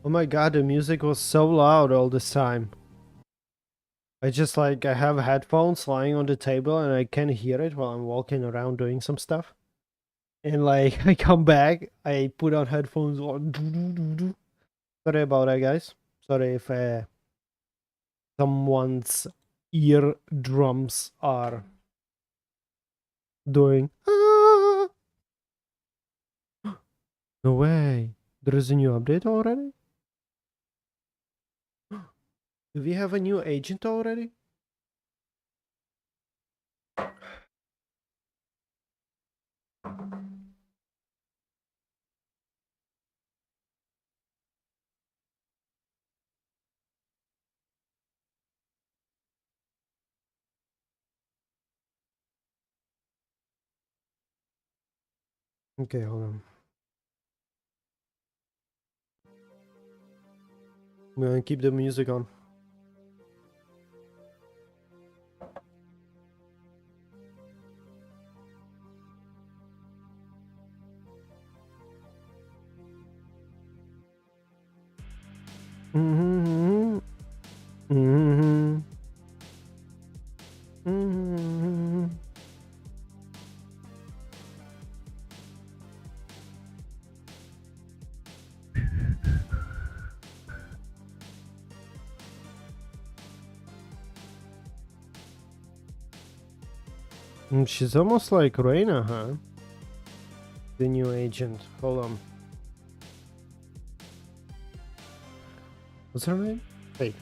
Oh my god, the music was so loud all this time. I just I have headphones lying on the table and I can hear it while I'm walking around doing some stuff. And I come back, I put on headphones on. Sorry about that, guys. Sorry if someone's eardrums are doing. "Ah." No way. There is a new update already? Do we have a new agent already? Okay, hold on. I'm gonna keep the music on. Mm-hmm. Mm-hmm. Mm-hmm. She's almost like Reina, huh? The new agent. Hold on. What's her name? Wait.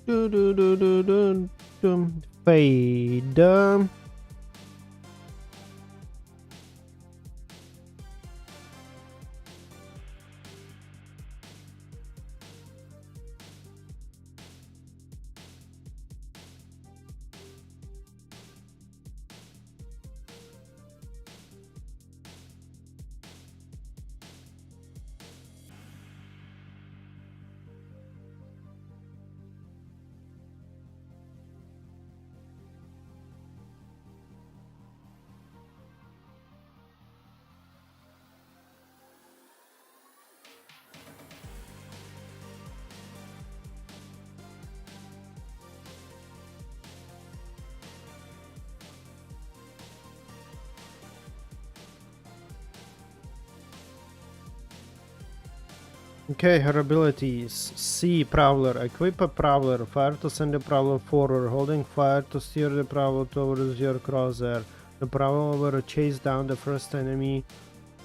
Do do do do do do. Fade. Okay, her abilities. C. Prowler. Equip a Prowler. Fire to send the Prowler forward. Holding fire to steer the Prowler towards your crosshair. The Prowler will chase down the first enemy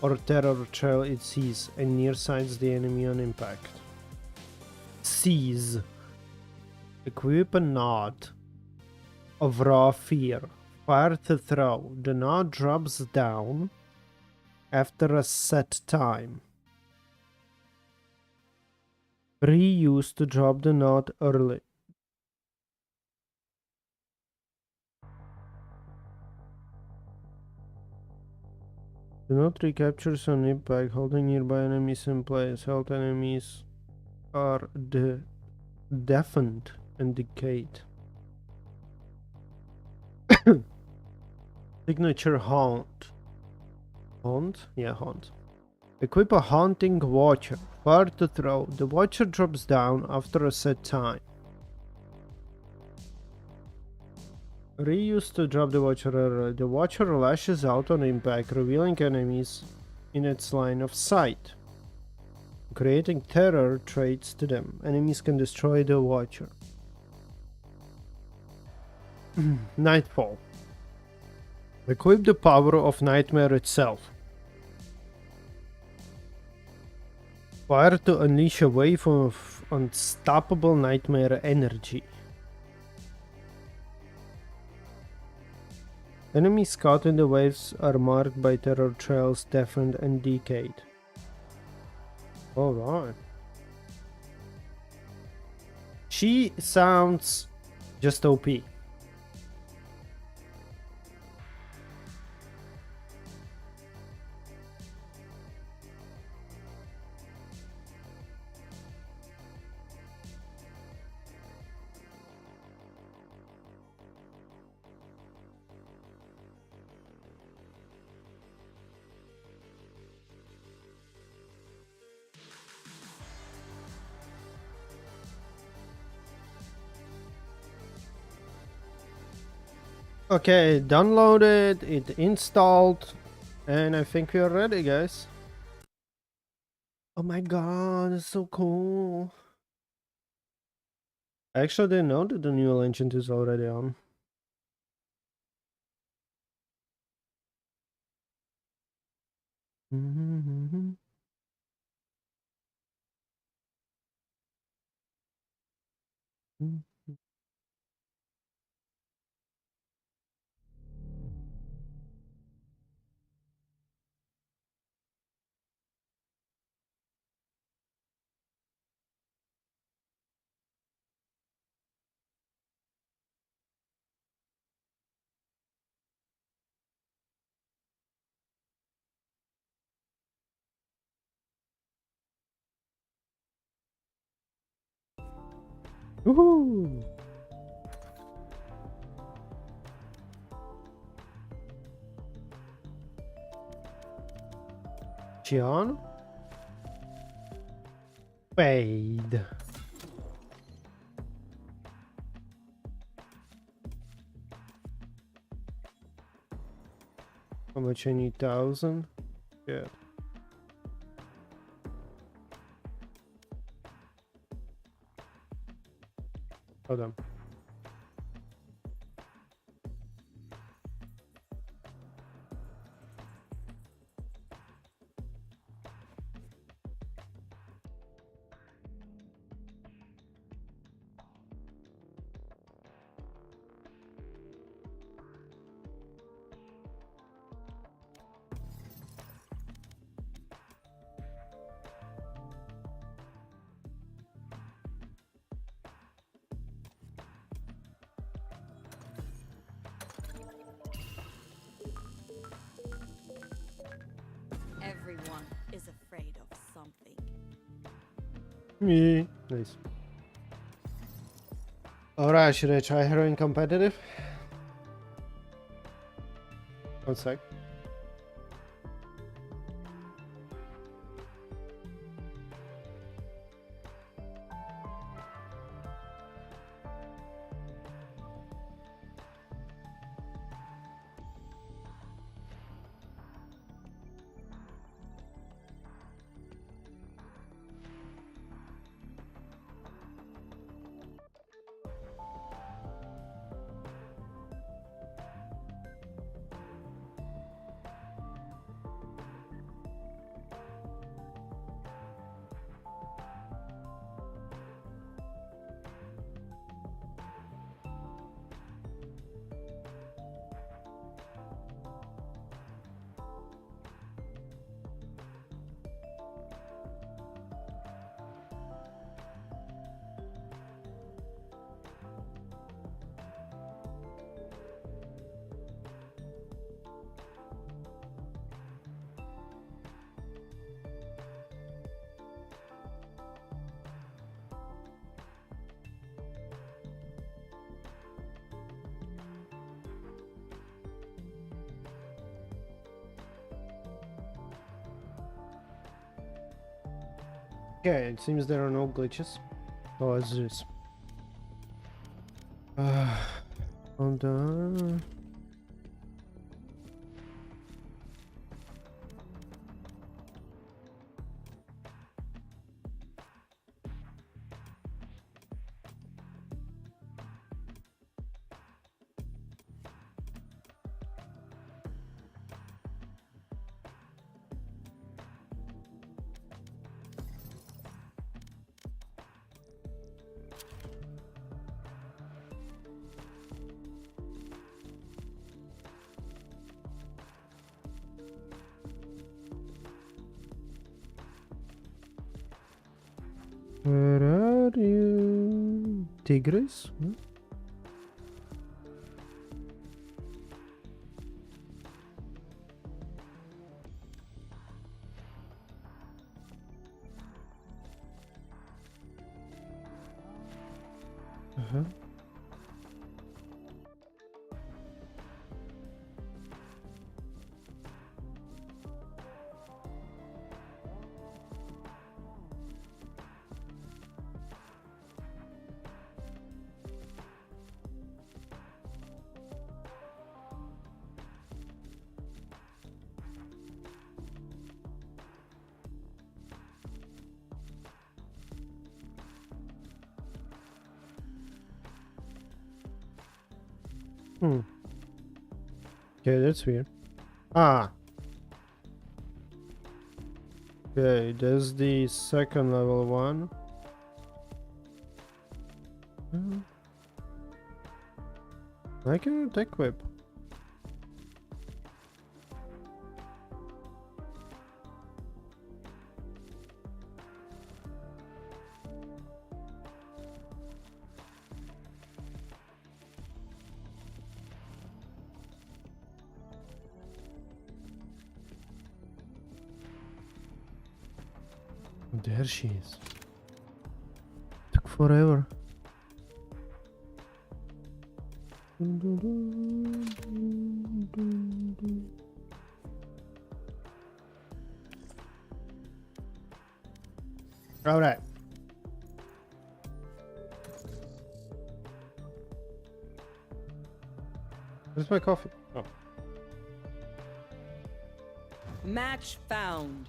or terror trail it sees and nearsights the enemy on impact. Seize. Equip a knot of raw fear. Fire to throw. The knot drops down after a set time. Reuse to drop the knot early. Do not recapture on impact. Holding nearby enemies in place. Held enemies are deafened and decayed. Signature haunt. Haunt? Yeah, haunt. Equip a haunting watcher. Fire to throw. The watcher drops down after a set time. Reuse to drop the watcher early. The watcher lashes out on impact, revealing enemies in its line of sight, creating terror traits to them. Enemies can destroy the watcher. Nightfall. Equip the power of nightmare itself. Fire to unleash a wave of unstoppable nightmare energy. Enemies caught in the waves are marked by terror trails, deafened and decayed. Alright. She sounds just OP. Okay, it downloaded, it installed, and I think we are ready, guys. Oh my god, it's so cool. I actually didn't know that the new legend is already on. Woohoo! Gian? Fade. How much I need? 1,000? Yeah. Hold on. Everyone is afraid of something. Me. Nice. Alright, should I try heroin competitive? One sec. Okay, it seems there are no glitches. So let's do this. Hold on. Where are you? Tigres? Hmm? Uh-huh. Hmm. Okay, that's weird. Ah. Okay, there's the second level one. Hmm. I can attack whip. There she is. Took forever. All right. Where's my coffee? Oh. Match found.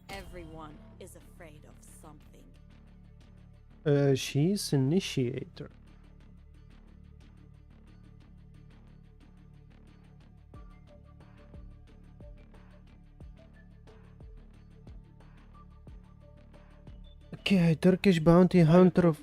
Everyone is afraid of something. She's initiator. Okay, Turkish bounty hunter of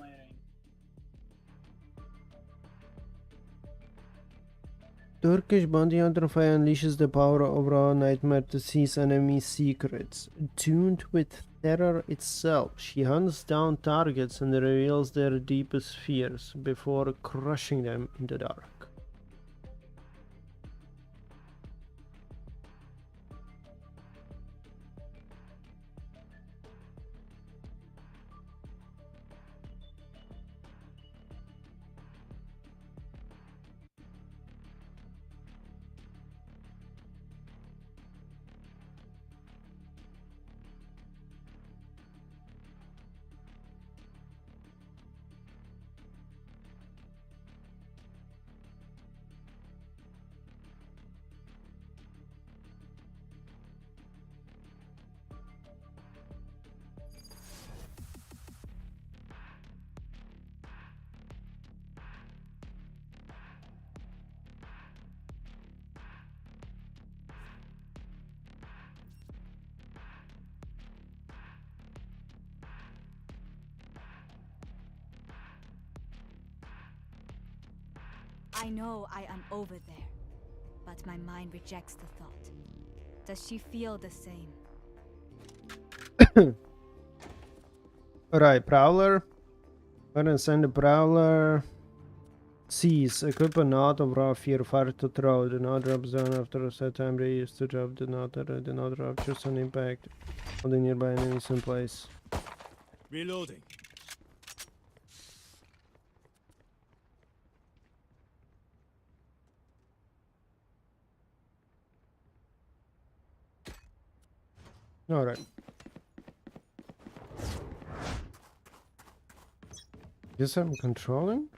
Turkish bounty hunter fire unleashes the power of raw nightmare to seize enemy secrets. Tuned with terror itself, she hunts down targets and reveals their deepest fears before crushing them in the dark. I know I am over there, but my mind rejects the thought. Does she feel the same? Alright, Prowler. Go ahead and send the Prowler. Seize. Equip a knot of raw fear. Fire to throw. Do not drop zone after a set time. They used to drop the knot. Do not drop. Just an impact on the nearby enemies in place. Reloading. Alright. Guess I'm controlling?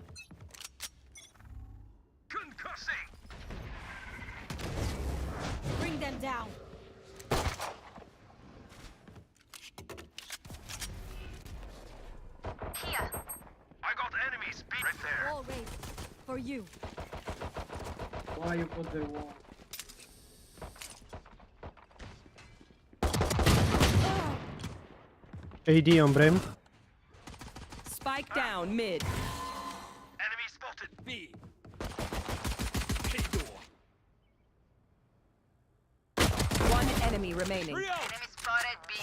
Concussing. Bring them down! Here. I got enemies right there. All raised. For you. Why you put the wall? AD on Brim. Spike down mid. Enemy spotted. B. Hey door. One enemy remaining. Real. Enemy spotted B.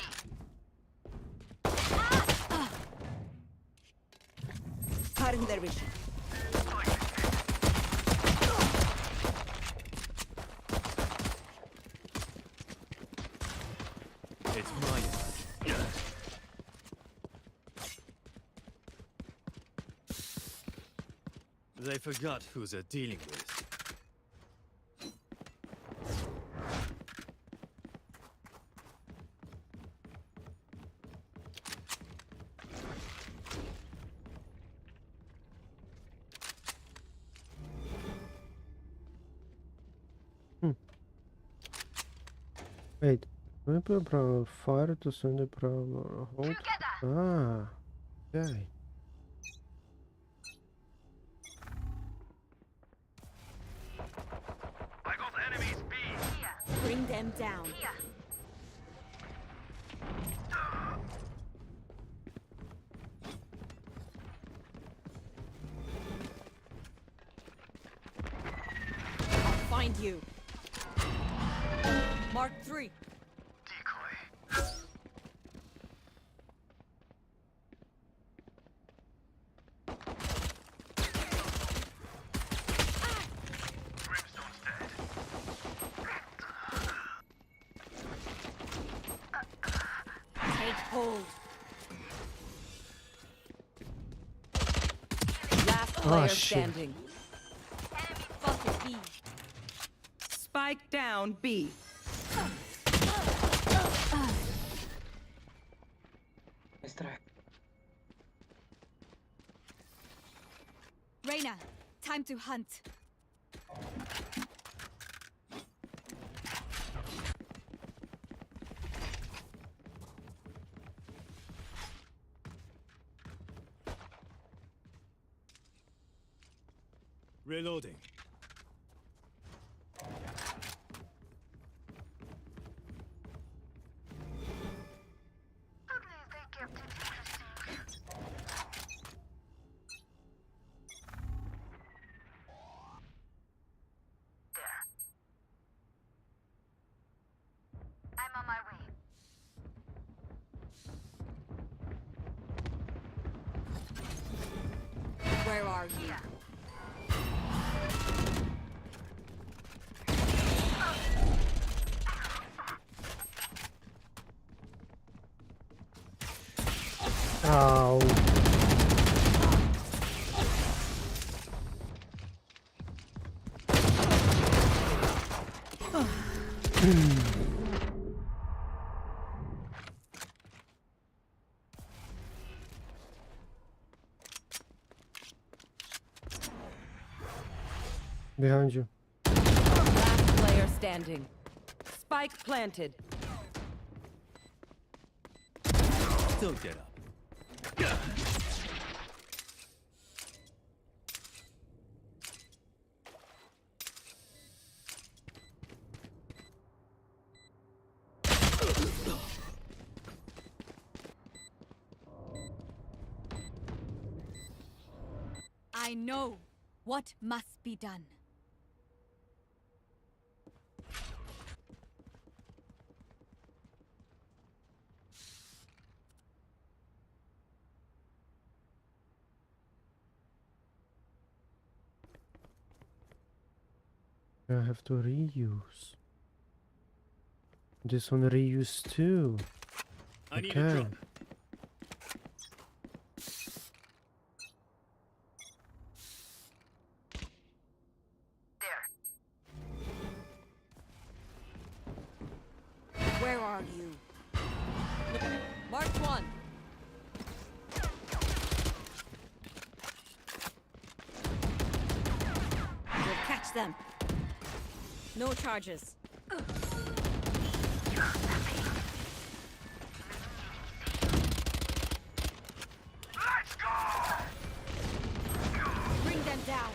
Cutting their vision. It's mine. They forgot who they're dealing with. Wait. Hold fire to send the problem. Hold. Ah. Okay. I got enemies B. Bring them down. I'll find you. Mark 3. Decoy. Brimstone's dead. Take hold. Last player shit. standing. Spotted B. Spike down B. Nice try. Reyna, time to hunt. Reloading. I'm on my way. Where are you? Ow. Behind you. Last player standing. Spike planted. Still get up. I know what must be done. I have to reuse. This one reuse too. I need a Okay. drop. Where are you? Mark 1. We'll catch them. No charges. Let's go! Bring them down.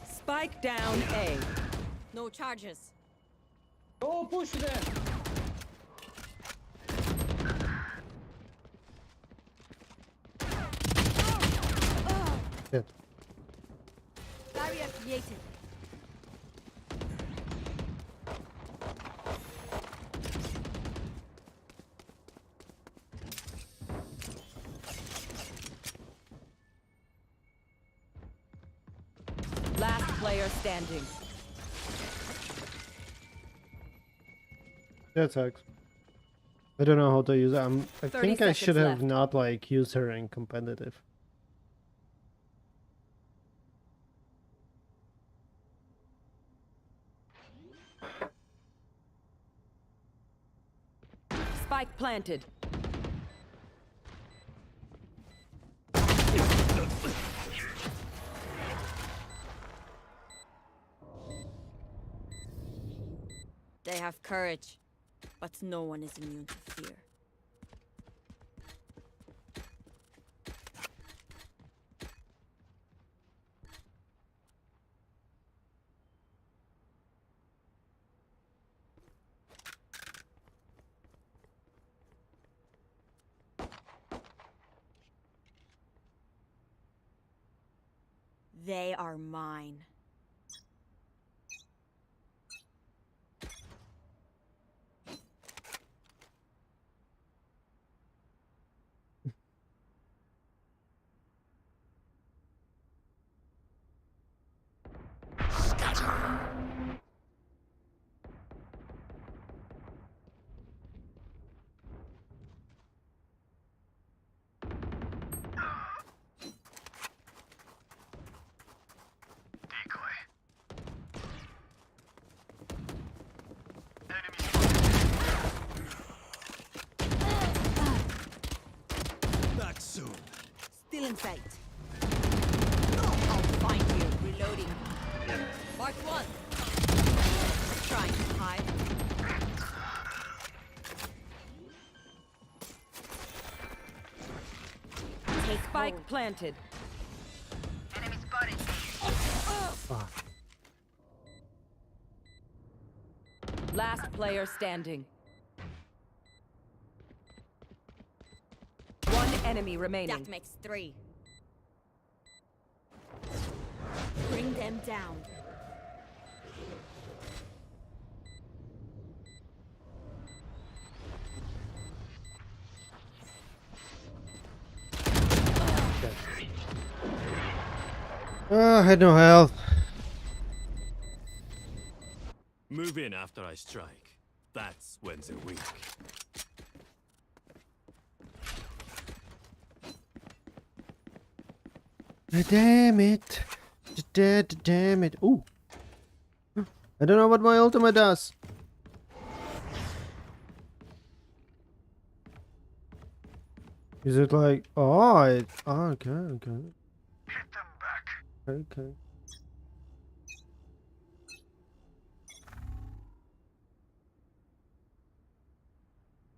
Spike down A. No charges. Go push them. Shit. Barrier created. Last player standing. That sucks. I don't know how to use it. I 30 think I should seconds have left. not like used her in competitive. Spike planted. They have courage, but no one is immune to fear. They are mine. Back soon. Still in sight. I'll find you. Reloading. Mark one. Trying to hide. Take Spike hold. planted. Fuck. Last player standing. One enemy remaining. That makes 3. Bring them down. I had no health. Move in after I strike. That's when they're weak. Damn it. Damn it. Ooh. I don't know what my ultimate does. Is it like, oh, okay, okay. Hit them back. Okay.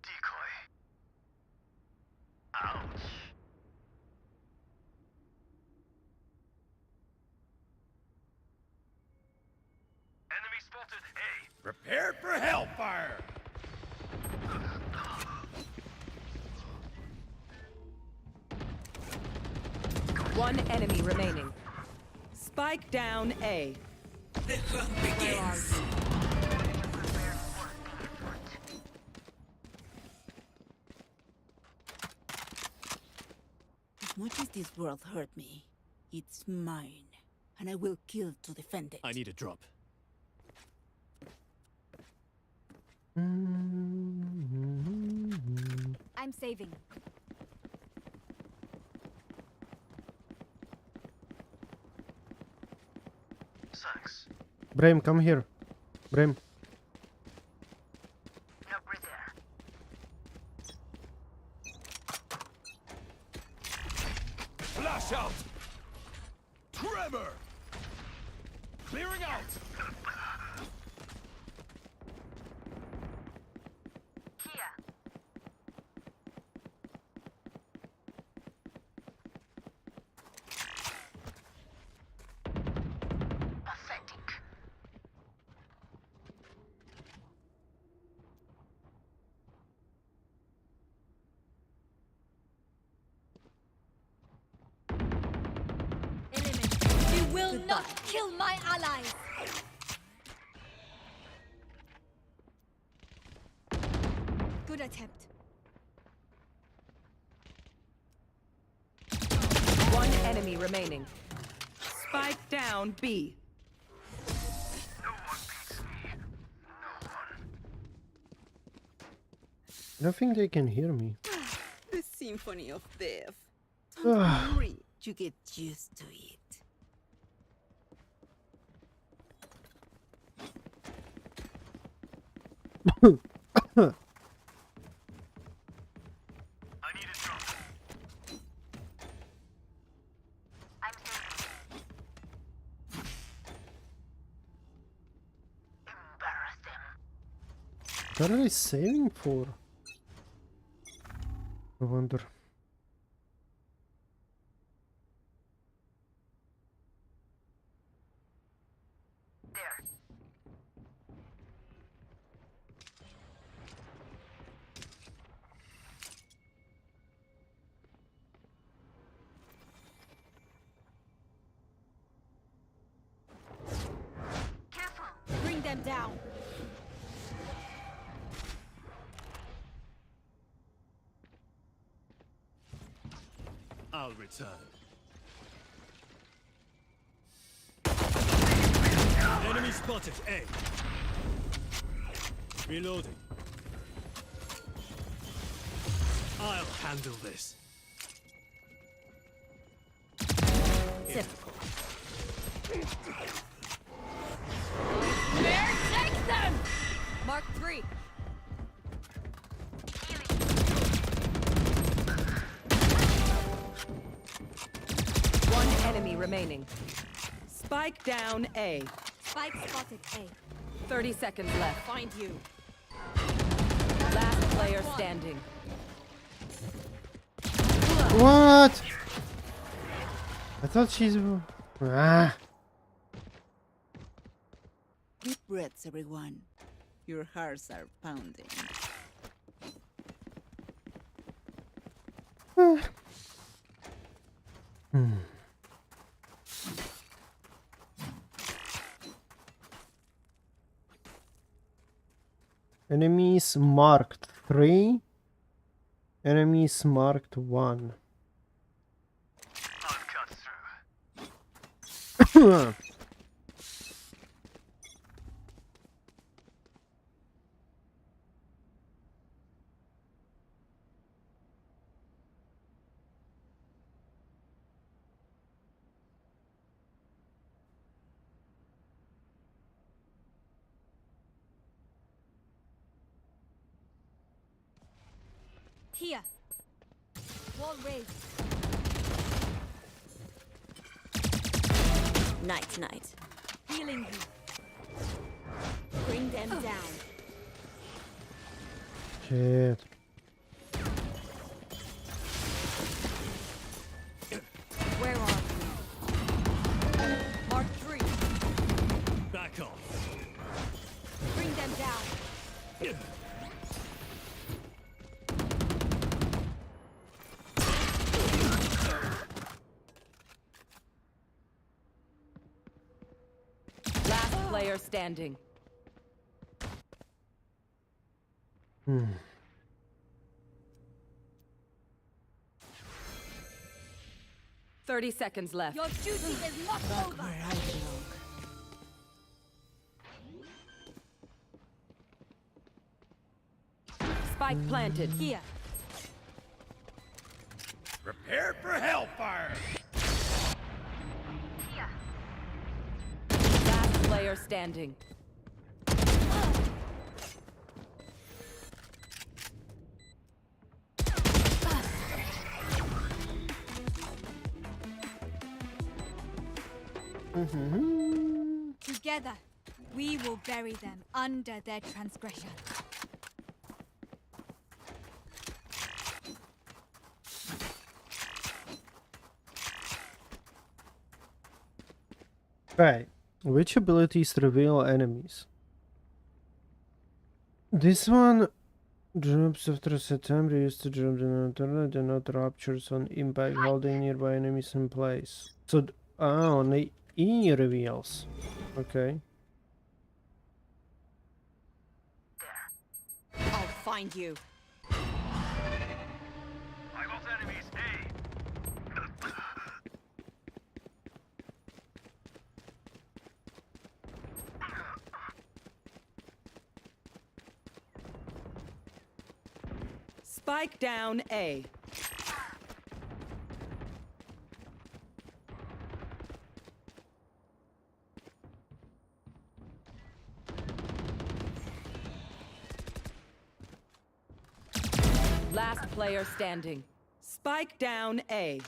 Decoy. Ouch. Enemy spotted A. Prepare for hellfire. One enemy remaining. Spike down A. The hunt begins. As much as this world hurt me, it's mine, and I will kill to defend it. I need a drop. I'm saving. Thanks. Bram, come here. Bram. No breather. Flash out. Tremor. Clearing out. You will not kill my allies! Good attempt. One enemy remaining. Spike down B. No one beats me. No one. I don't think they can hear me. The symphony of death. Ugh. Don't worry, you get used to it. I need a drop. I'm saving. Embarrass them. What are they saving for? I wonder. Bring them down. I'll return. Enemy spotted. A. Reloading. I'll handle this. Bear, take them! Mark 3. One enemy remaining. Spike down A. Spike spotted A. 30 seconds left. Find you. Last player standing. What? I thought she's. Ah. Deep breaths, everyone. Your hearts are pounding. Enemies marked 3. Enemies marked 1. I'll cut through. Here. Wall raised. Night, night. Healing you. Bring them down. Shit. Where are you? Mark 3. Back off. Bring them down. Last player standing. Hmm. Thirty seconds left. Your duty is not over. Where I belong. Spike planted. Here. Prepare for hellfire. Last player standing. Together, we will bury them under their transgression. Right. Which abilities reveal enemies? This one jumps after a set time, used to jump then not ruptures on impact, holding nearby enemies in place. So, only E reveals. Okay. I'll find you. I got enemies A. Spike down A. Last player standing. Spike down A.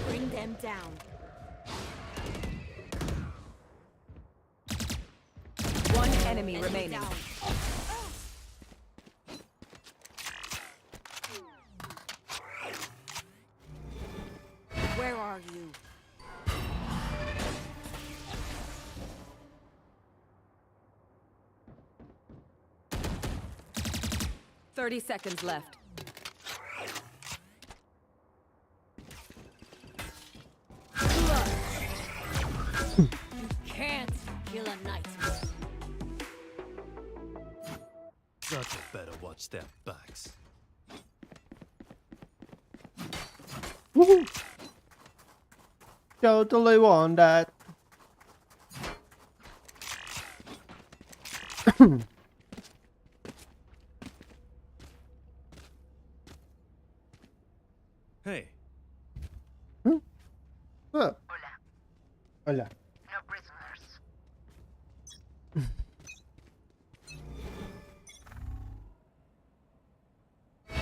Bring them down. enemy remaining. Where are you? 30 seconds left. Can't kill a nightmare. That's better watch their backs. Woohoo! Totally want that. Hey, Oh. Hola. Hola. No prisoners.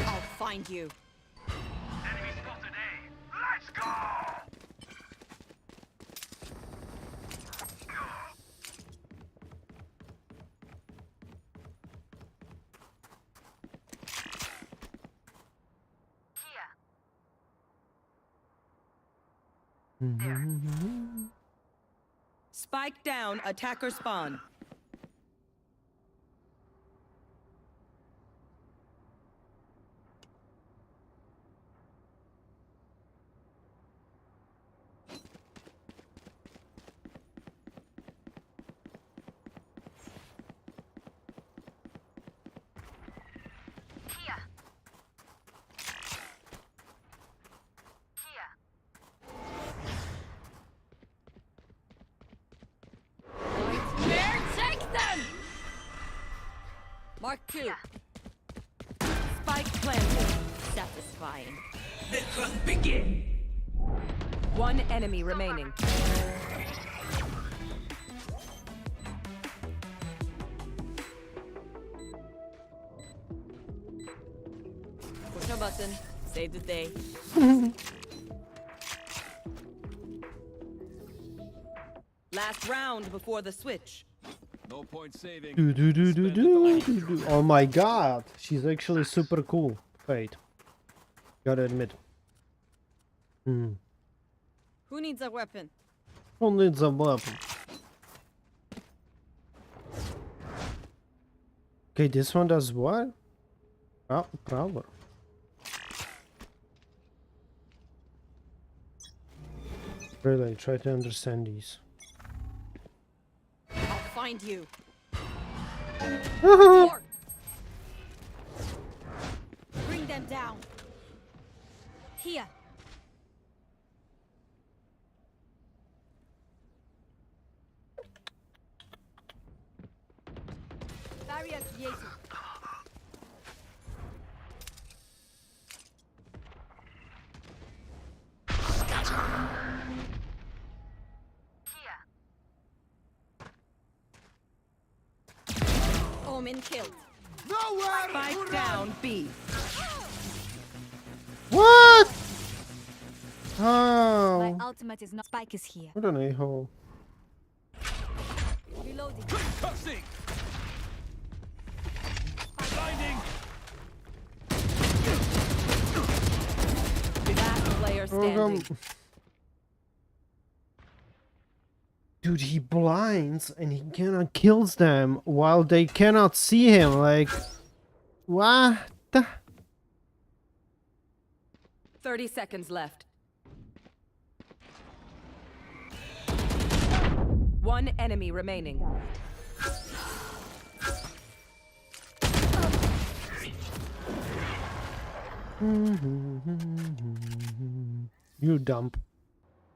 I'll find you. Enemy spotted A. Let's go! Here. Spike down, attacker spawn. Here. Here. Nightmare, take them! Mark 2. Spike planted. Satisfying. One enemy remaining. Push a button. Save the day. Last round before the switch. no point saving. Oh my god, she's actually super cool. Wait, gotta admit. Hmm. Who needs a weapon? Who needs a weapon? Okay, this one does what? Oh, prowler. Really, try to understand these. I'll find you. Oh Mark. Bring them down. Here. Barrier created. Here. Omen killed. Spike down, B. What? My Oh, ultimate is not. Spike is here. what an a-hole. Reloading. Cussing! Blinding! Last player standing. Dude, he blinds and he cannot kills them while they cannot see him. Like, what? 30 seconds left. One enemy remaining. You dump.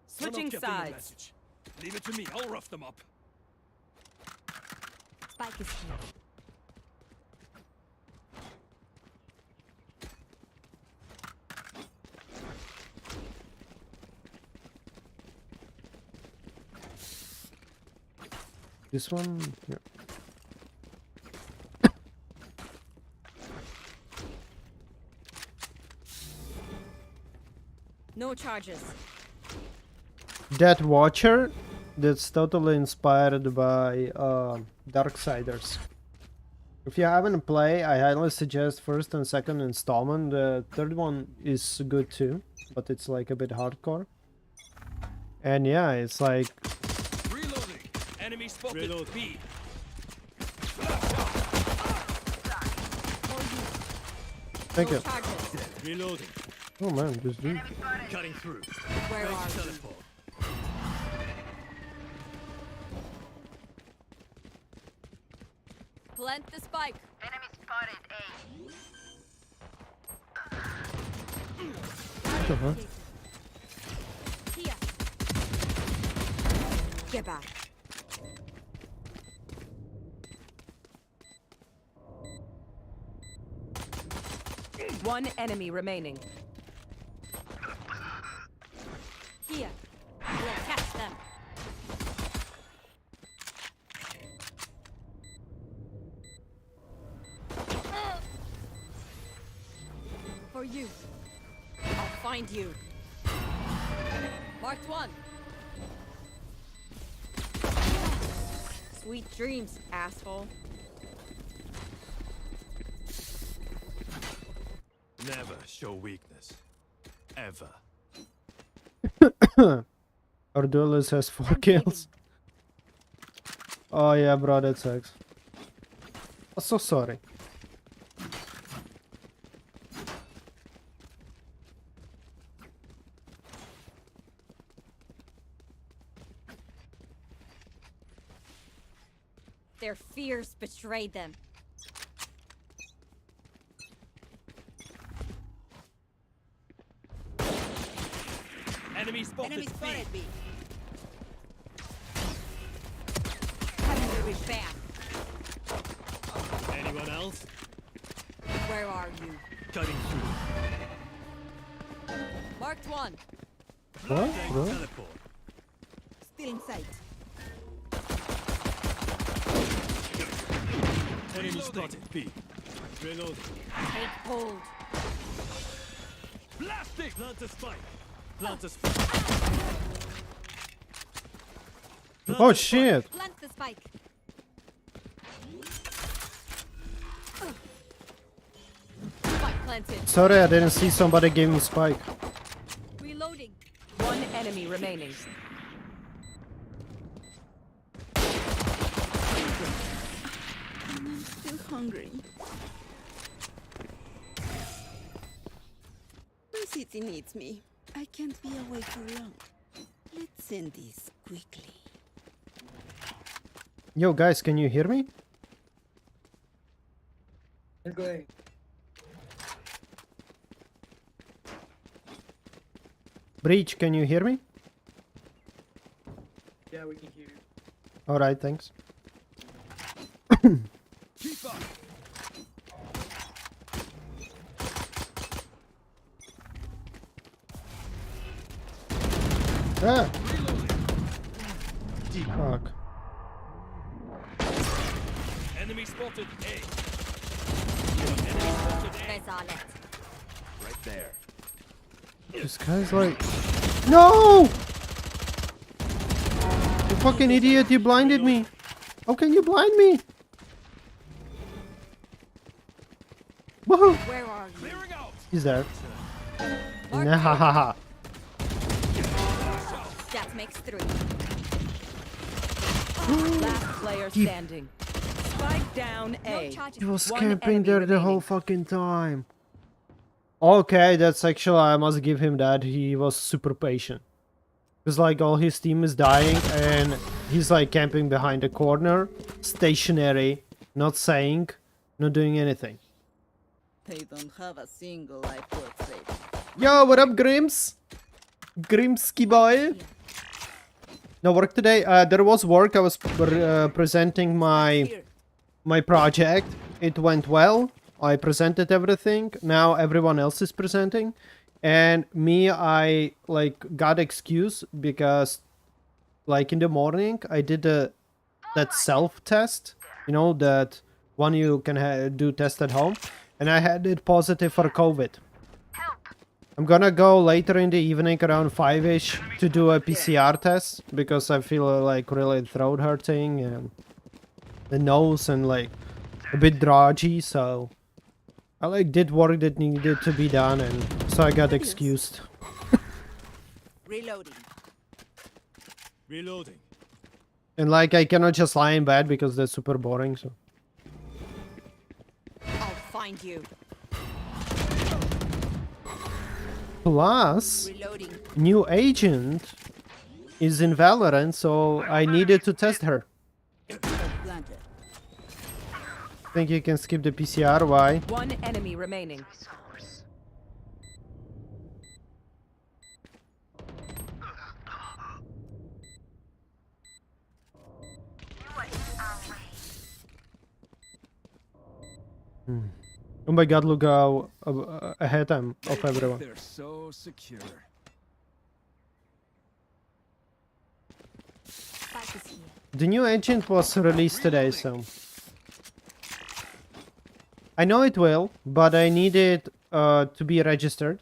Switching Someone kept in the sides. message. Leave it to me, I'll rough them up. Spike is here. This one, yeah. No charges. That Watcher that's totally inspired by Darksiders. If you haven't played, I highly suggest first and second installment. The third one is good too, but it's like a bit hardcore. And yeah, it's like Reloading. Enemy spotted. Reload. B. thank you. Charges. Reloading. Oh man, this dude. Cutting through. Where are you? Teleport. Plant the spike. Enemy spotted A. What the fuck? Here. Get back. One enemy remaining. Here. We'll catch them. For you. I'll find you. Marked one. Sweet dreams, asshole. Never show weakness. Ever. Our duelist has 4 kills. Oh yeah, bro, that sucks. I'm so sorry. Their fears betrayed them. Enemy spotted. Enemy spotted B. Having to reach back. Anyone else? Where are you? Cutting through. Marked one. What, bro? Teleport. Still in sight. Enemy spotted B. Reloading. Take hold. Blasting. Plant a spike. Plant a spike. Oh shit! Plant the spike. Spike planted. Sorry, I didn't see somebody give me spike. Reloading. One enemy remaining. I'm still hungry. My city needs me. I can't be away for long. Let's end this quickly. Yo, guys, can you hear me? Let's go A. Breach, can you hear me? Yeah, we can hear you. Alright, thanks. Keep up. Ah! Reloading. Fuck. Enemy spotted A. Enemy spotted A. Resolute. Right there. This guy's like... No! You fucking idiot, you blinded me! How can you blind me? Woohoo! Where are you? Clearing out. He's there. Marked Nah, ha ha ha. That makes 3. Last player Keep- standing. Spike down No A. charges. He was One camping enemy there the whole remaining. fucking time. Okay, that's actually, I must give him that. He was super patient. Because like all his team is dying and he's like camping behind a corner, stationary, not saying, not doing anything. They don't have a single life worth saving. Yo, what up, Grims? Grimsky boy. No work today. There was work. I was presenting Here. my project. It went well. I presented everything. Now everyone else is presenting, and me, I like got excuse because, like in the morning, I did that self test. You know that one you can do test at home, and I had it positive for COVID. I'm gonna go later in the evening around 5ish to do a PCR test because I feel like really throat hurting and the nose and like a bit drowsy, so I like did work that needed to be done and so I got excused. Reloading. Reloading. And like I cannot just lie in bed because that's super boring, so. I'll find you. Plus, Reloading. new agent is in Valorant, so I needed to test her. Planted. Think you can skip the PCR, why? One enemy remaining. Oh my god, look how ahead I'm of everyone. They're so secure. Spike is here. The new agent was released today, so I know it will, but I need it to be registered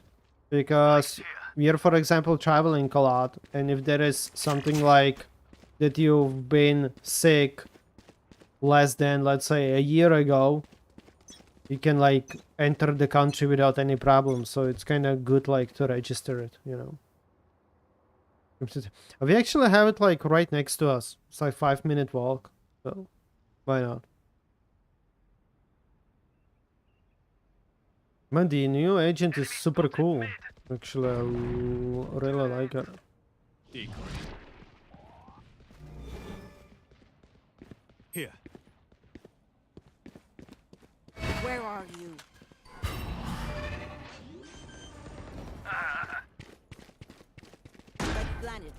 because we're, for example, traveling a lot, and if there is something like that you've been sick less than, let's say, a year ago, you can like enter the country without any problem. So it's kind of good like to register it, you know. We actually have it like right next to us. It's like 5-minute walk, so why not? Man, the new agent is super cool. Actually, I really like it. Decoy. Here. Where are you? Red planet.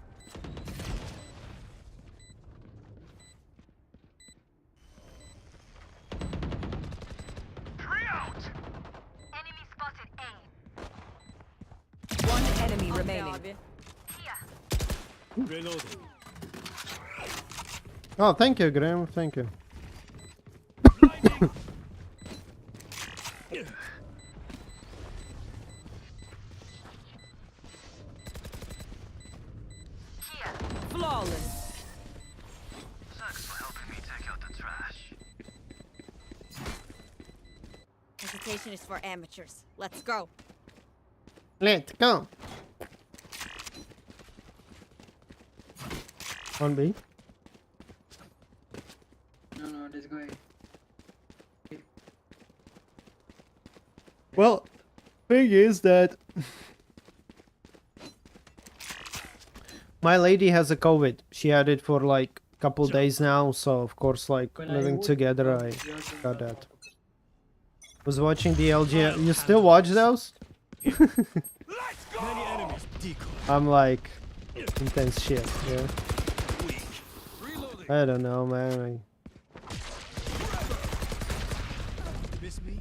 Three out. Enemy spotted A. One enemy remaining. Reloading. Oh, thank you, Graham. Thank you. Flawless. Thanks for helping me take out the trash. Hesitation is for amateurs. Let's go. Let's go. On B. No, let's go. Well, thing is that my lady has a COVID. She had it for like a couple days now, so of course, like When I living would- together, I you also got got that. Was watching the ALGS. You still watch those? Many enemies. Decoy. I'm like intense shit. Yeah. Reloading. I don't know, man. Miss me?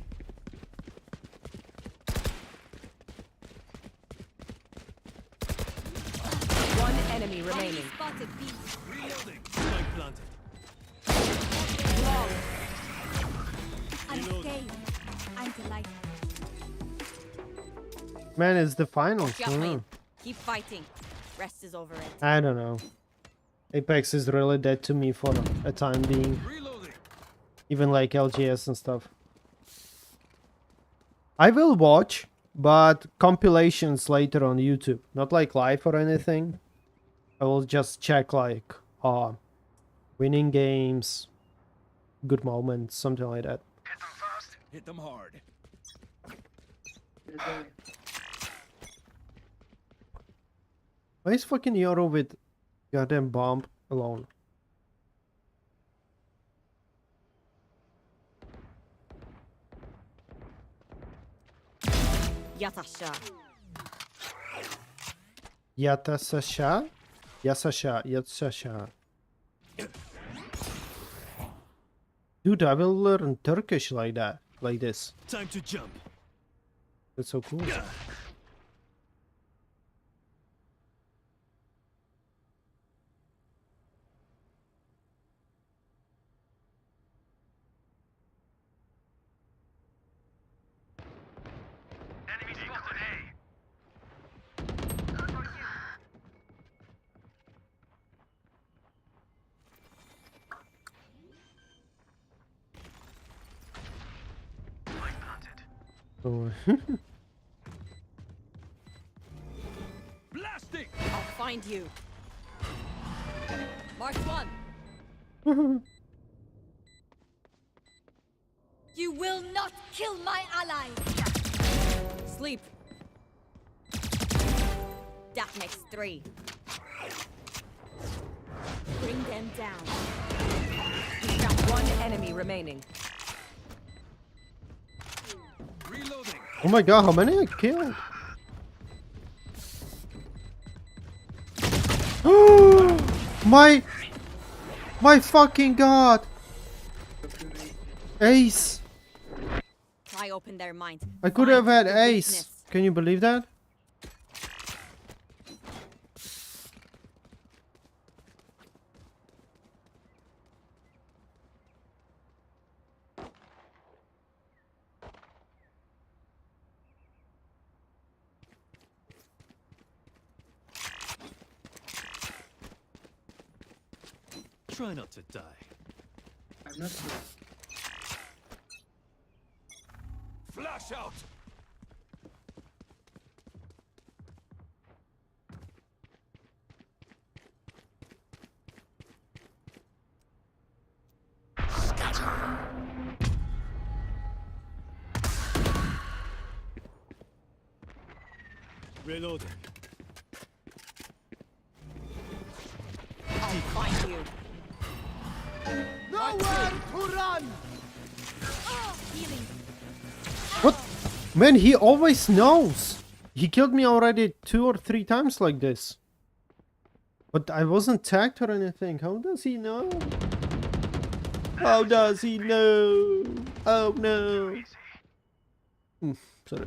One enemy remaining. Spotted B. Reloading. Spike planted. Unscathed. I'm delighted. Man, it's the finals. Got I don't me. know. Keep fighting. Rest is over it. I don't know. Apex is really dead to me for a time being. Reloading. Even like LGS and stuff. I will watch, but compilations later on YouTube. Not like live or anything. I will just check like winning games, good moments, something like that. Hit them fast. Hit them hard. Let's go. Why is fucking Yoro with goddamn bomb alone? Yatasha. Yatasasha? Yasasha, Yatsasha. Dude, I will learn Turkish like that, like this. Time to jump. That's so cool. Enemy spotted A. Oh. Blasting! I'll find you. Mark one. You will not kill my allies! Sleep. That makes 3. Bring them down. You've got 1 enemy remaining. Reloading! Oh my god, how many I killed? My fucking god! Ace! Try open their minds. I could Find have had the ace. weakness. Can you believe that? Try not to die. I'm not sure. Flash out! Reloading. I'll find you. Healing. What? Man, he always knows. He killed me already 2 or 3 times like this. But I wasn't tagged or anything. How does he know? How does he know? Oh no. Sorry.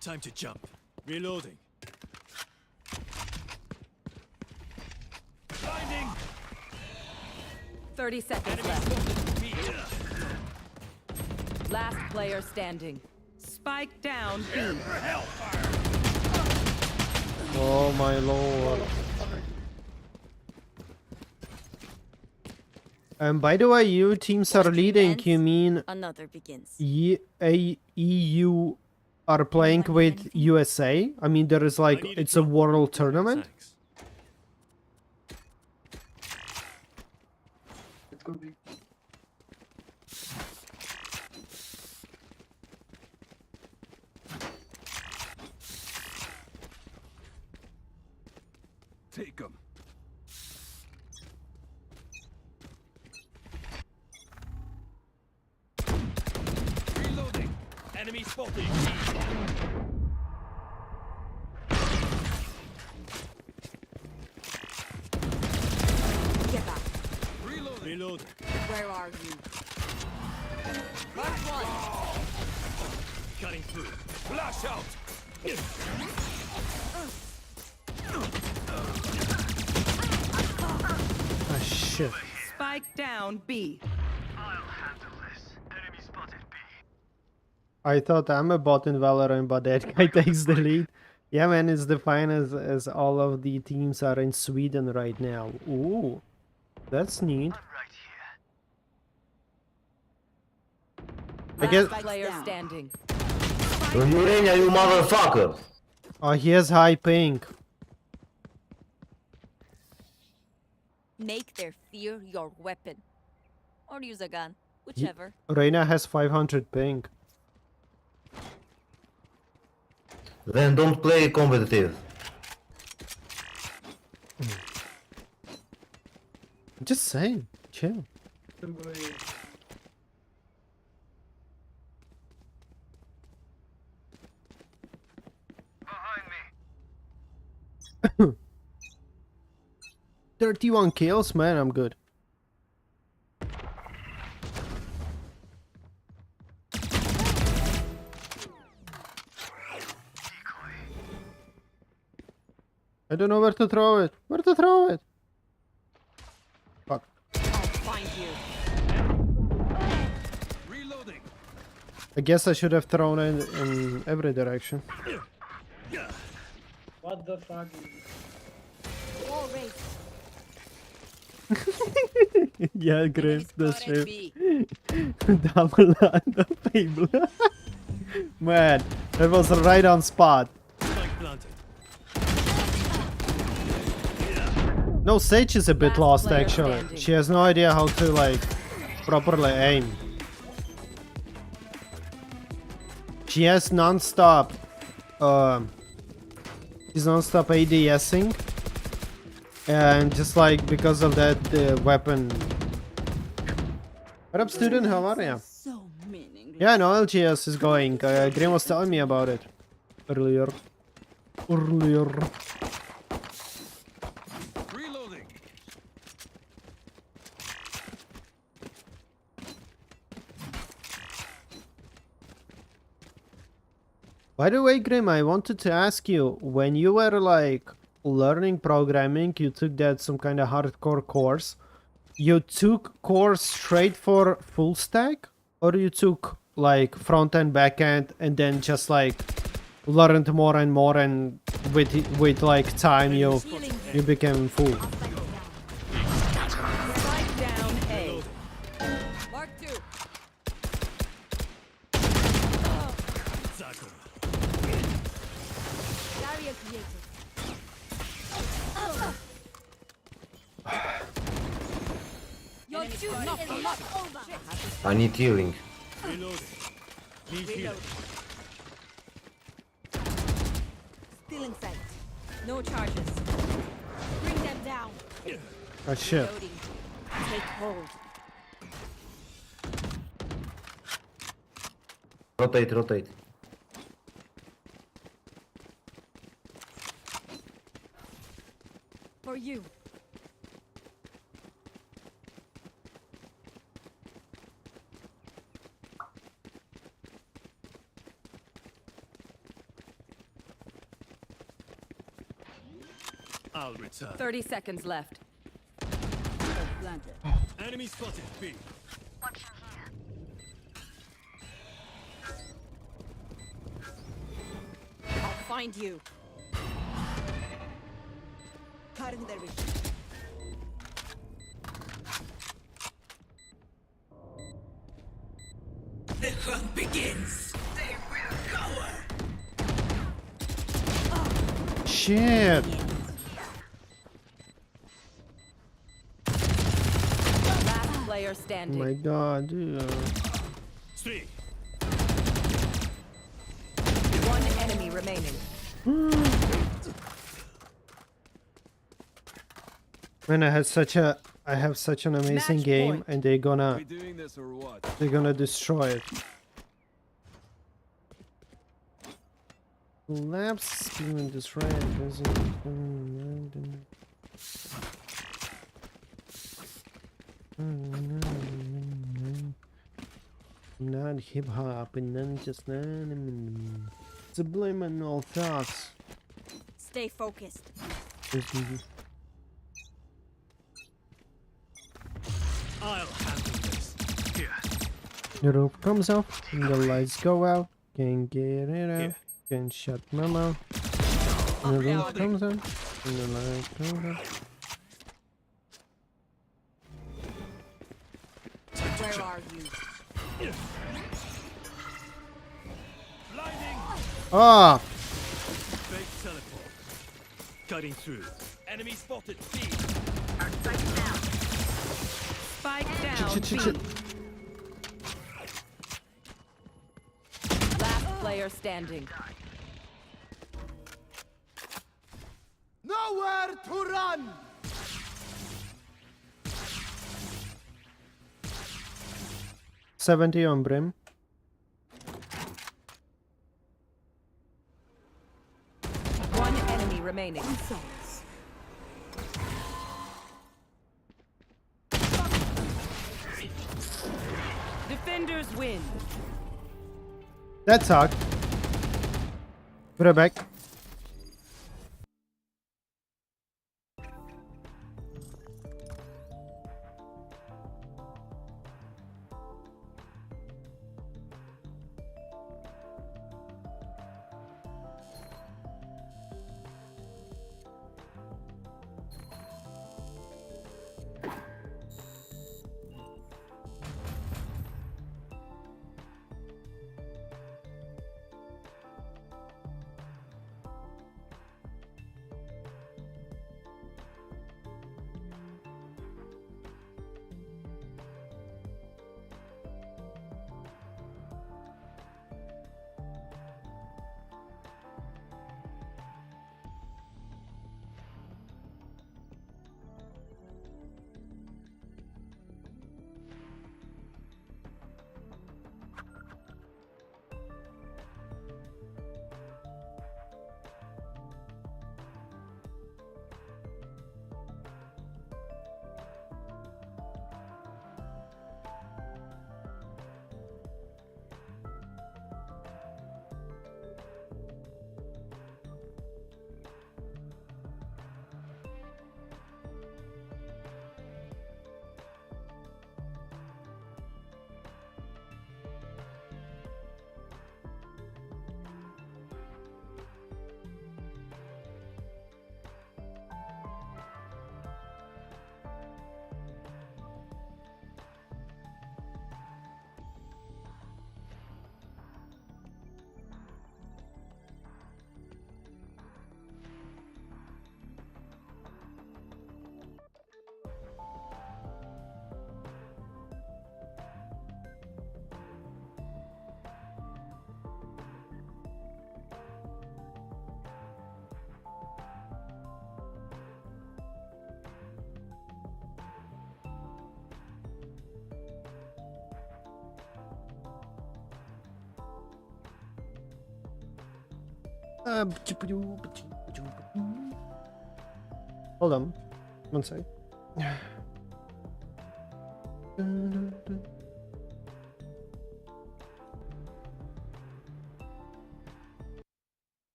Time to jump. Reloading. Blinding! 30 seconds Enemy left. spotted. Me. Last player standing. Spike down B. Oh my lord. By the way, EU teams are leading. ends, You mean Another begins. EU are playing Anyone need with anything? USA? I mean, there is like, I need a it's a drop. world tournament. Thanks. Let's go big. Take 'em. Reloading. Enemy spotted. Get back. Reloading. Reloading. Where are you? Mark one. Cutting through. Flash out! Ah, shit. Spike down B. I'll handle this. Enemy spotted B. I thought I'm a bot in Valorant, but that guy takes the lead. Yeah, man, it's the fine as all of the teams are in Sweden right now. Ooh, that's neat. I'm right here. I guess. Last player standing. Urenia, you motherfucker! Oh, he has high ping. Make their fear your weapon. Or use a gun. Whichever. Reina has 500 ping. Then don't play competitive. I'm just saying, chill. Don't go ahead. Behind me. 31 kills, man, I'm good. I don't know where to throw it. Where to throw it? Fuck. I'll find you. Reloading. I guess I should have thrown it in every direction. What the fuck? Wall race. Yeah, Enemy Grace, the spotted shit. B. Double the people. Man, that was right on spot. Spike planted. No, Sage is a bit Last lost player actually. standing. She has no idea how to like properly aim. She has non-stop she's non-stop ADSing, and just like because of that the weapon. What up, student? How are you? So meaningless. Yeah, no, ALGS is going. Grim was telling me about it earlier. Reloading. By the way, Grim, I wanted to ask you, when you were like learning programming, you took that some kind of hardcore course. You took course straight for full stack, or you took like front end, back end, and then just like learned more and more, and with like time you became full. Spike down A. Mark 2. Sakura. Barrier created. Your duty is not over. I need healing. Reloading. Need healing. Still in sight. No charges. Bring them down. Oh shit. Loading. Take hold. Rotate. For you. I'll return. 30 seconds left. Planted. Enemy spotted B. I'll find you. Cutting their vision. The hunt begins. They will cower. Shit. Last player Oh standing. my god, dude. 3. One enemy remaining. Man, I have such an amazing Match game, point. and they're gonna We doing this or what? destroy it. Labs spinning this red. Not hip hop and none just subliminal thoughts. Stay focused. I'll handle this. Here. The roof comes off and the lights go out. Can't get it out. Here. Can't shut my mouth. And the roof comes on and the lights go out. Where are you? Blinding. Ah! Fake teleport. Cutting through. Enemy spotted C. Spike down B. Last player standing. Nowhere to run. 70 on Brim. One enemy remaining. Souls. Defenders win. That sucked. Put it back. Hold on. One sec.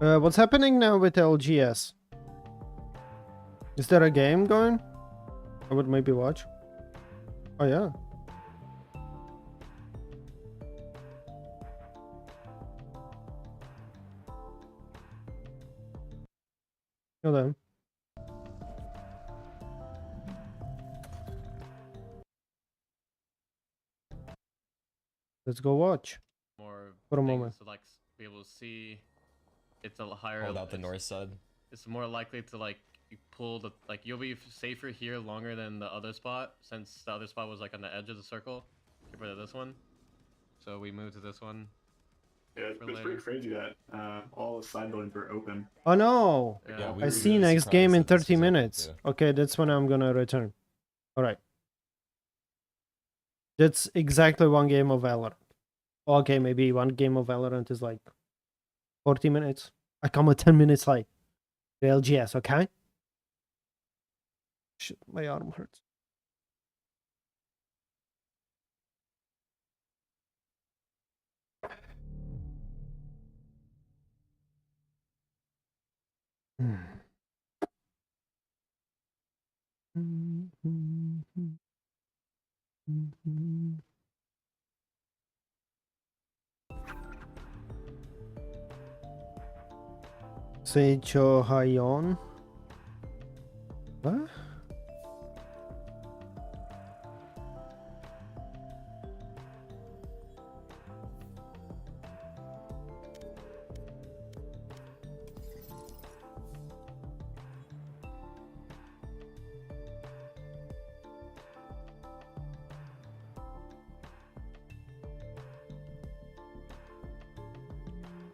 What's happening now with LGS? Is there a game going? I would maybe watch. Oh yeah. Hold on. Let's go watch. More For a things moment. to like be able to see. It's a higher. Hold out the north side. It's more likely to like you pull the like you'll be safer here longer than the other spot since the other spot was like on the edge of the circle. Get rid of this one. So we moved to this one. Yeah, it's pretty crazy that all the side buildings are open. Oh no! Yeah, we I were see really next game in surprised that this 30 was open, minutes. yeah. Okay, that's when I'm gonna return. Alright. That's exactly one game of Valorant. Okay, maybe one game of Valorant is like 40 minutes. I come with 10 minutes late. The LGS, okay? Shit, my arm hurts. Seicho Hayon. What?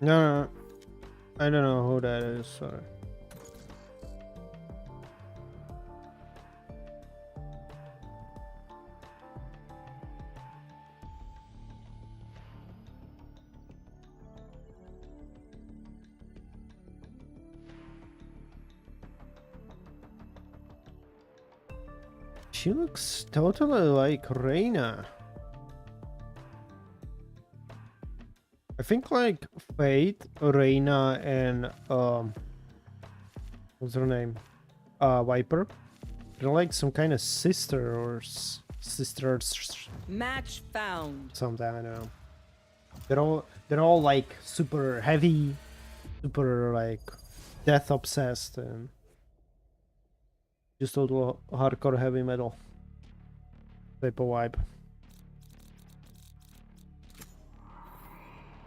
No, I don't know who that is. Sorry. She looks totally like Reina. I think like Fate, Reina, and what's her name? Viper. They're like some kind of sister or sisters. Match found. Something, I don't know. They're all like super heavy, super like death obsessed, and just total hardcore heavy metal type of vibe.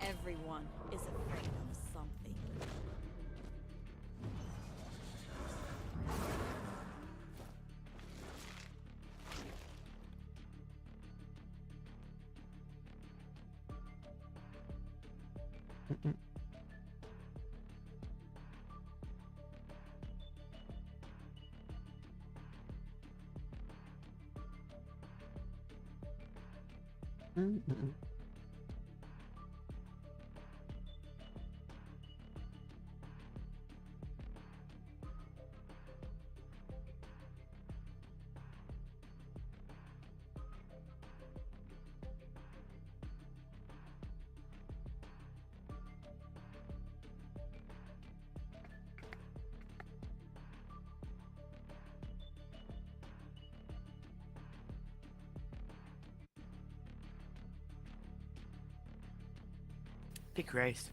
Everyone is afraid of something. Mm-mm. Pick race.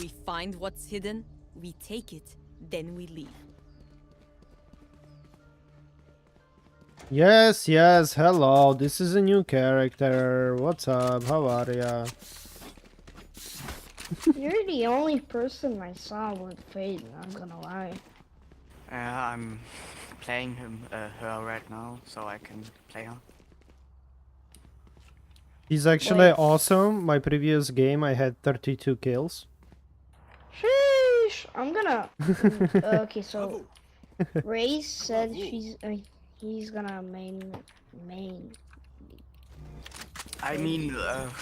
We find what's hidden, we take it, then we leave. Yes, yes, hello. This is a new character. What's up? How are ya? You're the only person I saw with Fade, not gonna lie. I'm playing her right now, so I can play her. He's actually awesome. My previous game, I had 32 kills. Sheesh! I'm gonna. Okay, so Ray said he's gonna main. I mean,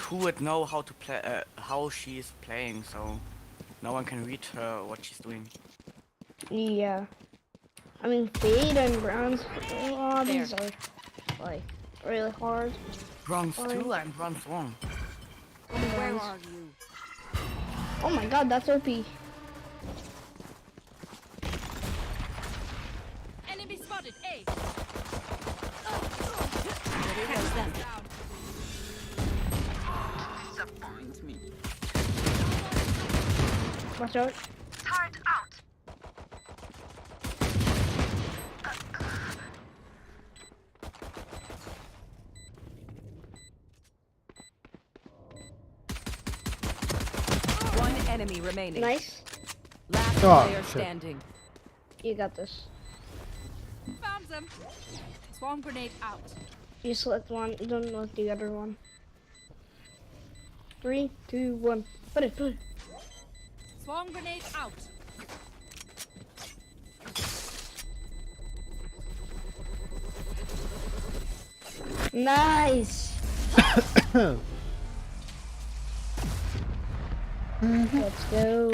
who would know how to play, how she is playing, so no one can read her what she's doing. Yeah. I mean, Fade and Bronze lobbies are like really hard. Bronze 2 and Bronze 1. Where are you? Oh my god, that's OP. Enemy spotted. A. Disappoint me. Watch out. Turret out. One enemy remaining. Nice. Last Oh, player shit. standing. You got this. Found them. Swarm grenade out. You select one, don't let the other one. 3, 2, 1. Put it. Swarm grenade out. Nice. Let's go.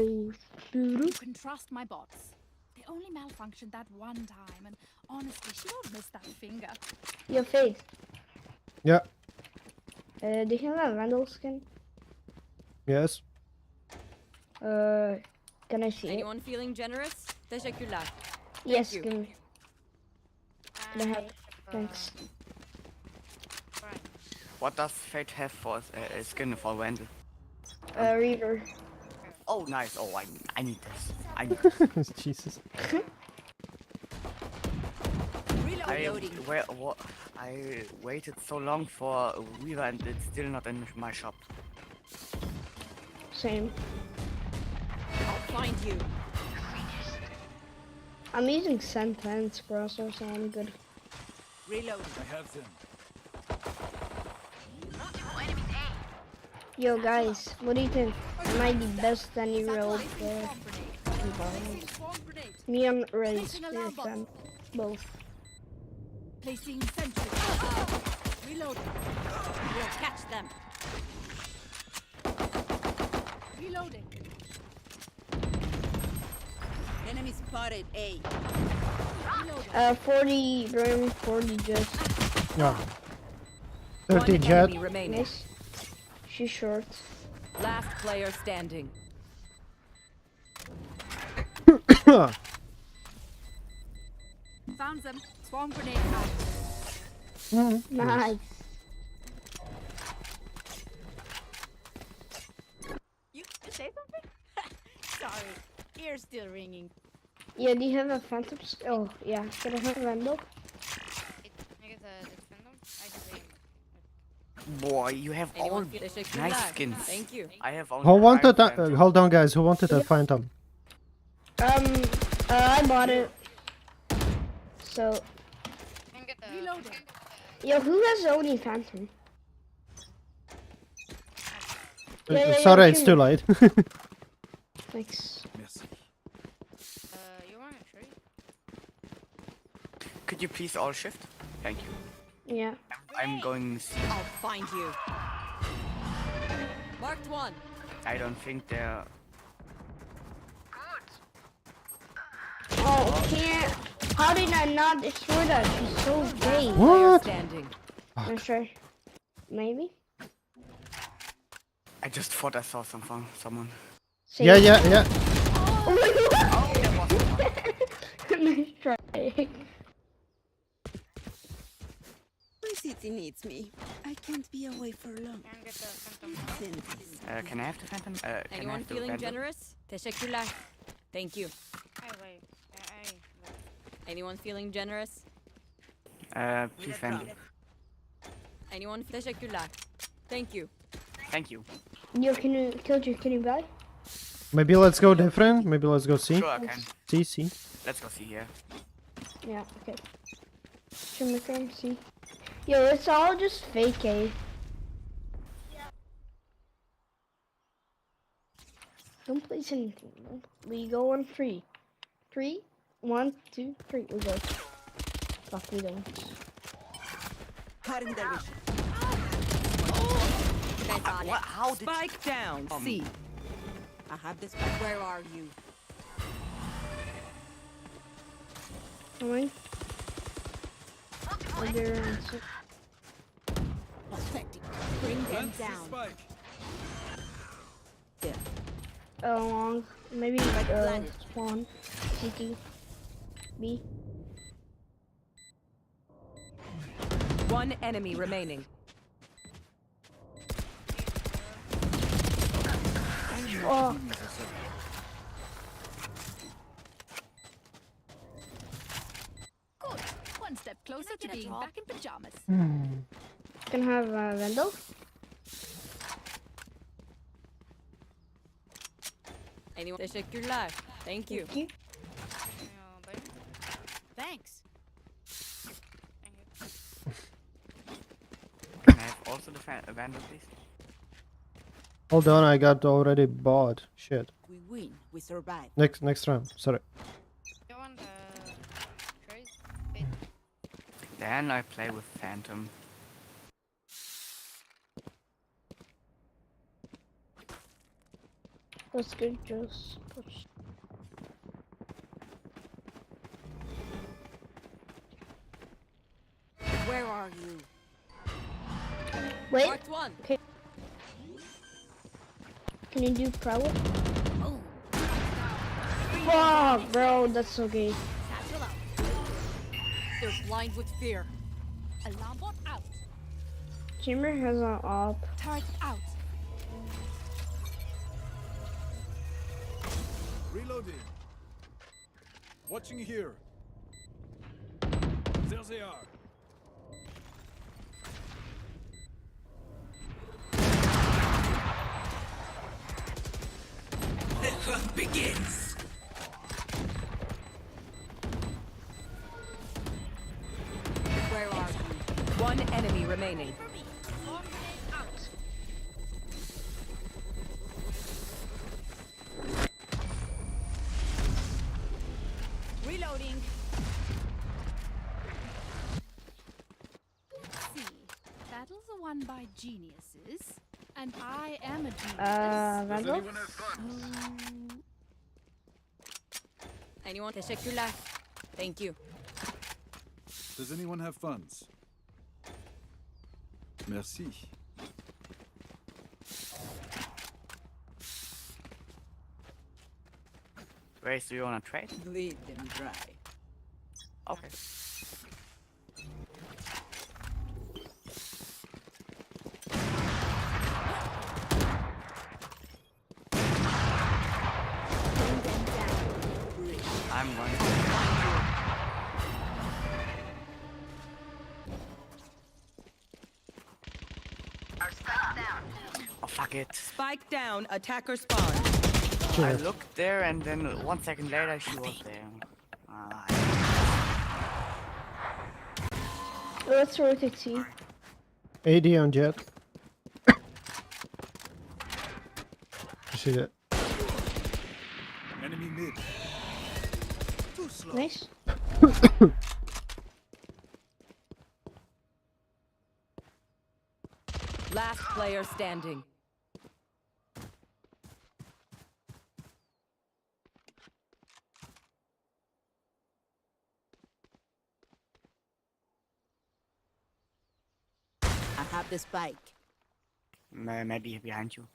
You can trust my bots. They only malfunctioned that one time, and honestly, she won't miss that finger. Your face. Yeah, Do you have a Vandal skin? yes. Can I see Anyone feeling generous? Teşekkürler. it? Yes, you. give me. Can I have? Thanks. What does Fate have for a skin for Vandal? Reaver. Oh, nice. Oh, I need this. I need this. Jesus. I waited so long for a Weaver and it's still not in my shop. Same. I'll find you. I'm using sentence browser, so I'm good. Reload. I have them. Yo guys, what do you think? Am I the best any-year-old player in Valorant? Swarm grenade. Me and Ray, spirit them, both. Placing sentry. Reloading. We'll catch them. Reloading. Enemy spotted. A. 40 room, 40 just. Yeah. One 30 jet. enemy remaining. Nice. She's short. Last player standing. Found them. Swarm grenade out. Nice. Sorry, ear's still ringing. Yeah, do you have a phantom? Oh, yeah. Can I have a Vandal? Boy, you have all Anyone feel the nice skins. Thank you. I have only Who wanted Iron that? Phantom. Hold on, guys. Who wanted that phantom? I bought it. So, yo, who has the only phantom? Yeah, Sorry, it's okay. too late. Thanks. Merci. You want a tree? Could you please all shift? Thank you. Yeah. I'm going C. I'll find you. Marked one. I don't think they're... Oh, can't. How did I not destroy that? She's so great. What? Standing. I'm sure. Maybe? I just thought I saw someone. Same. Yeah, yeah, yeah. Oh my god! Nice try. My city needs me. I can't be away for long. Can I have the Phantom? Can I Anyone have the feeling Vandal? generous? Teşekkürler. Thank you. Anyone feeling generous? Please Vandal. Anyone? Teşekkürler. Thank you. Thank you. Yo, can you buy? Maybe let's go different. Maybe let's go C. Sure, I can. C, C. Let's go see here. Yeah, okay. Should we come see? Yo, it's all just fake, eh? Don't place anything. No. We go on 3. 3, 1, 2, 3. We go. Fuck, we don't. What? How did Spike down. C. I have this. Where are you? Coming. I'll be around 6. Bring them Plant the down. spike. Long. Maybe spawn. CT. B. One enemy remaining. Oh. Good. One step closer to being back in pajamas. Can I have Vandal? Anyone? Teşekkürler. Thank you. Thanks. Can I have also the Vandal, please? Hold on, I got already bought. Shit. We win. We survive. Next round. Sorry. You want trees? Then I play with Phantom. That's good, just push. Where are you? Wait, Marked one. can you do pro? Fuck, bro, that's so gay. Satchel out. They're blind with fear. Alarm bot out. Chamber has an op. Turret out. Reloading. Watching here. There they are. The hunt begins. Where are you? One enemy remaining. Reloading. See, battles are won by geniuses, and I am a genius. Vandal? Anyone have fun? Anyone? Teşekkürler. Thank you. Does anyone have funds? Merci. Grace, do you wanna trade? Bleed them dry. Okay. I'm going. Oh fuck it. Spike down, attacker spawn. I looked there and then 1 second later she was there. Let's rotate C. AD on jet. You see that? Enemy mid. Too slow. Nice. Last player standing. I have the spike. Maybe behind you.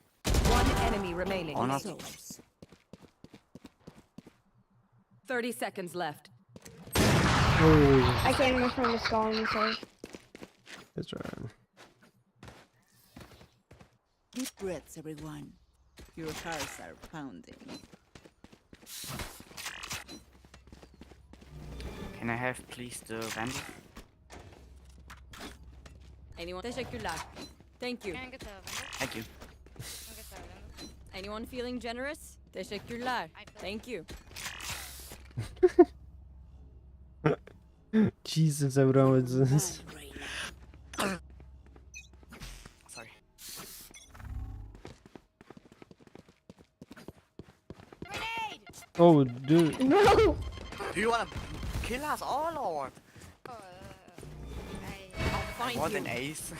One enemy remaining. Or not. 30 seconds left. Oh, I can't even find the skull on the side. that's right. Deep breaths, everyone. Your hearts are pounding. Can I have please the vandal? Anyone? Teşekkürler. Thank you. Thank you. Anyone feeling generous? Teşekkürler. Thank you. Jesus, everyone is this. Sorry. Oh, dude. No! Do you wanna kill us all or? I'll find More you. than ace.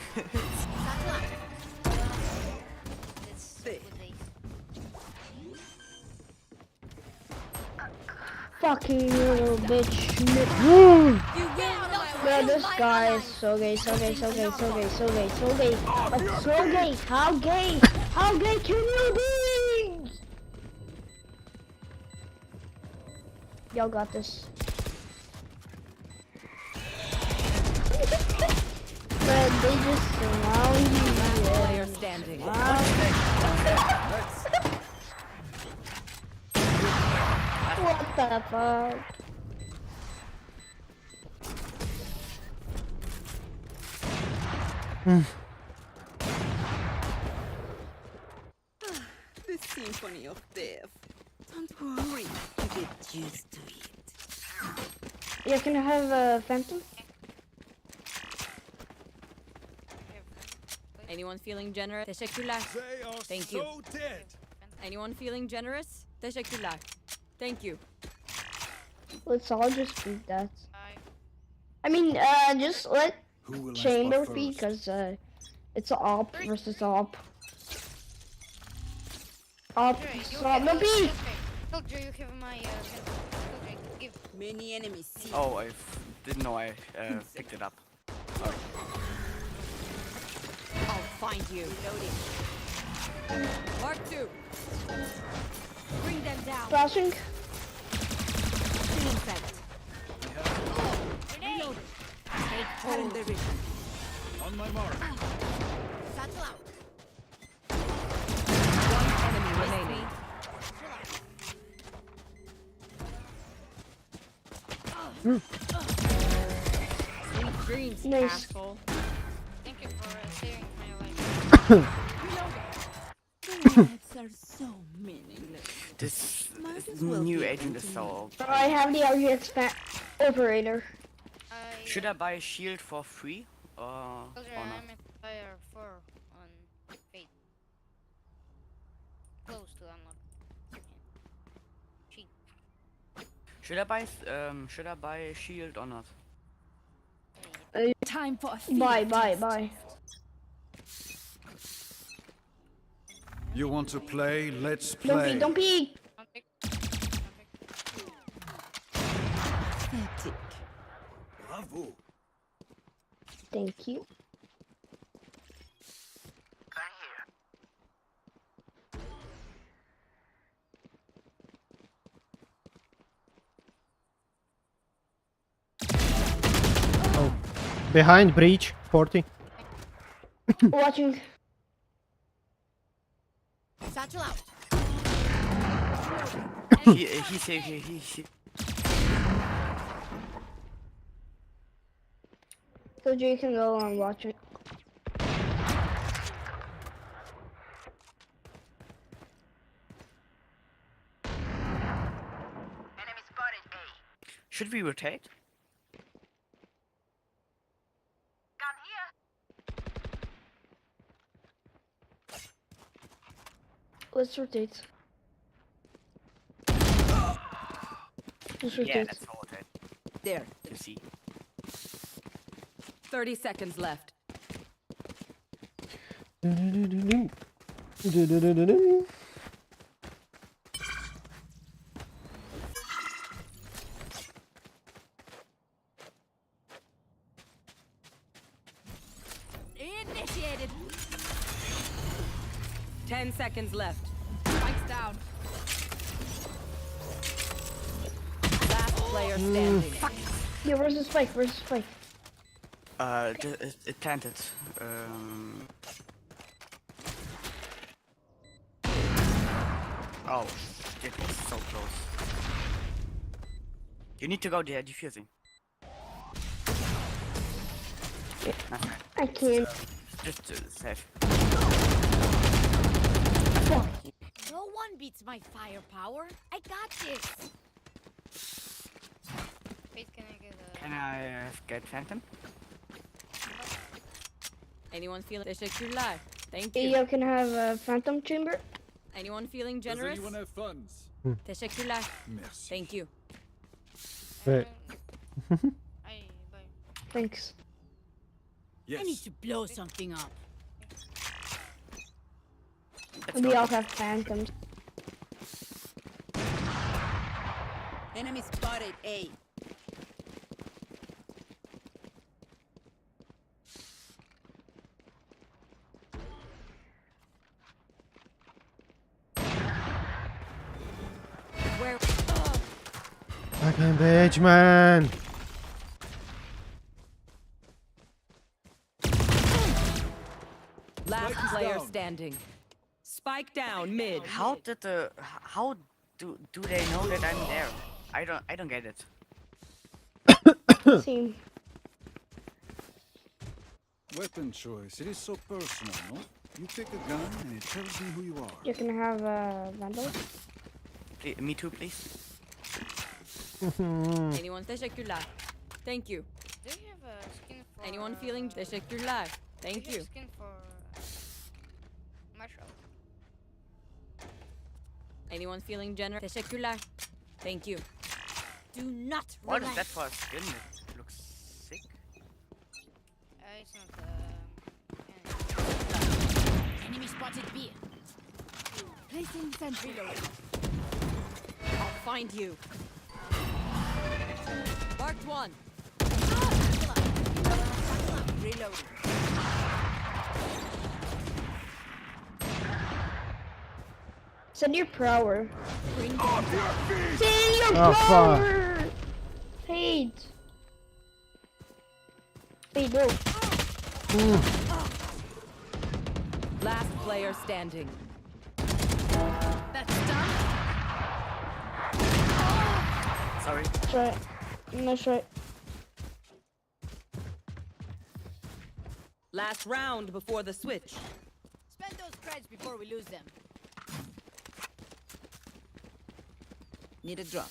Fucking little bitch. You will Bro, this guy is so gay, so gay, so gay, so gay, so gay, so gay. Like, so gay. How gay? How gay can you be? Y'all got this. But they just surround you. player standing. What the fuck? The symphony of death. Don't worry, you get used to it. Yeah, can I have a phantom? Anyone feeling generous? Teşekkürler. They are Thank you. so dead. Anyone feeling generous? Teşekkürler. Thank you. Let's all just beat that. I mean, just let Who will I chamber spot feed, first? because, it's op versus op. Op versus op. No B! Many enemies see. Oh, I didn't know I picked it up. Sorry. I'll find you. Reloading. Mark 2. Bring them down. Flashing. Feeling set. Reloading. Take hold. The vision. On my mark. Satchel out. One enemy remaining. Sweet dreams, Nice. asshole. Thank you for saving my life. Lives are so meaningless. This Might as well new be agent is so. I have the ALGS operator. Should I buy a shield for free or Soldier, not? I'm at fire 4 on Fate. Close to unlock. Cheap. Should I buy a shield or not? Time for a Bye. You want to play? Let's Don't play. peek, don't peek! Don't pick. pathetic. Bravo. Thank you. Oh, behind breach 40. Watching. Satchel out. He's here. So you can go and watch it. Enemy spotted A. Should we rotate? Gun here. Let's rotate. Just rotate. Yeah, let's rotate. There. You see. 30 seconds left. Initiated. 10 seconds left. Spikes down. Last player standing. Yeah, where's the spike? Where's the spike? It planted. Oh, it was so close. You need to go there, defusing. That's right. I can't. Just safe. No one beats my firepower. I got this. Wait, can I get a... Can I get Phantom? Anyone feeling teşekkürler? Thank you. You can have a phantom chamber. Anyone feeling generous? Does anyone have funds? Teşekkürler. Merci. Thank you. Wait. I buy. Thanks. Yes. I need to blow something up. We all have phantoms. Enemy spotted A. Where? Fucking bitch, man. Last Spike is player down. standing. Spike down mid. How do they know that I'm there? I don't get it. Same. Weapon choice. It is so personal, no? You pick a gun and it tells me who you are. You can have a vandal. Me too, please. Anyone teşekkürler. Thank you. Do you have a skin for... Anyone feeling teşekkürler? Thank do you you. have skin for... Marshall? Anyone feeling generous? Teşekkürler. Thank you. Do not What is relax. that for a skin? It looks sick. It's not Enemy spotted B. Placing sentry load. I'll find you. Marked one. Reloading. Send your power. Bring them Off your feet! Send your Oh, fuck. power! Fade. Fade, no. Last player standing. That's done. Sorry. That's right. That's right. Last round before the switch. Spend those creds before we lose them. Need a drop.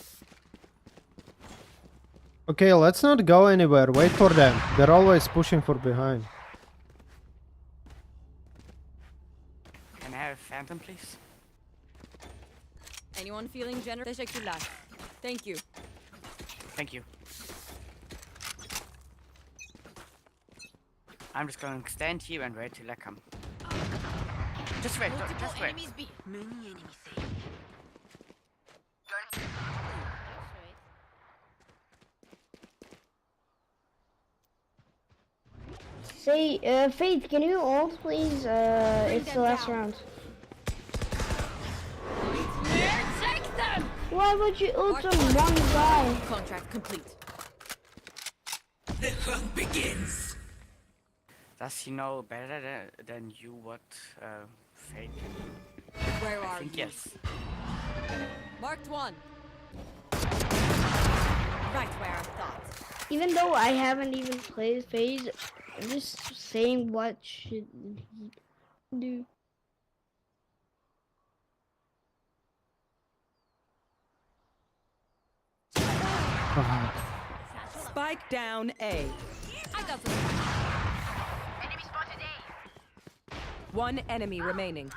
Okay, let's not go anywhere. Wait for them. They're always pushing for behind. Can I have Phantom, please? Anyone feeling generous? Teşekkürler. Thank you. Thank you. I'm just going to stand here and wait till I come. Just wait, Multiple just wait. enemies B. Many enemies A. Gun Say, Faith, can you ult, please? It's the last round. Take them! Why would you ult on one guy? Contract complete. The hunt begins. Does he know better than you what fate can do? Where I are think you? yes. Marked one. Right where I thought. Even though I haven't even played phase, I'm just saying what should he do. Spike down A. I got some. Enemy spotted A. One enemy remaining.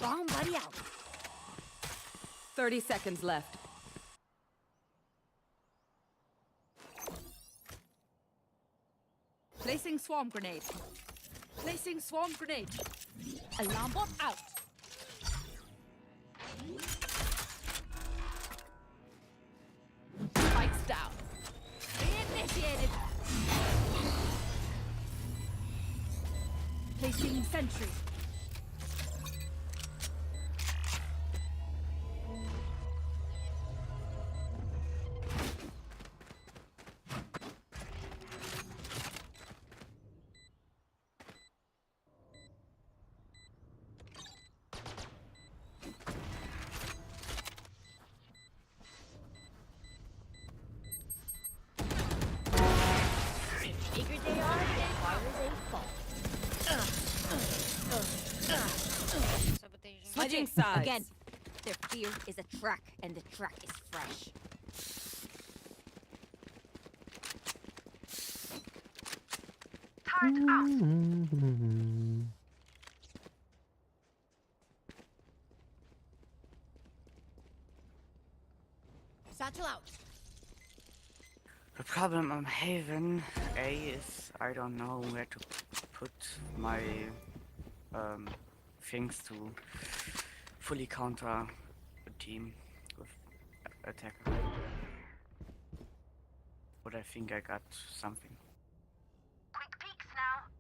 Bomb buddy out. 30 seconds left. Placing swarm grenade. Placing swarm grenade. Alarm bot out. Spikes down. Reinitiated. Placing sentry. Bigger they are, the harder they fall. Switching sides. Again, their fear is a track, and the track is fresh. Turret out. Satchel out. The problem I'm having, A, is I don't know where to put my things to fully counter a team with attacker. But I think I got something. Quick peeks now.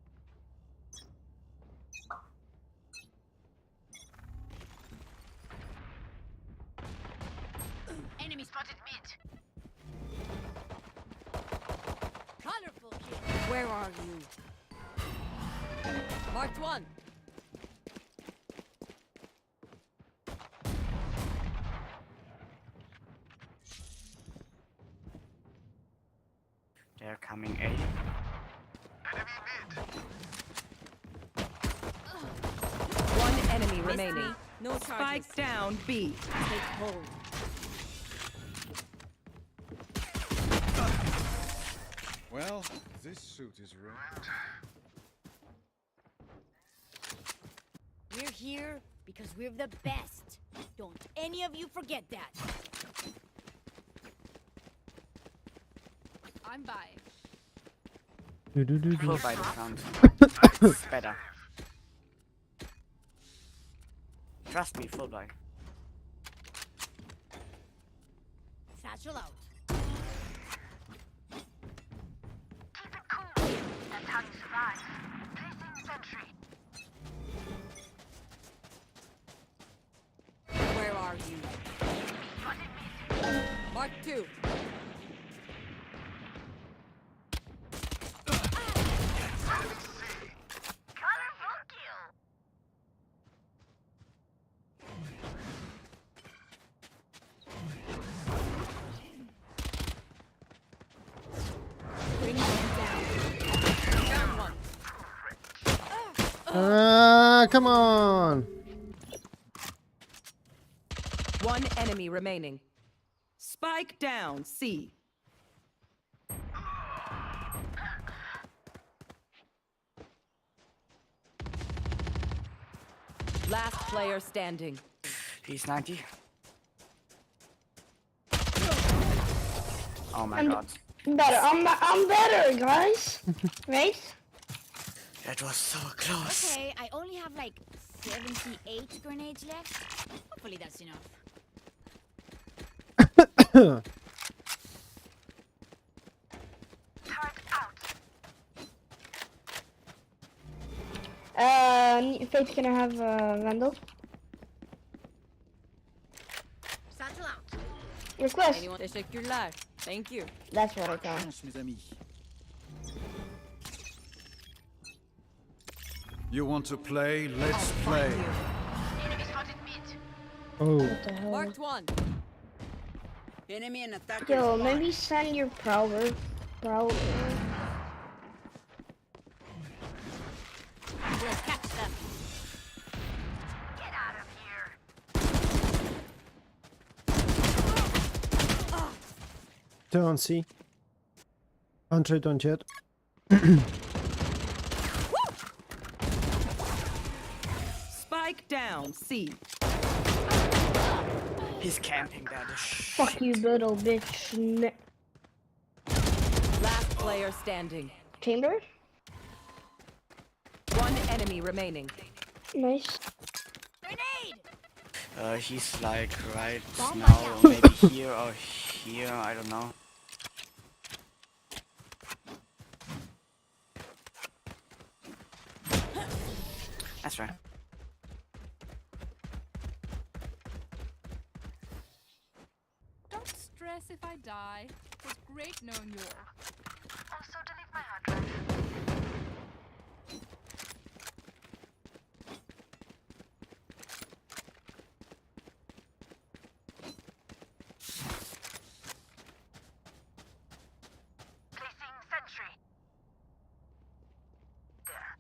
Enemy spotted mid. Colorful kill. Where are you? Marked one. They're coming A. Enemy mid. One enemy remaining. No charges. Spike down B. Take hold. Well, this suit is ruined. We're here because we're the best. Don't any of you forget that. I'm by. Full by the sound. It's better. Trust me, full by. Satchel out. Keep it cool. That's how you survive. Placing sentry. Where are you? Spotted mid. Mark 2. Colorful kill. Bring them down. Down one. Come on. One enemy remaining. Spike down C. Last player standing. He's 90. Oh my I'm god. better. I'm better, guys. Right? That was so close. Okay, I only have like 78 grenades left. Hopefully that's enough. Turret out. Faith, can I have Vandal? Satchel out. Request. Anyone? Teşekkürler. Thank you. That's what I thought. Chance, mes amis. You want to play? Let's play. Enemy spotted mid. Oh. What the hell? Marked one. Enemy and attacker. Yo, spot. maybe send your prowler. Prowler. We'll catch them. Get out of here. Don't see. 100 on jet. Spike down. C. He's camping there. The Fuck you, little bitch. Last player standing. Chamber? One enemy remaining. Nice. He's like right now, maybe here or here. I don't know. That's right. Don't stress if I die. It was great knowing you all. Also, delete my hard drive. Placing sentry. There.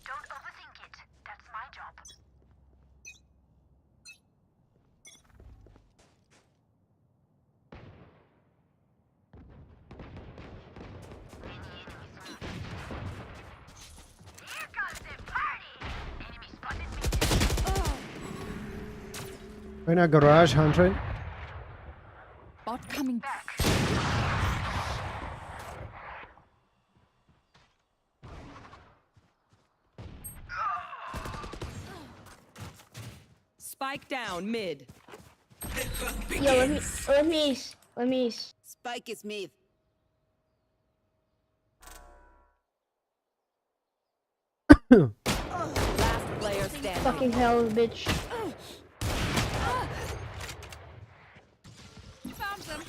Don't overthink it. That's my job. Here comes the party! Enemy spotted me. Right now, garage 100. Bot coming back. Spike down mid. Yo, let me. Spike is mid. Last player standing. Fucking hell, bitch. Found them.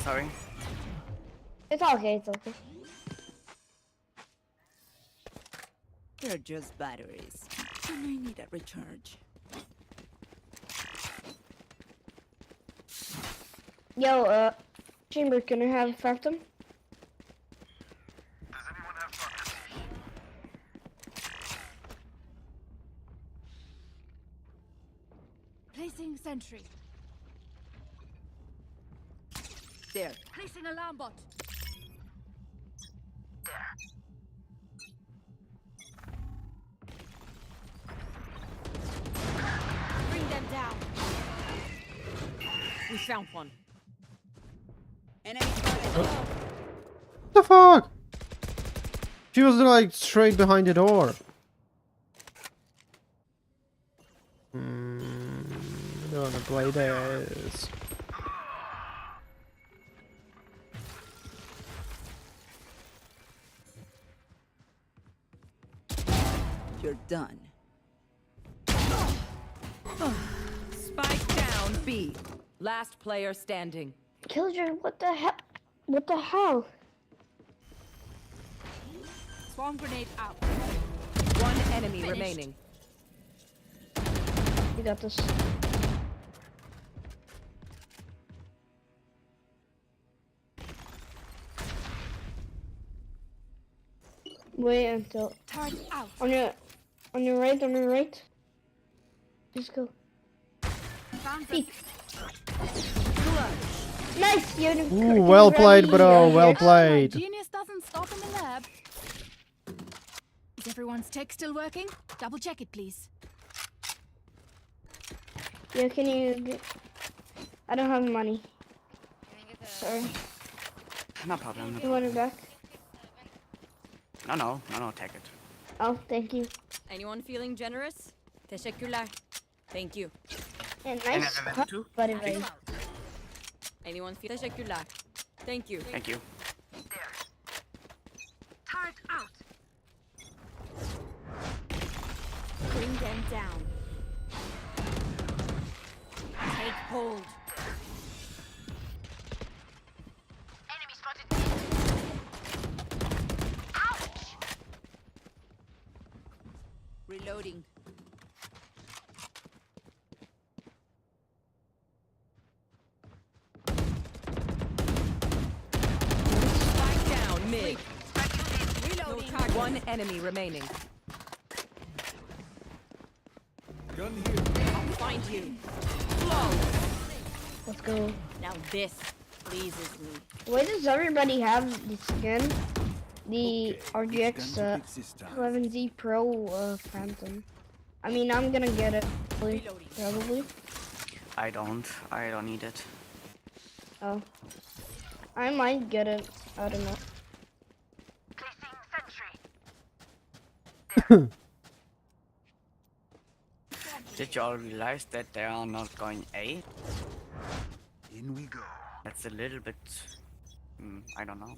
Sorry. It's okay, it's okay. They're just batteries. You may need a recharge. Yo, Chamber, can I have a Phantom? Does anyone have fantasy? Placing sentry. There. Placing alarm bot. Bring them down. We found one. Enemy spotted. What the fuck? She was like straight behind the door. I don't wanna play this. You're done. Spike down B. Last player standing. Killjoy, what the hell? What the hell? Swarm grenade out. One enemy Finished. remaining. You got this. Wait until Turret out. on your right. Just go. Found them. Peek. Nice, you. Ooh, well played, bro. Well My played. genius doesn't stop in the lab. Is everyone's tech still working? Double check it, please. Yeah, can you? I don't have money. Sorry. No problem. You want it back? No, take it. Oh, thank you. Anyone feeling generous? Teşekkürler. Thank you. And And nice have a cut, too? by the way. Anyone feel teşekkürler. Thank you. Thank you. Turret out. Bring them down. Take hold. Enemy spotted. Ouch! Reloading. One enemy remaining. Gun here. I'll find you. Let's go. Now this pleases me. Why does everybody have the skin? The RGX 11Z Pro Phantom. I mean, I'm gonna get it. Probably. I don't need it. Oh. I might get it. I don't know. Did you all realize that they are not going A? In we go. That's a little bit... I don't know.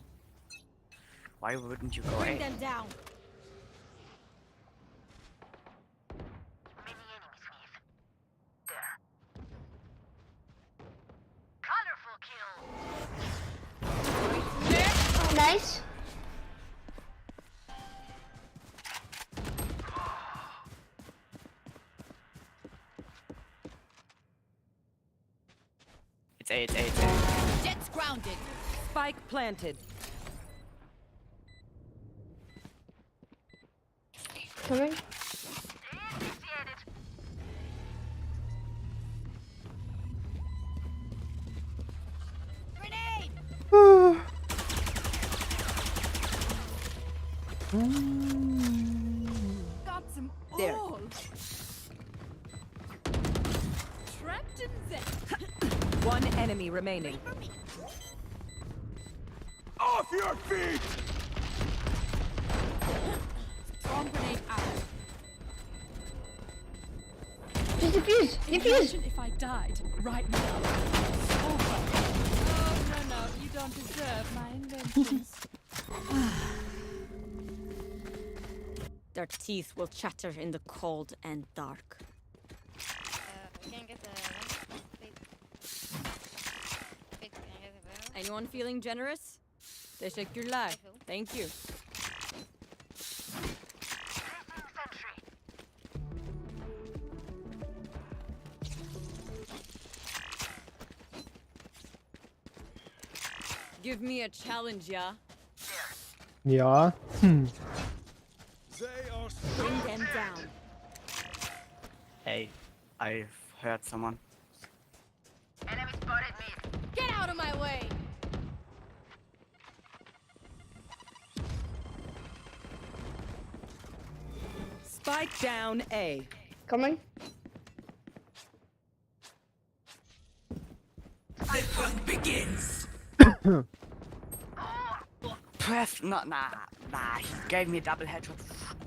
Why wouldn't you go Bring A? them down. Nice. It's A, it's A, it's A. Jets grounded. Spike planted. Coming. Got some There. all. Trapped in them. One enemy remaining. Off your feet! Bomb grenade out. Just defuse. Defuse. Imagine if I died right now. Over. Oh, no, you don't deserve my inventions. Their teeth will chatter in the cold and dark. We can't get the. Wait, can I get the barrel? Anyone feeling generous? Teşekkürler. Thank you. Give me a challenge, yeah? Ja. They are Bring them down. Hey, I've heard someone. Get out of my way. Spike down A. Coming. Press, nah, he gave me a double headshot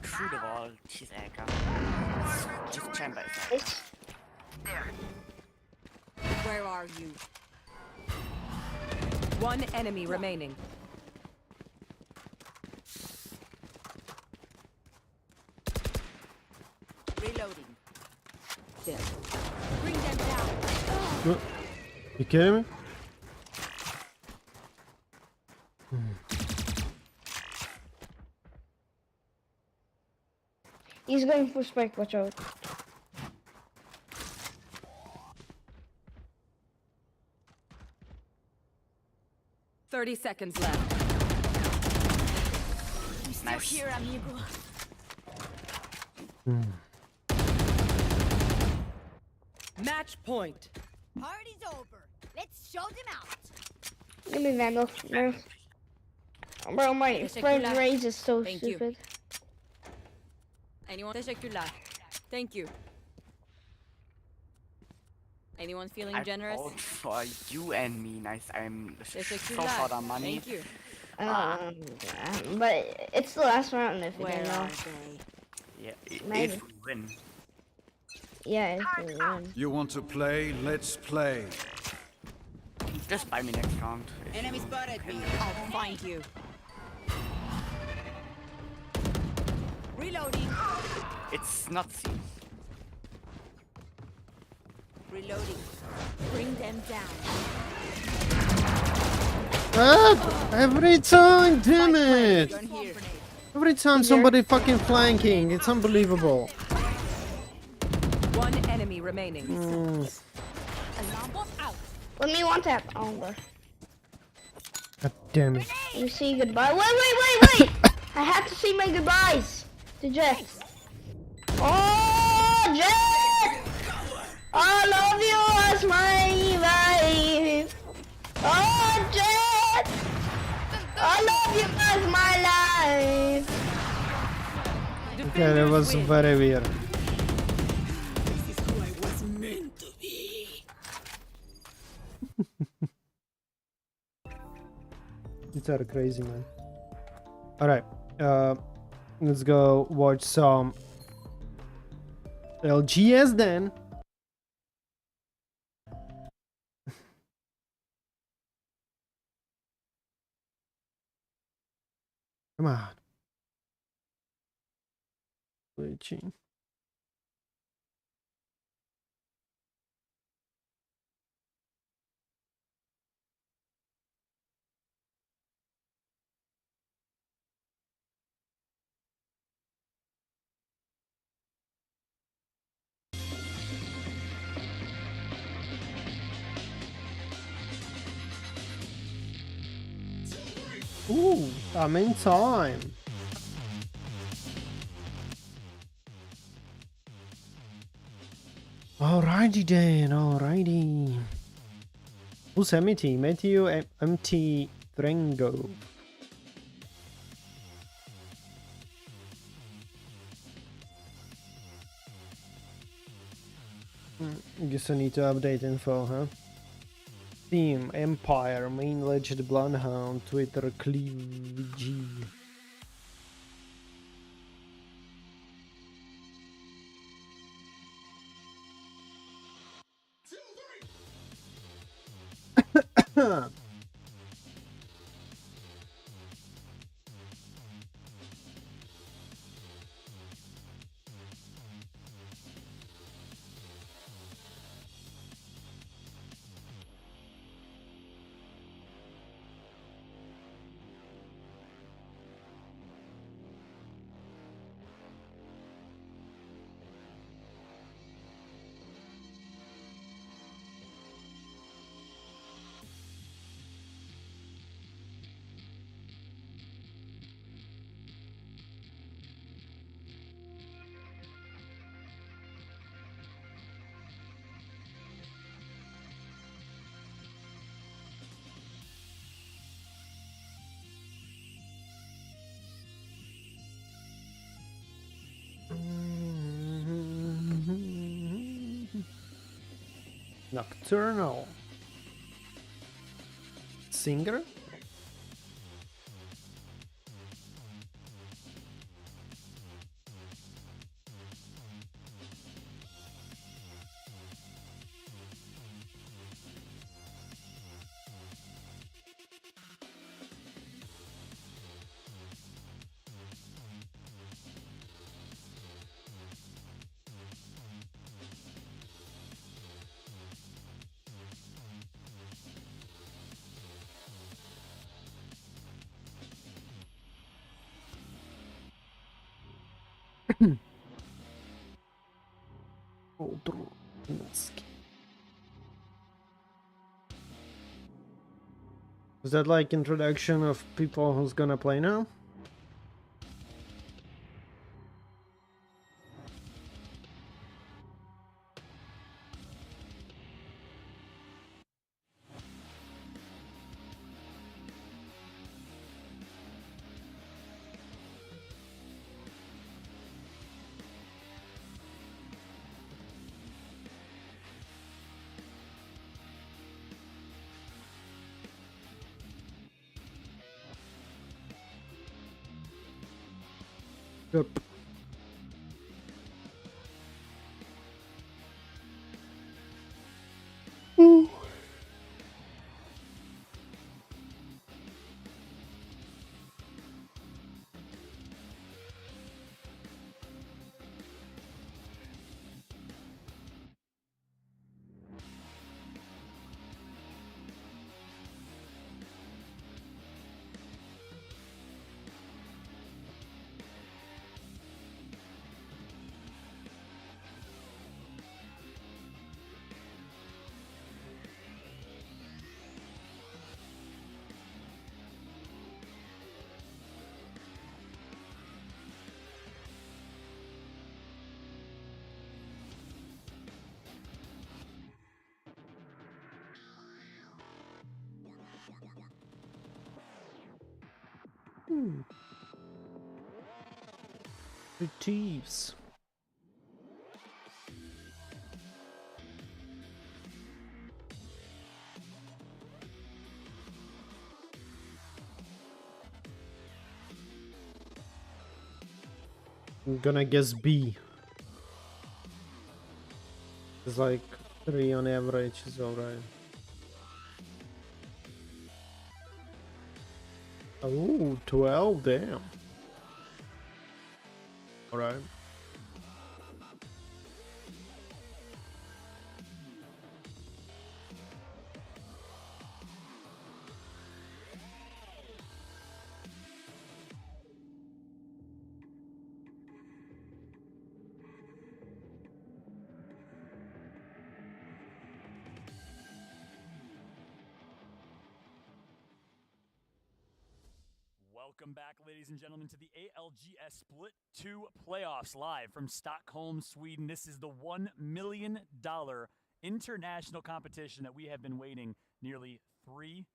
through the wall. She's Eka. Just chamber effect. Where are you? One enemy remaining. Reloading. There. Bring them down. You kidding me? He's going for spike. Watch out. Thirty seconds left. Nice. Here, amigo. Match point. Party's over. Let's show them out. Give me Vandal. No. Bro, my frame raise is so Thank you. stupid. Anyone? Teşekkürler. Thank you. Anyone feeling I generous? fought for you and me. Nice. I'm so Teşekkürler. for the money. Thank you. But it's the last round if you Where don't know. are they? Yeah, Maybe. if we win. Yeah, if we win. You want to play? Let's play. Just buy me next round. Enemy spotted me. I'll find you. Reloading. It's not C. Reloading. Bring them down. Every time, damn it! Gun here. Every time somebody fucking flanking, it's unbelievable. One enemy remaining. Alarm bot out. Let me one tap. Oh, bro. God damn it. You say goodbye. Wait. I had to say my goodbyes to Jet. Oh, Jet! I love you as my wife. Oh, Jet! I love you as my life. Okay, that was very weird. This is who I was meant to be. These are crazy, man. Alright, let's go watch some ALGS then. Come on. Glitching. Ooh, I'm in time. Alrighty then, alrighty. Who's MT? Matthew MT Drengo. Guess I need to update info, huh? Team, Empire, Main Legend, Bloodhound, Twitter, Cleavage. Nocturnal. Singer? Outro. Is that like introduction of people who's gonna play now? Yep. Ooh. The thieves. I'm gonna guess B. It's like 3 on average is alright. Oh, 12, damn. Alright. Welcome back, ladies and gentlemen, to the ALGS Split 2 playoffs live from Stockholm, Sweden. This is the $1 million international competition that we have been waiting nearly 3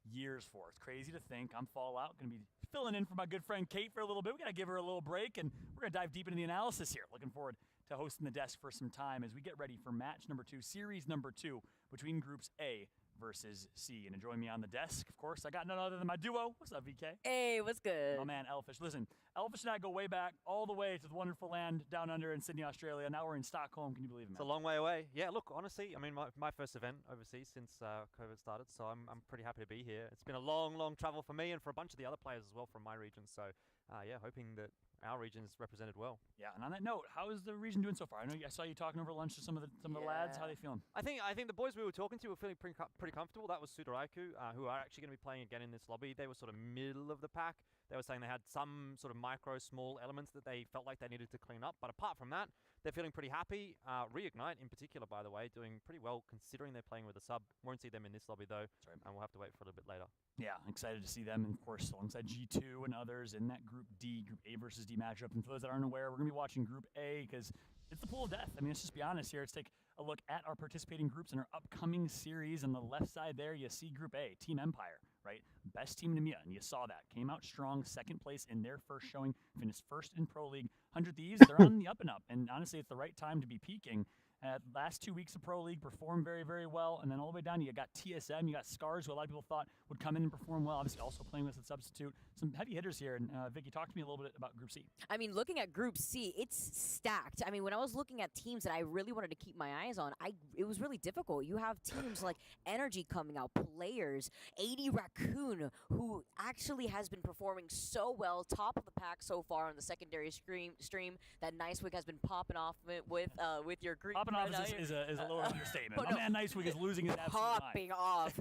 years for. It's crazy to think. I'm Fallout, going to be filling in for my good friend Kate for a little bit. We got to give her a little break, and we're going to dive deep into the analysis here. Looking forward to hosting the desk for some time as we get ready for match number 2, series number 2 between groups A versus C. And to join me on the desk, of course, I got none other than my duo. What's up, VK? Hey, what's good? My man, Elfish. Listen, Elfish and I go way back, all the way to the wonderful land down under in Sydney, Australia. Now we're in Stockholm. Can you believe it, man? It's a long way away. Yeah, look, honestly, I mean, my first event overseas since COVID started, so I'm pretty happy to be here. It's been a long travel for me and for a bunch of the other players as well from my region. So, yeah, hoping that our region is represented well. Yeah, and on that note, how is the region doing so far? I know I saw you talking over lunch to some of the lads. How are they feeling? I think the boys we were talking to were feeling pretty comfortable. That was Sudaraiku, who are actually going to be playing again in this lobby. They were sort of middle of the pack. They were saying they had some sort of small elements that they felt like they needed to clean up. But apart from that, they're feeling pretty happy. Reignite, in particular, by the way, doing pretty well considering they're playing with a sub. Won't see them in this lobby, though, and we'll have to wait for a little bit later. Yeah, excited to see them, and of course, alongside G2 and others in that Group D, Group A versus D matchup. And for those that aren't aware, we're going to be watching Group A because it's the pool of death. I mean, let's just be honest here. Let's take a look at our participating groups in our upcoming series. On the left side there, you see Group A, Team Empire, right? Best team in EMEA, and you saw that. Came out strong, second place in their first showing, finished first in Pro League. 100 Thieves, they're on the up and up, and honestly, it's the right time to be peaking. Last 2 weeks of Pro League performed very, very well, and then all the way down, you got TSM, you got Scars, who a lot of people thought would come in and perform well, obviously also playing with a substitute. Some heavy hitters here, and Vicky, talk to me a little bit about Group C. I mean, looking at Group C, it's stacked. I mean, when I was looking at teams that I really wanted to keep my eyes on, it was really difficult. You have teams like Energy coming out, players, 80 Raccoon, who actually has been performing so well, top of the pack so far on the secondary stream that Nicewig has been popping off with your group. Popping off is a little understatement. My man Nicewig is losing his absolute popping off.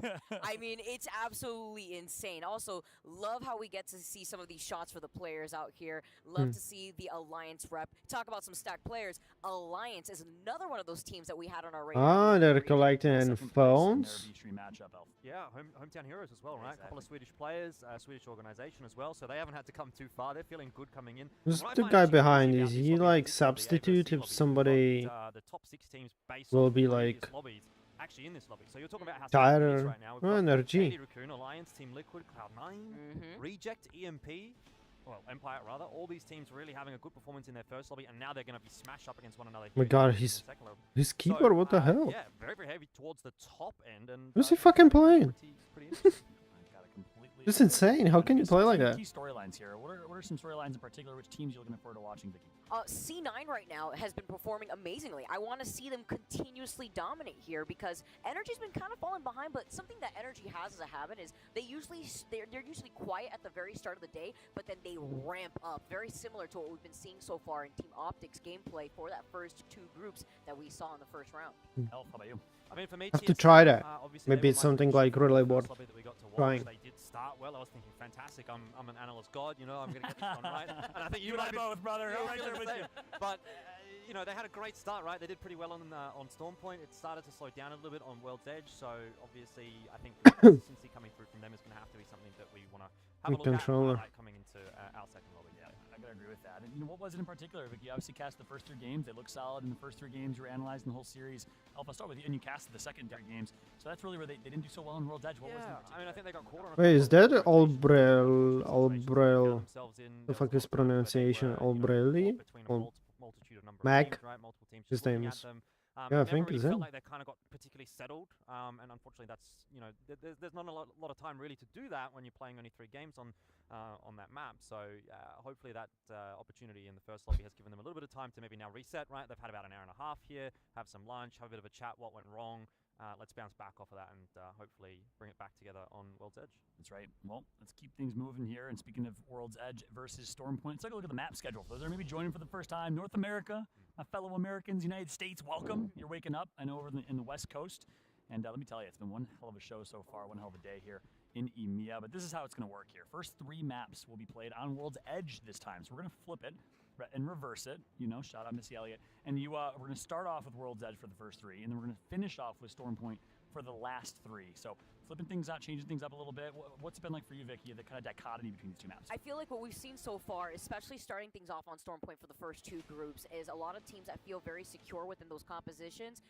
I mean, it's absolutely insane. Also, love how we get to see some of these shots for the players out here. Love to see the Alliance rep. Talk about some stacked players. Alliance is another one of those teams that we had on our radar. Ah, they're collecting phones. Yeah, hometown heroes as well, right? A couple of Swedish players, Swedish organization as well, so they haven't had to come too far. They're feeling good coming in. Who's the guy behind? Is he like substitute if somebody the top 6 teams will be like actually in this lobby? So you're talking about how Tyler, right now. Energy, Raccoon, Alliance, Team Liquid, Cloud9, Reject, EMP, well, Empire rather. All these teams really having a good performance in their first lobby, and now they're going to be smashed up against one another. Oh my god, his keeper, what the hell? Yeah, very, very heavy towards the top end. And who's he fucking playing? It's insane. How can you play like that? Key storylines here. What are some storylines in particular? Which teams are you looking forward to watching, Vicky? C9 right now has been performing amazingly. I want to see them continuously dominate here because Energy's been kind of falling behind, but something that Energy has as a habit is they're usually quiet at the very start of the day, but then they ramp up. Very similar to what we've been seeing so far in Team Optic's gameplay for that first 2 groups that we saw in the first round. Elf, how about you? I mean, for me, I have to try that. Maybe it's something like Relay Board. Trying. They did start well. I was thinking, fantastic. I'm an analyst god. You know, I'm going to get this one right. And I think you might both, brother. I'm right there with you. But you know, they had a great start, right? They did pretty well on Stormpoint. It started to slow down a little bit on World's Edge. So obviously, I think consistency coming through from them is going to have to be something that we want to have a look at coming into our second lobby. Yeah, I gotta agree with that. And you know, what was it in particular? Like, you obviously cast the first 3 games. They look solid in the first 3 games. You were analyzing the whole series. Alpha, I'll start with you. And you casted the second 3 games. So that's really where they didn't do so well in World's Edge. What was it in particular? I mean, I think they got caught on a Wait, is that Albrel? Albrel? The fuck is pronunciation? Albrelli? Mac? His name is. Yeah, I think it's felt him. like they kind of got particularly settled, and unfortunately, that's there's not a lot of time really to do that when you're playing only 3 games on that map. So hopefully that opportunity in the first lobby has given them a little bit of time to maybe now reset. Right, they've had about an hour and a half here, have some lunch, have a bit of a chat. What went wrong? Let's bounce back off of that and hopefully bring it back together on World's Edge. That's right. Well, let's keep things moving here. And speaking of World's Edge versus Stormpoint, let's take a look at the map schedule. For those that are maybe joining for the first time, North America, my fellow Americans, United States, welcome. You're waking up, I know, over in the West Coast. And let me tell you, it's been one hell of a show so far, one hell of a day here in EMEA. But this is how it's going to work here. First 3 maps will be played on World's Edge this time. So we're going to flip it and reverse it. You know, shout out Missy Elliott. And we're going to start off with World's Edge for the first 3, and then we're going to finish off with Stormpoint for the last 3. So flipping things out, changing things up a little bit. What's it been like for you, Vicky, the kind of dichotomy between these 2 maps? I feel like what we've seen so far, especially starting things off on Stormpoint for the first 2 groups, is a lot of teams that feel very secure within those compositions,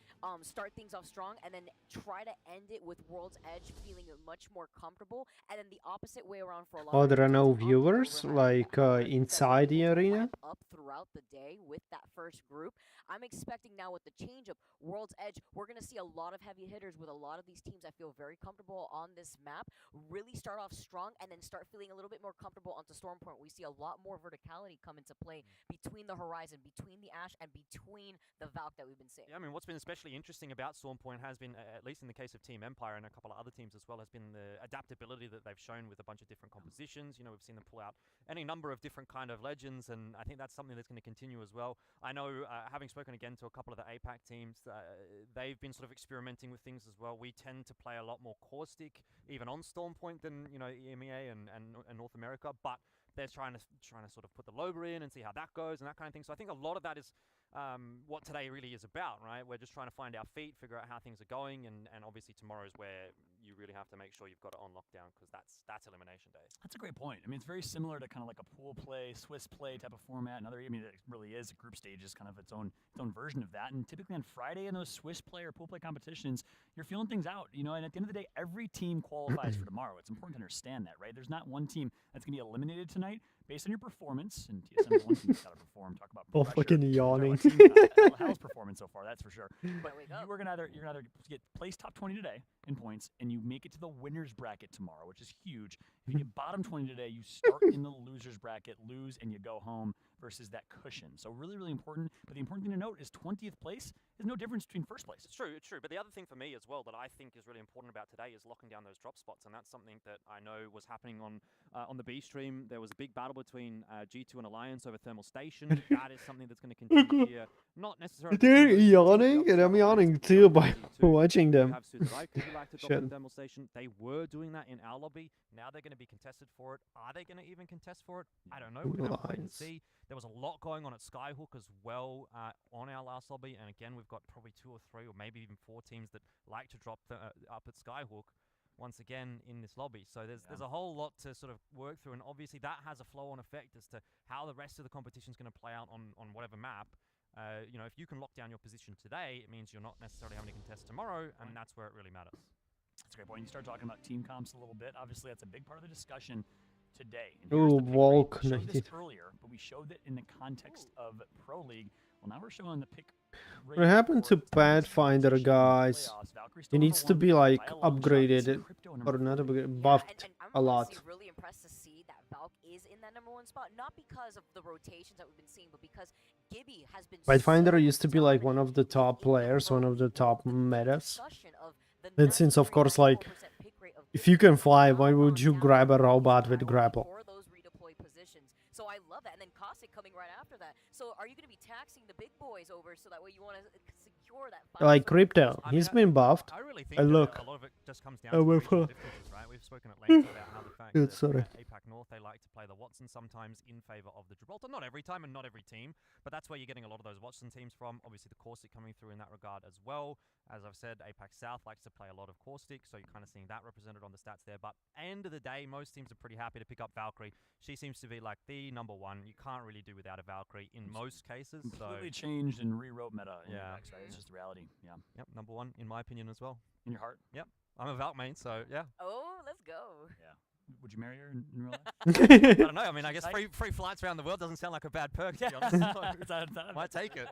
start things off strong, and then try to end it with World's Edge feeling much more comfortable, and then the opposite way around for a lot Oh, of there are teams, no viewers, like, inside the arena? up throughout the day with that first group. I'm expecting now with the change of World's Edge, we're going to see a lot of heavy hitters with a lot of these teams that feel very comfortable on this map really start off strong and then start feeling a little bit more comfortable onto Stormpoint. We see a lot more verticality come into play between the Horizon, between the Ash, and between the Valk that we've been seeing. Yeah, I mean, what's been especially interesting about Stormpoint has been, at least in the case of Team Empire and a couple of other teams as well, has been the adaptability that they've shown with a bunch of different compositions. You know, we've seen them pull out any number of different kind of legends, and I think that's something that's going to continue as well. I know, having spoken again to a couple of the APAC teams, they've been sort of experimenting with things as well. We tend to play a lot more caustic, even on Stormpoint, than, you know, EMEA and North America, but they're trying to sort of put the Loba in and see how that goes and that kind of thing. So I think a lot of that is what today really is about, right? We're just trying to find our feet, figure out how things are going, and obviously tomorrow is where you really have to make sure you've got it on lockdown, because that's elimination day. That's a great point. I mean, it's very similar to kind of like a pool play, Swiss play type of format. I mean, it really is. A group stage is kind of its own version of that. And typically on Friday in those Swiss play or pool play competitions, you're feeling things out, you know. And at the end of the day, every team qualifies for tomorrow. It's important to understand that, right? There's not one team that's going to be eliminated tonight based on your performance. And TSM's one team's got to perform. Talk about Oh, pressure. fucking yawning. Hell's performance so far, that's for sure. But you're gonna either get placed top 20 today in points, and you make it to the winners bracket tomorrow, which is huge. If you get bottom 20 today, you start in the losers bracket, lose, and you go home versus that cushion. So really, really important. But the important thing to note is 20th place is no difference between first place. It's true. But the other thing for me as well that I think is really important about today is locking down those drop spots, and that's something that I know was happening on the B stream. There was a big battle between G2 and Alliance over Thermal Station. That is something that's going to continue here. Not necessarily. They're yawning, and I'm yawning too by watching them. Shit. Thermal Station. They were doing that in our lobby. Now they're going to be contested for it. Are they going to even contest for it? I don't know. We're going to have to wait and see. There was a lot going on at Skyhook as well on our last lobby, and again, we've got probably 2 or 3 or maybe even 4 teams that like to drop up at Skyhook once again in this lobby. So there's a whole lot to sort of work through, and obviously that has a flow-on effect as to how the rest of the competition is going to play out on whatever map. You know, if you can lock down your position today, it means you're not necessarily having to contest tomorrow, and that's where it really matters. That's a great point. You start talking about team comps a little bit. Obviously, that's a big part of the discussion today. Oh, Volk. We showed this earlier, but we showed it in the context of Pro League. Well, now we're showing the pick. What happened to Pathfinder, guys? He needs to be like upgraded or not upgraded, buffed a lot. I'm really impressed to see that Valk is in that #1 spot, not because of the rotations that we've been seeing, but because Gibby has been. Pathfinder used to be like one of the top players, one of the top metas. And since, of course, like, if you can fly, why would you grab a robot with grapple? So I love that. And then Cossack coming right after that. So are you going to be taxing the big boys over so that way you want to secure that? Like Crypto, he's been buffed. I really think look. a lot of it just comes down to regional differences, right? We've spoken at length about how the fact that APAC North, they like like to play the Watson sometimes in favor of the Gibraltar. Not every time and not every team, but that's where you're getting a lot of those Watson teams from. Obviously, the Caustic coming through in that regard as well. As I've said, APAC South likes to play a lot of Caustic, so you're kind of seeing that represented on the stats there. But end of the day, most teams are pretty happy to pick up Valkyrie. She seems to be like the number one. You can't really do without a Valkyrie in most cases. Completely changed and rewrote meta. Yeah. Right? It's just the reality. Yeah. Yep, number one in my opinion as well. In your heart? Yep. I'm a Valk main, so yeah. Oh, let's go. Yeah. Would you marry her in real life? I don't know. I mean, I guess free flights around the world doesn't sound like a bad perk, to be honest. Might take it.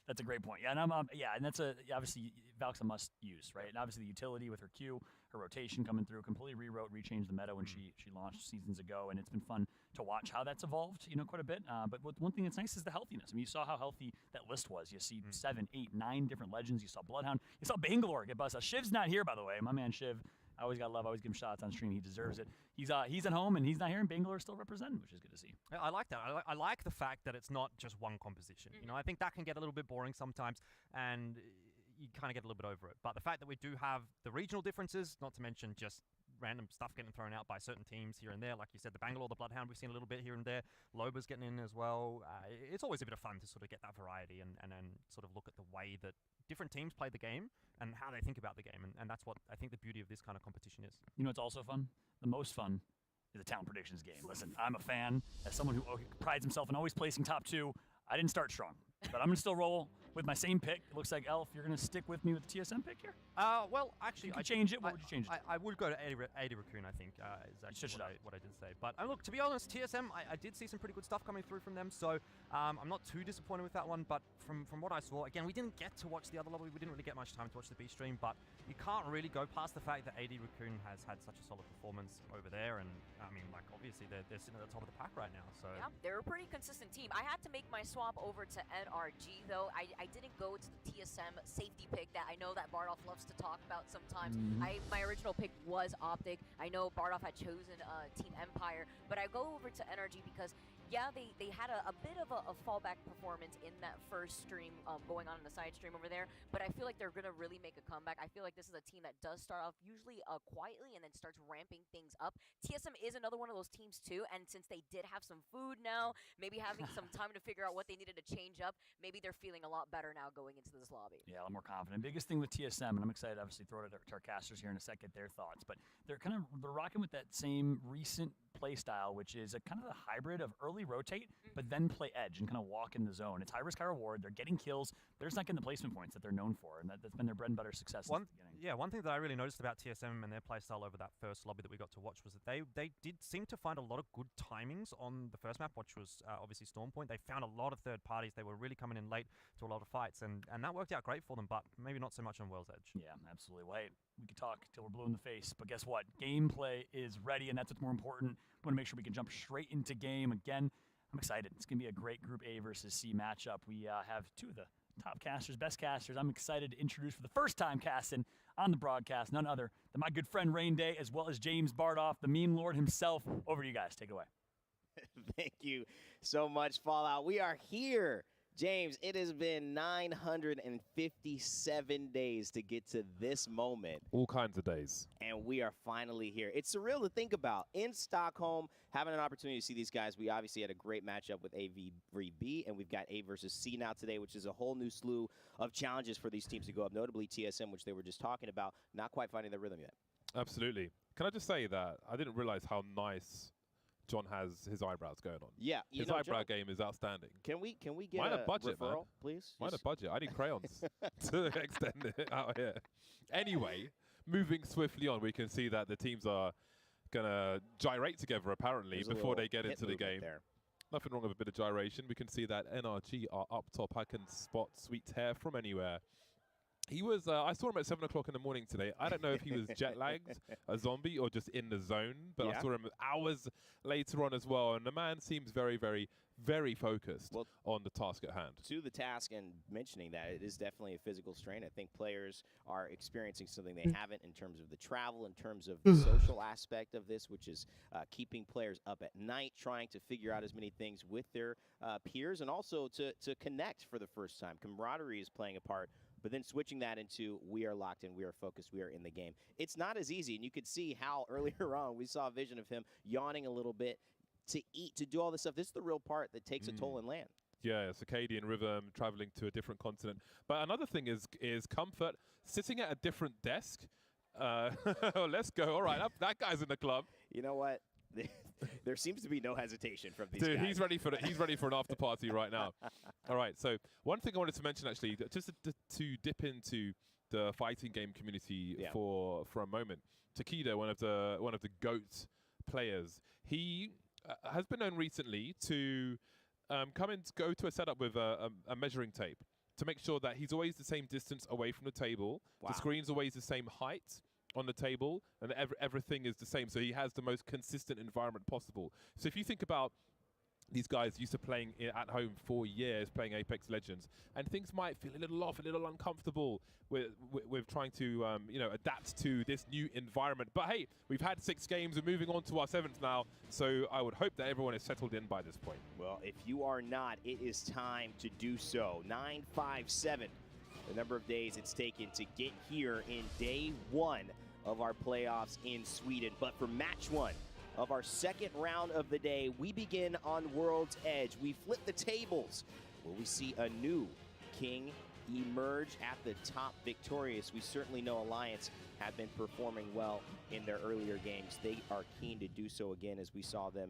That's a great point. Yeah, and and that's obviously Valk's a must use, right? And obviously the utility with her Q, her rotation coming through, completely rewrote, rechanged the meta when she launched seasons ago, and it's been fun to watch how that's evolved, quite a bit. But one thing that's nice is the healthiness. I mean, you saw how healthy that list was. You see 7, 8, 9 different legends. You saw Bloodhound. You saw Bangalore get busted. Shiv's not here, by the way. My man Shiv. I always got love. I always give him shots on stream. He deserves it. He's at home and he's not here, and Bangalore is still representing, which is good to see. I like that. I like the fact that it's not just one composition. I think that can get a little bit boring sometimes, and you kind of get a little bit over it. But the fact that we do have the regional differences, not to mention just random stuff getting thrown out by certain teams here and there, like you said, the Bangalore, the Bloodhound, we've seen a little bit here and there. Loba's getting in as well. It's always a bit of fun to sort of get that variety and then sort of look at the way that different teams play the game and how they think about the game, and that's what I think the beauty of this kind of competition is. You know what's also fun? The most fun is the talent predictions game. Listen, I'm a fan. As someone who prides himself in always placing top 2, I didn't start strong, but I'm going to still roll with my same pick. It looks like, Elf, you're going to stick with me with the TSM pick here? Well, actually, I change it. What would you change it? I would go to 80 Raccoon, I think, is actually what I did say. But look, to be honest, TSM, I did see some pretty good stuff coming through from them, so I'm not too disappointed with that one. But from what I saw, again, we didn't get to watch the other lobby. We didn't really get much time to watch the B stream, but you can't really go past the fact that 80 Raccoon has had such a solid performance over there. And, I mean, like, obviously, they're sitting at the top of the pack right now. So yeah, they're a pretty consistent team. I had to make my swap over to NRG, though. I didn't go to the TSM safety pick that I know that Bardolph loves to talk about sometimes. My original pick was Optic. I know Bardolph had chosen Team Empire, but I go over to NRG because, yeah, they had a bit of a fallback performance in that first stream going on in the side stream over there, but I feel like they're going to really make a comeback. I feel like this is a team that does start off usually quietly and then starts ramping things up. TSM is another one of those teams too, and since they did have some food now, maybe having some time to figure out what they needed to change up, maybe they're feeling a lot better now going into this lobby. Yeah, a lot more confident. Biggest thing with TSM, and I'm excited obviously throw it to our casters here in a second, their thoughts, but they're rocking with that same recent play style, which is a kind of a hybrid of early rotate, but then play edge and kind of walk in the zone. It's high risk, high reward. They're getting kills. They're just not getting the placement points that they're known for, and that's been their bread and butter success since the beginning. Yeah, one thing that I really noticed about TSM and their playstyle over that first lobby that we got to watch was that they did seem to find a lot of good timings on the first map, which was obviously Storm Point. They found a lot of third parties. They were really coming in late to a lot of fights, and that worked out great for them, but maybe not so much on World's Edge. Yeah, absolutely. Well, hey, we could talk till we're blue in the face, but guess what? Gameplay is ready, and that's what's more important. We want to make sure we can jump straight into game. Again, I'm excited. It's going to be a great Group A versus C matchup. We have 2 of the top casters, best casters. I'm excited to introduce for the first time casting on the broadcast, none other than my good friend Rain Day, as well as James Bardolph, the meme lord himself. Over to you guys. Take it away. Thank you so much, Fallout. We are here. James, it has been 957 days to get to this moment. All kinds of days. And we are finally here. It's surreal to think about. In Stockholm, having an opportunity to see these guys. We obviously had a great matchup with A v B, and we've got A versus C now today, which is a whole new slew of challenges for these teams to go up, notably TSM, which they were just talking about, not quite finding their rhythm yet. Absolutely. Can I just say that I didn't realize how nice John has his eyebrows going on. Yeah, his eyebrow game is outstanding. Can we get Mine a budget, referral, man. please? Mine a budget. I need crayons to extend it out here. Anyway, moving swiftly on, we can see that the teams are gonna gyrate together apparently before they get into the game. Nothing wrong with a bit of gyration. We can see that NRG are up top. I can spot Sweet Hair from anywhere. He was, I saw him at 7 o'clock in the morning today. I don't know if he was jet lagged, a zombie, or just in the zone, but I saw him hours later on as well. And the man seems very, very, very focused on the task at hand. To the task, and mentioning that, it is definitely a physical strain. I think players are experiencing something they haven't in terms of the travel, in terms of the social aspect of this, which is keeping players up at night, trying to figure out as many things with their peers, and also to connect for the first time. Camaraderie is playing a part. But then switching that into we are locked in, we are focused, we are in the game. It's not as easy, and you could see how earlier on we saw a vision of him yawning a little bit. to eat, to do all this stuff. This is the real part that takes a toll in land. Yeah, circadian rhythm, traveling to a different continent. But another thing is comfort, sitting at a different desk. Let's go. All right, that guy's in the club. You know what? There seems to be no hesitation from these Dude, guys. he's ready for an after party right now. All right, so one thing I wanted to mention actually, just to dip into the fighting game community for a moment. Takedo, one of the GOAT players, he has been known recently to come and go to a setup with a measuring tape to make sure that he's always the same distance away from the table. Wow. The screen's always the same height on the table, and everything is the same, so he has the most consistent environment possible. So if you think about these guys used to playing at home for years, playing Apex Legends, and things might feel a little off, a little uncomfortable with trying to adapt to this new environment. But hey, we've had 6 games, we're moving on to our 7th now, so I would hope that everyone is settled in by this point. Well, if you are not, it is time to do so. 957, the number of days it's taken to get here in day 1 of our playoffs in Sweden. But for match 1 of our 2nd round of the day, we begin on World's Edge. We flip the tables. Will we see a new king emerge at the top victorious? We certainly know Alliance have been performing well in their earlier games. They are keen to do so again, as we saw them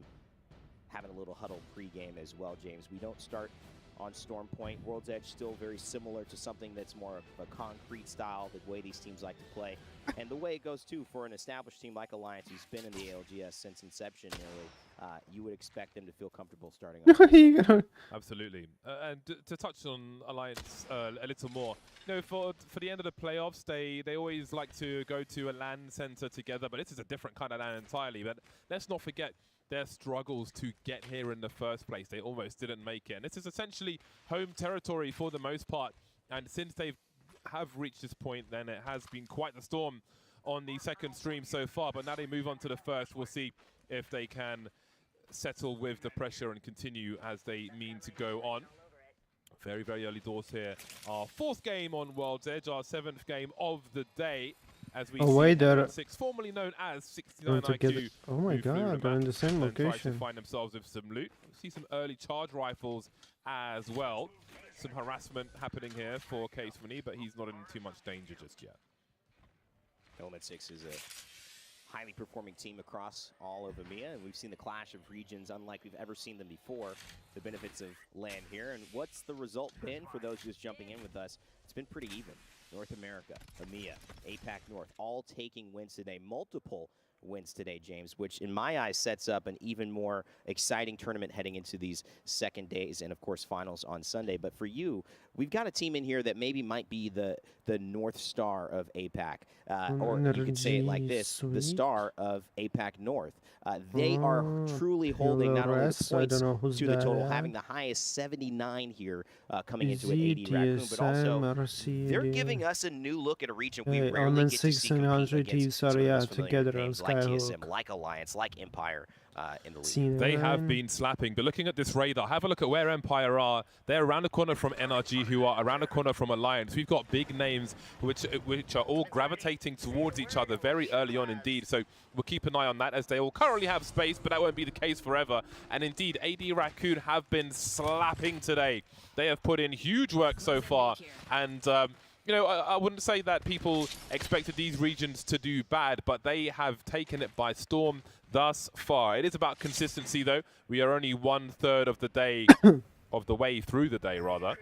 having a little huddle pregame as well, James. We don't start on Storm Point. World's Edge still very similar to something that's more of a concrete style, the way these teams like to play. And the way it goes, too, for an established team like Alliance, who's been in the ALGS since inception nearly, you would expect them to feel comfortable starting off. Absolutely. And to touch on Alliance a little more, for the end of the playoffs, they always like to go to a LAN center together, but this is a different kind of LAN entirely. But let's not forget their struggles to get here in the first place. They almost didn't make it. And this is essentially home territory for the most part. And since they have reached this point, then it has been quite the storm on the 2nd stream so far. But now they move on to the 1st. We'll see if they can settle with the pressure and continue as they mean to go on. Very, very early doors here. Our 4th game on World's Edge, our 7th game of the day. As we see 6, formerly known as 69 IQ. Oh my god, they're in the same location. Try to find themselves with some loot. We see some early charge rifles as well. Some harassment happening here for Case-Money, but he's not in too much danger just yet. Element 6 is a highly performing team across all of EMEA, and we've seen the clash of regions unlike we've ever seen them before. The benefits of land here, and what's the result been for those just jumping in with us? It's been pretty even. North America, EMEA, APAC North, all taking wins today. Multiple wins today, James, which in my eyes sets up an even more exciting tournament heading into these 2nd days and, of course, finals on Sunday. But for you, we've got a team in here that maybe might be the North Star of APAC, or you could say it like this, the star of APAC North. They are truly holding not only the points to the total, having the highest 79 here coming into an 80 Raccoon, but also they're giving us a new look at a region we rarely get to see compete against some of those familiar names like TSM, like Alliance, like Empire in the league. They have been slapping, but looking at this radar, have a look at where Empire are. They're around the corner from NRG, who are around the corner from Alliance. We've got big names which are all gravitating towards each other very early on indeed. So we'll keep an eye on that, as they all currently have space, but that won't be the case forever. And indeed, AD Raccoon have been slapping today. They have put in huge work so far. And I wouldn't say that people expected these regions to do bad, but they have taken it by storm thus far. It is about consistency, though. We are only 1/3 of the day, of the way through the day, rather.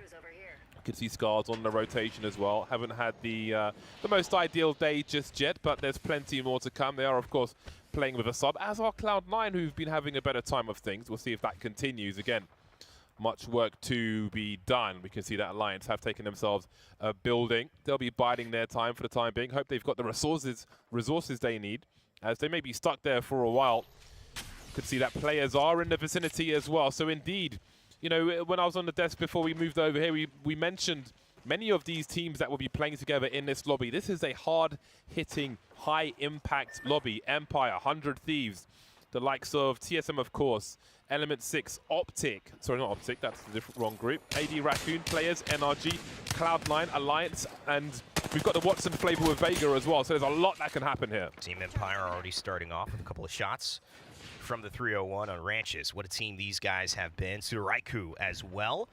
You can see Scars on the rotation as well. Haven't had the most ideal day just yet, but there's plenty more to come. They are, of course, playing with a sub, as are Cloud9, who've been having a better time of things. We'll see if that continues. Again, much work to be done. We can see that Alliance have taken themselves a building. They'll be biding their time for the time being. Hope they've got the resources they need, as they may be stuck there for a while. Could see that players are in the vicinity as well. So indeed, when I was on the desk before we moved over here, we mentioned many of these teams that will be playing together in this lobby. This is a hard-hitting, high-impact lobby. Empire, 100 Thieves, the likes of TSM, of course, Element 6, Optic, sorry, not Optic, that's the wrong group, AD Raccoon players, NRG, Cloud9, Alliance, and we've got the Watson flavor with Vega as well, so there's a lot that can happen here. Team Empire already starting off with a couple of shots from the 301 on Ranches. What a team these guys have been. Tsuraiku as well.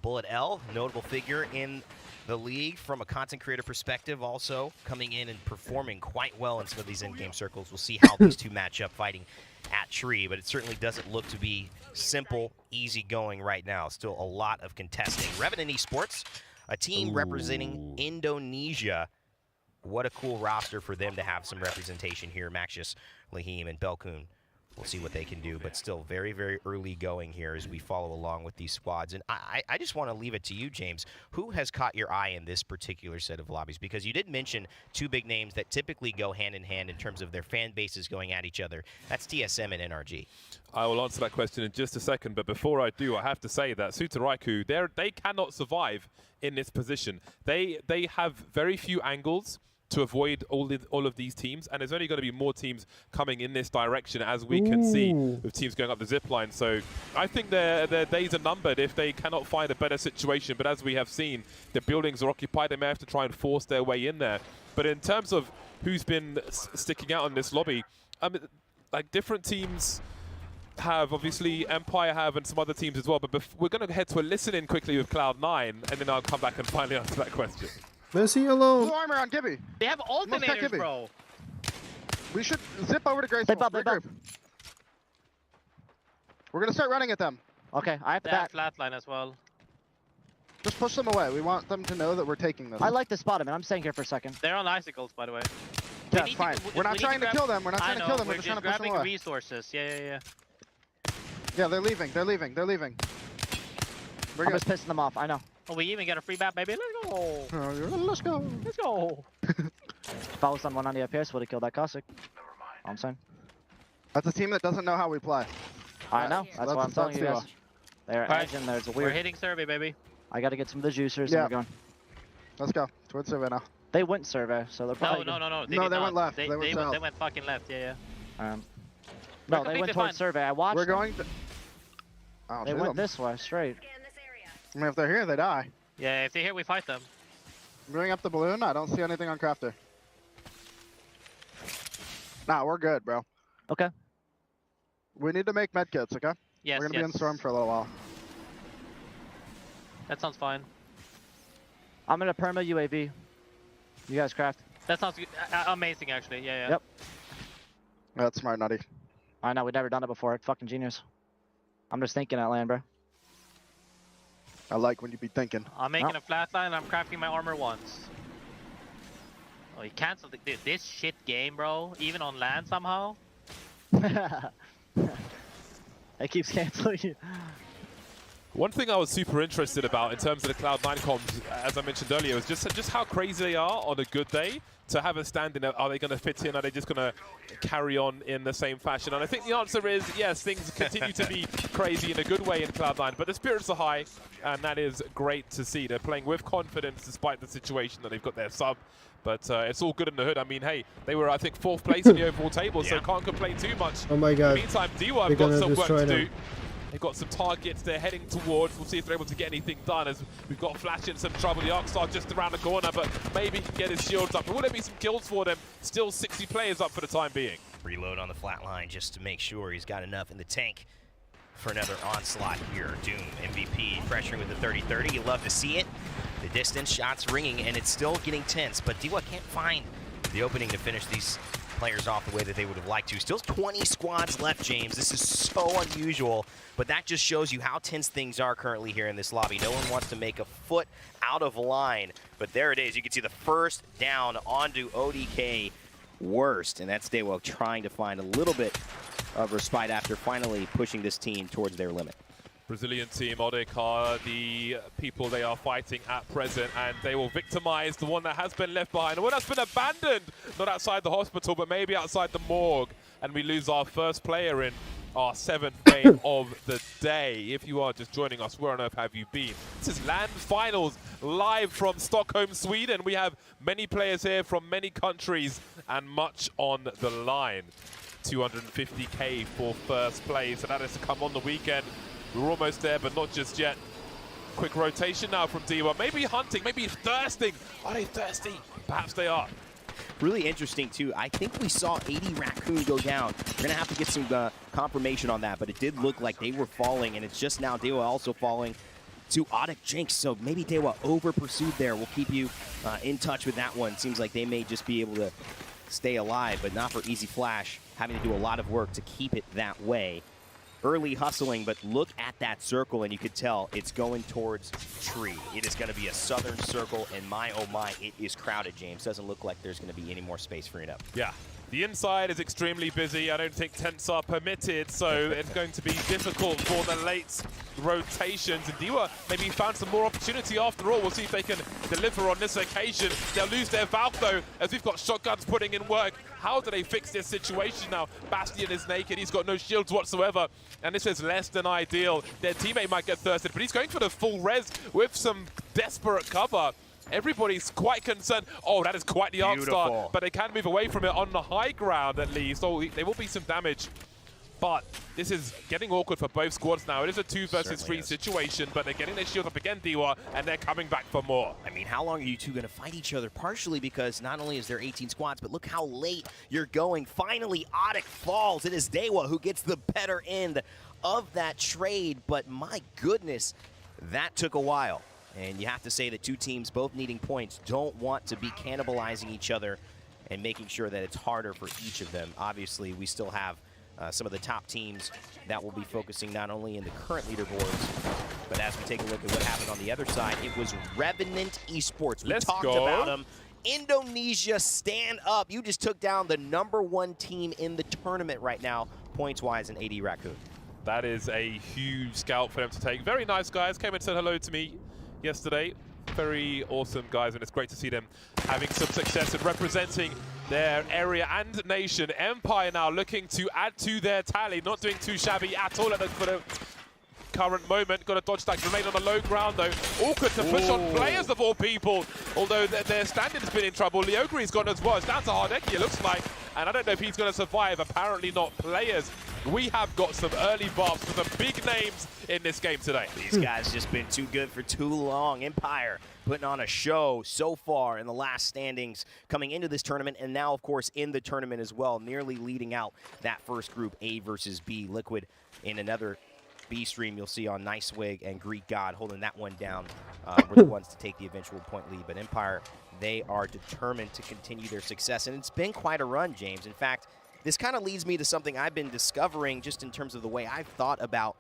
Bullet L, notable figure in the league from a content creator perspective, also coming in and performing quite well in some of these in-game circles. We'll see how these two match up fighting at Tree, but it certainly doesn't look to be simple, easy going right now. Still a lot of contesting. Revenant Esports, a team representing Indonesia. What a cool roster for them to have some representation here. Maxius, Lahim, and Belkun. We'll see what they can do, but still very, very early going here as we follow along with these squads. And I just want to leave it to you, James. Who has caught your eye in this particular set of lobbies? Because you did mention two big names that typically go hand in hand in terms of their fan bases going at each other. That's TSM and NRG. I will answer that question in just a second, but before I do, I have to say that Tsuraiku, they cannot survive in this position. They have very few angles to avoid all of these teams, and there's only going to be more teams coming in this direction, as we can see with teams going up the zip line. So I think their days are numbered if they cannot find a better situation. But as we have seen, the buildings are occupied. They may have to try and force their way in there. But in terms of who's been sticking out in this lobby, like different teams have, obviously Empire have, and some other teams as well. But we're going to head to a listen-in quickly with Cloud9, and then I'll come back and finally answer that question. Messi alone. Blue armor on Gibby. They have alternators, bro. We should zip over to Graceful. We're gonna start running at them. Okay, I have that flatline as well. Just push them away. We want them to know that we're taking this. I like the spot, man. I'm staying here for a second. They're on icicles, by the way. Yeah, fine. We're not trying to kill them. We're not trying to kill them. We're just trying to push them away. Resources. Yeah. Yeah, they're leaving. They're leaving. I'm just pissing them off. I know. Oh, we even get a free bat, baby. Let's go. Let's go. If I was on one on the FPS, would have killed that Cossack. I'm saying. That's a team that doesn't know how we play. I know. That's what I'm telling you guys. They're All right. edging. There's a weird. We're hitting survey, baby. I got to get some of the juicers. Yeah. And we're going. Let's go. Towards survey now. They went survey, so they're probably. No. They went left. They went south. They went fucking left. Yeah. No, they went towards survey. I watched. We're going to. They went this way, straight. I mean, if they're here, they die. Yeah, if they're here, we fight them. Bring up the balloon. I don't see anything on Crafter. Nah, we're good, bro. Okay. We need to make medkits, okay? Yes, we're gonna be in storm for a little while. That sounds fine. I'm gonna perma UAV. You guys craft. That sounds good. Amazing, actually. Yeah. Yep. That's smart, Nutty. I know, we've never done it before. It's fucking genius. I'm just thinking at land, bro. I like when you be thinking. I'm making a flatline and I'm crafting my armor once. Oh, he canceled it. Dude, this shit game, bro. Even on land somehow. It keeps canceling. One thing I was super interested about in terms of the Cloud9 comms, as I mentioned earlier, was just how crazy they are on a good day to have a stand in. Are they going to fit in? Are they just going to carry on in the same fashion? And I think the answer is yes, things continue to be crazy in a good way in Cloud9, but the spirits are high, and that is great to see. They're playing with confidence despite the situation that they've got their sub. But it's all good in the hood. I mean, hey, they were, I think, 4th place in the overall table, so can't complain too much. Oh my god. In the meantime, D1 have got some work to do. They've got some targets they're heading towards. We'll see if they're able to get anything done, as we've got Flash in some trouble. The Arcstar just around the corner, but maybe he can get his shields up. But will there be some kills for them? Still 60 players up for the time being. Reload on the flat line just to make sure he's got enough in the tank for another onslaught here. Doom, MVP, pressuring with the 30-30. You love to see it. The distance, shots ringing, and it's still getting tense. But D1 can't find the opening to finish these players off the way that they would have liked to. Still 20 squads left, James. This is so unusual, but that just shows you how tense things are currently here in this lobby. No one wants to make a foot out of line, but there it is. You can see the first down onto ODK worst, and that's Daywell trying to find a little bit of respite after finally pushing this team towards their limit. Brazilian team, Odek are the people they are fighting at present, and they will victimize the one that has been left behind, the one that's been abandoned, not outside the hospital, but maybe outside the morgue, and we lose our first player in our 7th game of the day. If you are just joining us, where on earth have you been? This is LAN Finals, live from Stockholm, Sweden. We have many players here from many countries, and much on the line. 250k for first place, and that is to come on the weekend. We're almost there, but not just yet. Quick rotation now from D1. Maybe hunting, maybe thirsting. Are they thirsty? Perhaps they are. really interesting, too. I think we saw 80 Raccoon go down. We're going to have to get some confirmation on that, but it did look like they were falling, and it's just now Dewa also falling to Addict Jinx. So maybe Dewa over-pursued there. We'll keep you in touch with that one. Seems like they may just be able to stay alive, but not for Easy Flash, having to do a lot of work to keep it that way. Early hustling, but look at that circle, and you could tell it's going towards tree. It is going to be a southern circle, and my, oh my, it is crowded, James. Doesn't look like there's going to be any more space freeing up. Yeah. The inside is extremely busy. I don't think tents are permitted, so it's going to be difficult for the late rotations. And Dewa maybe found some more opportunity after all. We'll see if they can deliver on this occasion. They'll lose their Valve, though, as we've got shotguns putting in work. How do they fix this situation now? Bastion is naked. He's got no shields whatsoever, and this is less than ideal. Their teammate might get thirsted, but he's going for the full res with some desperate cover. Everybody's quite concerned. Oh, that is quite the arc start, but they can move away from it on the high ground at least. Oh, there will be some damage, but this is getting awkward for both squads now. It is a 2 versus 3 situation, but they're getting their shield up again, Dewa, and they're coming back for more. I mean, how long are you two going to fight each other? Partially because not only is there 18 squads, but look how late you're going. Finally, Addict falls. It is Dewa who gets the better end of that trade, but my goodness, that took a while. And you have to say that two teams, both needing points, don't want to be cannibalizing each other and making sure that it's harder for each of them. Obviously, we still have some of the top teams that will be focusing not only in the current leaderboards, but as we take a look at what happened on the other side, it was Revenant Esports. We talked about them. Indonesia, stand up. You just took down the #1 team in the tournament right now, points-wise, in AD Raccoon. That is a huge scalp for them to take. Very nice guys. Came and said hello to me yesterday. Very awesome guys, and it's great to see them having some success and representing their area and nation. Empire now looking to add to their tally, not doing too shabby at all for the current moment. Got a dodge stack, remain on the low ground though. Awkward to push on players of all people, although their standard has been in trouble. Leogri's gone as well. It's down to Hardeki, it looks like, and I don't know if he's going to survive. Apparently not. Players, we have got some early buffs for the big names in this game today. These guys just been too good for too long. Empire putting on a show so far in the last standings coming into this tournament, and now, of course, in the tournament as well, nearly leading out that first group, A versus B. Liquid in another B stream you'll see on Nicewig and Greek God holding that one down were the ones to take the eventual point lead. But Empire, they are determined to continue their success, and it's been quite a run, James. In fact, this kind of leads me to something I've been discovering just in terms of the way I've thought about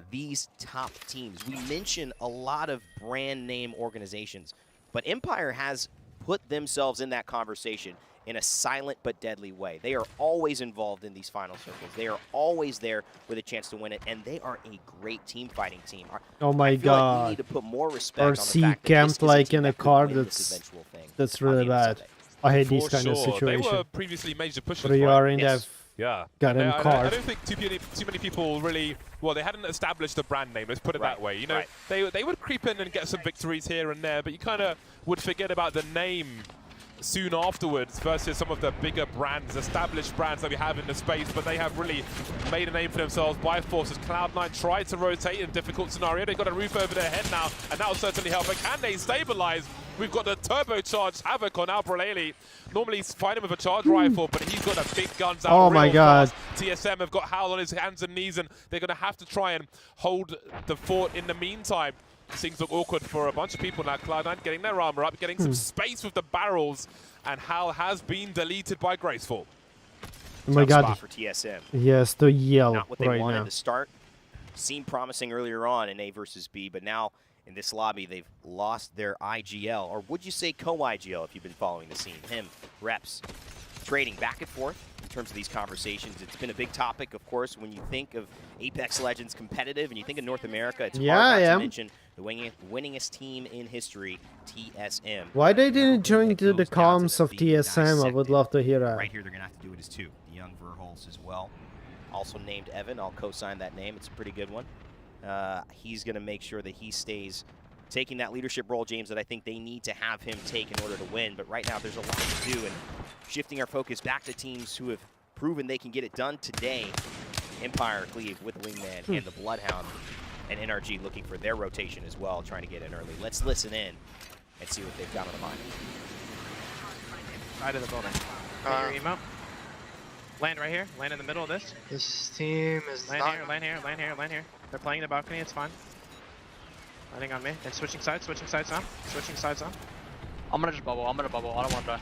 these top teams. We mention a lot of brand name organizations, but Empire has put themselves in that conversation in a silent but deadly way. They are always involved in these final circles. They are always there with a chance to win it, and they are a great team fighting team. Oh my god. Like we need to put more respect or on the fact that camped like in a car, that's really bad. I hate these kind of situations. They were previously major pushers. But you are in that goddamn I car. don't think too many people really, well, they hadn't established a brand name, let's put it that way. You know, they would creep in and get some victories here and there, but you kind of would forget about the name soon afterwards versus some of the bigger brands, established brands that we have in the space, but they have really made a name for themselves by force as Cloud9 tried to rotate in a difficult scenario. They've got a roof over their head now, and that will certainly help. But can they stabilize? We've got the turbocharged Havoc on Albraleli. Normally fight him with a charge rifle, but he's got the big guns out. Oh my god. Fast. TSM have got Howl on his hands and knees, and they're going to have to try and hold the fort in the meantime. Things look awkward for a bunch of people now. Cloud9 getting their armor up, getting some space with the barrels, and Hal has been deleted by Graceful. Oh my god. For TSM. Yes, to yell Not what they right wanted now. to start. Seemed promising earlier on in A versus B, but now in this lobby they've lost their IGL, or would you say co-IGL if you've been following the scene? Him, Reps, trading back and forth in terms of these conversations. It's been a big topic, of course, when you think of Apex Legends competitive and you think of North America. It's hard not to mention the winningest team in history, TSM. Why they didn't join to the comms of TSM? I would love to hear that. Right here, they're going to have to do it as two. The young Verholz as well. Also named Evan. I'll co-sign that name. It's a pretty good one. He's going to make sure that he stays taking that leadership role, James, that I think they need to have him take in order to win. But right now, there's a lot to do, and shifting our focus back to teams who have proven they can get it done today. Empire, Cleve with Wingman and the Bloodhound, and NRG looking for their rotation as well, trying to get in early. Let's listen in and see what they've got on the mind. side of the building. Get your emo. Land right here. Land in the middle of this. This team is land not... here, land here, land here, land here. They're playing the balcony, it's fine. Landing on me. And switching sides now. Switching sides now. I'm gonna just bubble. I don't want to die.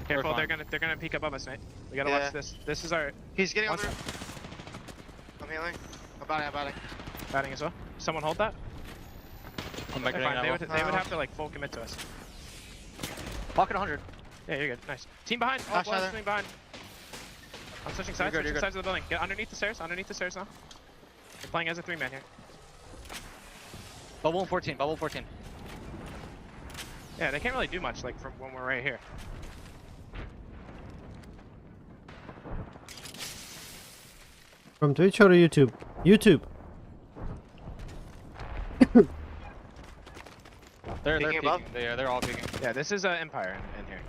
Careful, they're gonna peek above us, Nate. We gotta watch this. This is our... He's getting on there. I'm healing. I'm batting. Batting as well. Someone hold that. I'm They're fine. They would have to like full commit to us. Pocket 100. Yeah, you're good. Nice. Team behind. Oh, team behind. I'm switching sides. You're Switching sides of the building. Get underneath the stairs. Underneath the stairs now. We're playing as a 3-man here. Bubble 14. Bubble 14. Yeah, they can't really do much like from when we're right here. From Twitch or YouTube? YouTube. They're peeking. They're all peeking. Yeah, this is Empire in here.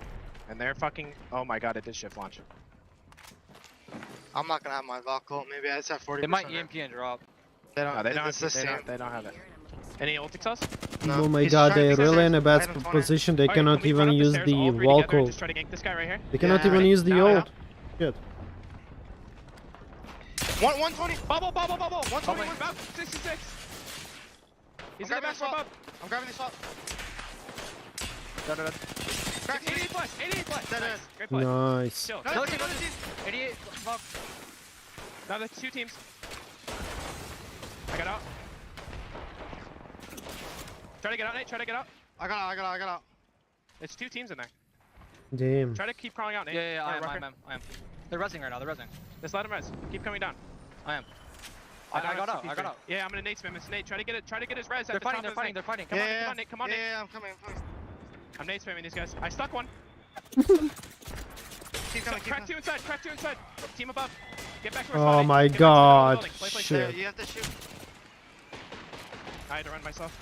And they're fucking... Oh my god, it did shift launch. I'm not gonna have my Valkyrie. Maybe I just have 40%. They might EMP and drop. They don't. No, they don't have it. Any ult exhaust? No. Oh my god, they're really in a bad position. They cannot even use the Valkyrie. Just try to gank this guy right here. They cannot even use the ult. Shit. 120. Bubble. 121. About 66. He's in the back above. I'm grabbing this swap. No. 88 plus. Nice. Great play. Nice. Chill. No, 88. Now there's 2 teams. I got out. Try to get out, Nate. Try to get out. I got out. There's 2 teams in there. Damn. Try to keep crawling out, Nate. Yeah, I am. They're resing right now. Just let them res. Keep coming down. I am. I got out. Yeah, I'm gonna nade spam. It's Nate. Try to get his res. They're fighting. They're fighting. Come on, Nate. Come on, Nate. Yeah, I'm coming. I'm nade spamming these guys. I stuck one. Keep coming. Crack 2 inside. Team above. Get back to our Oh spot, my Nate. Get back to our god. building. Play Shit. You have to shoot. I had to run myself.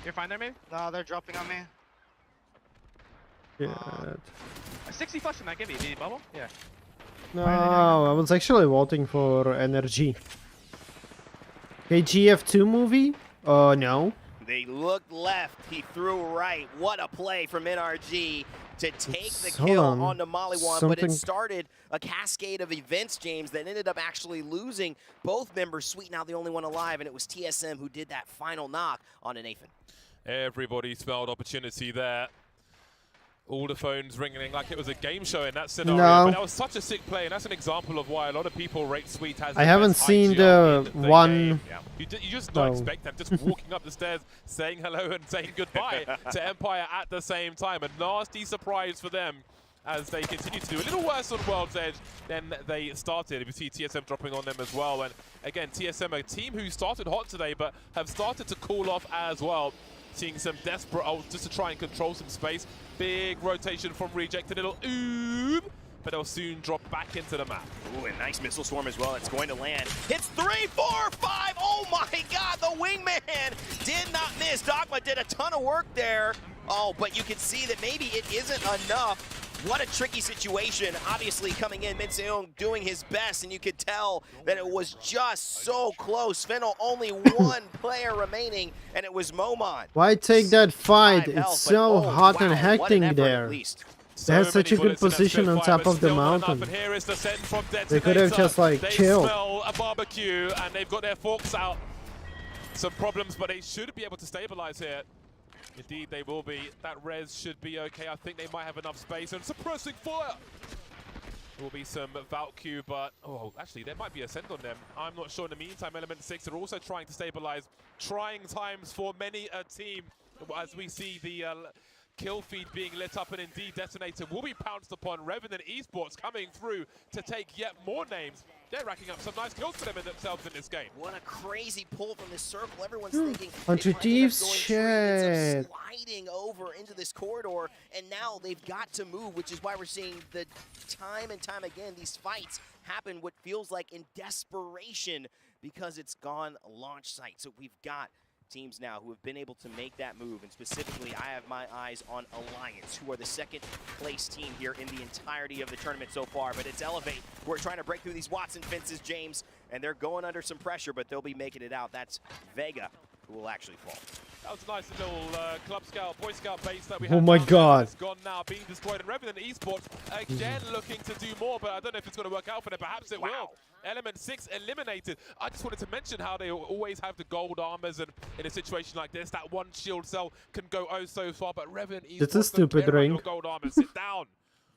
You're fine there, maybe? No, they're dropping on me. Shit. A 60 flush in that. Give me the bubble. Yeah. No, I was actually voting for energy. KGF2 movie? No. They looked left, he threw right. What a play from NRG to take the kill on the Maliwan, but it started a cascade of events, James, that ended up actually losing both members. Sweet now the only one alive, and it was TSM who did that final knock on a Nathan. Everybody smelled opportunity there. All the phones ringing like it was a game show in that scenario. No. But that was such a sick play, and that's an example of why a lot of people rate Sweet as I haven't seen the one. Yeah. You just don't expect them just walking up the stairs, saying hello and saying goodbye to Empire at the same time. A nasty surprise for them as they continue to do a little worse on World's Edge than they started. We see TSM dropping on them as well. And again, TSM, a team who started hot today, but have started to cool off as well. Seeing some desperate ults just to try and control some space. Big rotation from Reject, a little oob, but they'll soon drop back into the map. Ooh, a nice missile swarm as well. It's going to land. Hits 3, 4, 5. Oh my god, the wingman did not miss. Dogma did a ton of work there. Oh, but you can see that maybe it isn't enough. What a tricky situation. Obviously coming in, Min-Seung doing his best, and you could tell that it was just so close. Fennel only one player remaining, and it was Momon. Why take that fight? It's so hot and wow, hectic there. They have such a good position on top of the mountain. They could have just like chilled. They smell a barbecue, and they've got their forks out. Some problems, but they should be able to stabilize here. Indeed, they will be. That res should be okay. I think they might have enough space. And suppressing fire! There will be some Valkyrie, but... Oh, actually, there might be a send on them. I'm not sure. In the meantime, Element 6 are also trying to stabilize. Trying times for many a team. As we see the kill feed being lit up, and indeed Detonator will be pounced upon. Revenant Esports coming through to take yet more names. They're racking up some nice kills for them in themselves in this game. What a crazy pull from this circle. Everyone's thinking Hunter Thieves, shit. Sliding over into this corridor, and now they've got to move, which is why we're seeing the time and time again these fights happen what feels like in desperation because it's gone launch site. So we've got teams now who have been able to make that move, and specifically I have my eyes on Alliance, who are the second place team here in the entirety of the tournament so far. But it's Elevate who are trying to break through these Watson fences, James, and they're going under some pressure, but they'll be making it out. That's Vega who will actually fall. That was a nice little Club Scout, Boy Scout base that we Oh had. my down there. God. It's gone now, being destroyed. And Revenant Esports, again, looking to do more, but I don't know if it's going to work out for them. Perhaps it will. Element 6 eliminated. I just wanted to mention how they always have the gold armors, and in a situation like this, that one shield cell can go oh so far, but Revenant Esports It's a stupid don't care about ring. your gold armor. Sit down.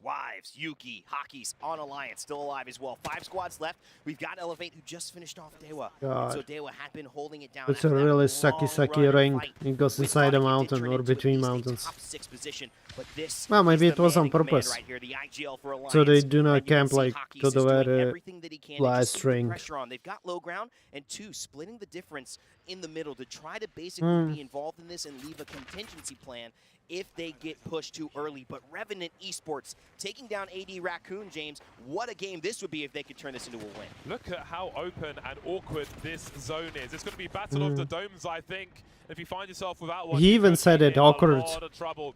Wives, Yuki, Hockey's on Alliance, still alive as well. 5 squads left. We've got Elevate, who just finished off Dewa. God. So Dewa had been holding it down. It's a really sucky ring. It goes inside a mountain or between mountains. Top 6 position, but this Well, maybe is it the was man on in command purpose. right here, the IGL for Alliance. So they do not And you can camp see like Hockey's to is the doing very everything that he can to last just leave the ring. pressure on. They've got low ground, and 2, splitting the difference in the middle to try to basically be involved in this and leave a contingency plan if they get pushed too early. But Revenant Esports taking down AD Raccoon, James, what a game this would be if they could turn this into a win. Look at how open and awkward this zone is. It's going to be Battle of the Domes, I think. If you find yourself without one, He even said it awkward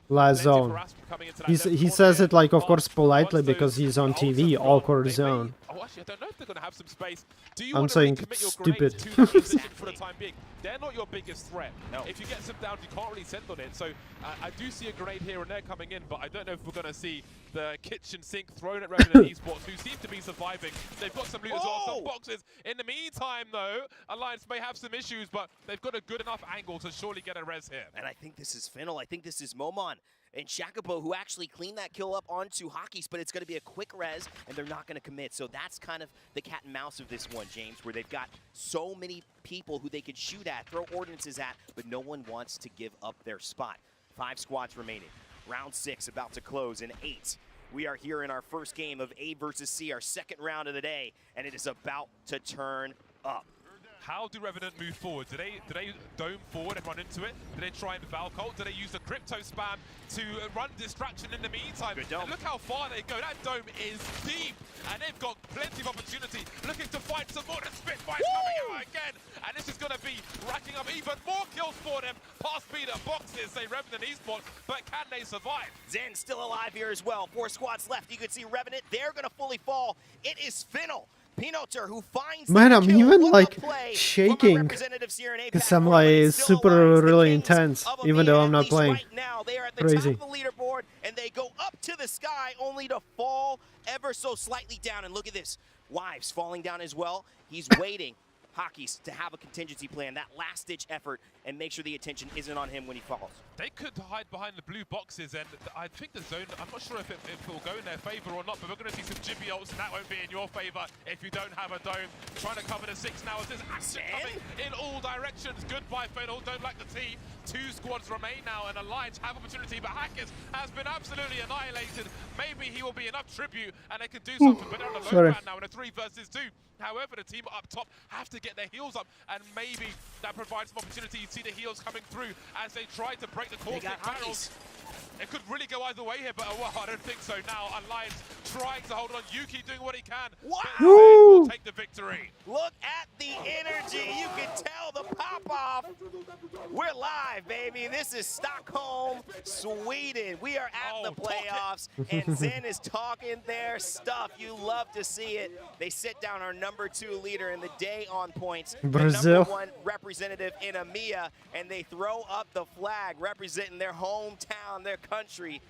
last zone. He says it like, of course, politely because he's on TV. Awkward zone. Oh, actually, I don't know if they're going to have some space. Do you I'm want saying to recommit it's your stupid. grenades to that position for the time being? They're not your biggest threat. No. If you get some down, you can't really send on it. So I do see a grenade here and there coming in, but I don't know if we're going to see the kitchen sink thrown at Revenant Esports, who seem to be surviving. They've got some loot as well, some boxes. In the meantime, though, Alliance may have some issues, but they've got a good enough angle to surely get a res here. And I think this is Fennel. I think this is Momon and Shakabo who actually cleaned that kill up onto Hockey's, but it's going to be a quick res, and they're not going to commit. So that's kind of the cat and mouse of this one, James, where they've got so many people who they could shoot at, throw ordinances at, but no one wants to give up their spot. 5 squads remaining. Round 6 about to close in 8. We are here in our first game of A versus C, our second round of the day, and it is about to turn up. How do Revenant move forward? Do they dome forward and run into it? Do they try and Valcult? Do they use the crypto spam to run distraction in the meantime? And look how far they go. That dome is deep, and they've got plenty of opportunity. Looking to fight some more. The Spitfire's coming out again, and this is going to be racking up even more kills for them. Pass speed at boxes, say Revenant Esports, but can they survive? Zen still alive here as well. 4 squads left. You can see Revenant. They're going to fully fall. It is Fennel. Pinoter who finds Man, I'm kill. even What a like play shaking representatives here in because APAC I'm World, but like it's still super Alliance, the really kings intense, of even though EMEA, I'm at not least playing. Right now, they are at the Crazy. top of the leaderboard, and they go up to the sky only to fall ever so slightly down. And look at this. Wives falling down as well. He's waiting. Hockey's to have a contingency plan, that last-ditch effort, and make sure the attention isn't on him when he falls. They could hide behind the blue boxes, and I think the zone, I'm not sure if it will go in their favor or not, but we're going to see some Jibby ults, and that won't be in your favor if you don't have a dome. Trying to cover the 6 now as there's action coming in all directions. Goodbye, Fennel, don't like the T. 2 squads remain now, and Alliance have opportunity, but Hackers has been absolutely annihilated. Maybe he will be enough tribute, and they can do something, but they're on a low ground now in a 3 versus 2. However, the team up top have to get their heals up, and maybe that provides some opportunity. You see the heals coming through as they try to break the core barrels. It could really go either way here, but well, I don't think so now. Alliance trying to hold on. Yuki doing what he can. Wow! Will take the victory. Look at the energy. You can tell the pop-off. We're live, baby. This is Stockholm, Sweden. We are at the playoffs, and Zen is talking their stuff. You love to see it. They sit down our #2 leader in the day on points, Brazil. the #1 representative in EMEA, and they throw up the flag representing their hometown, their country.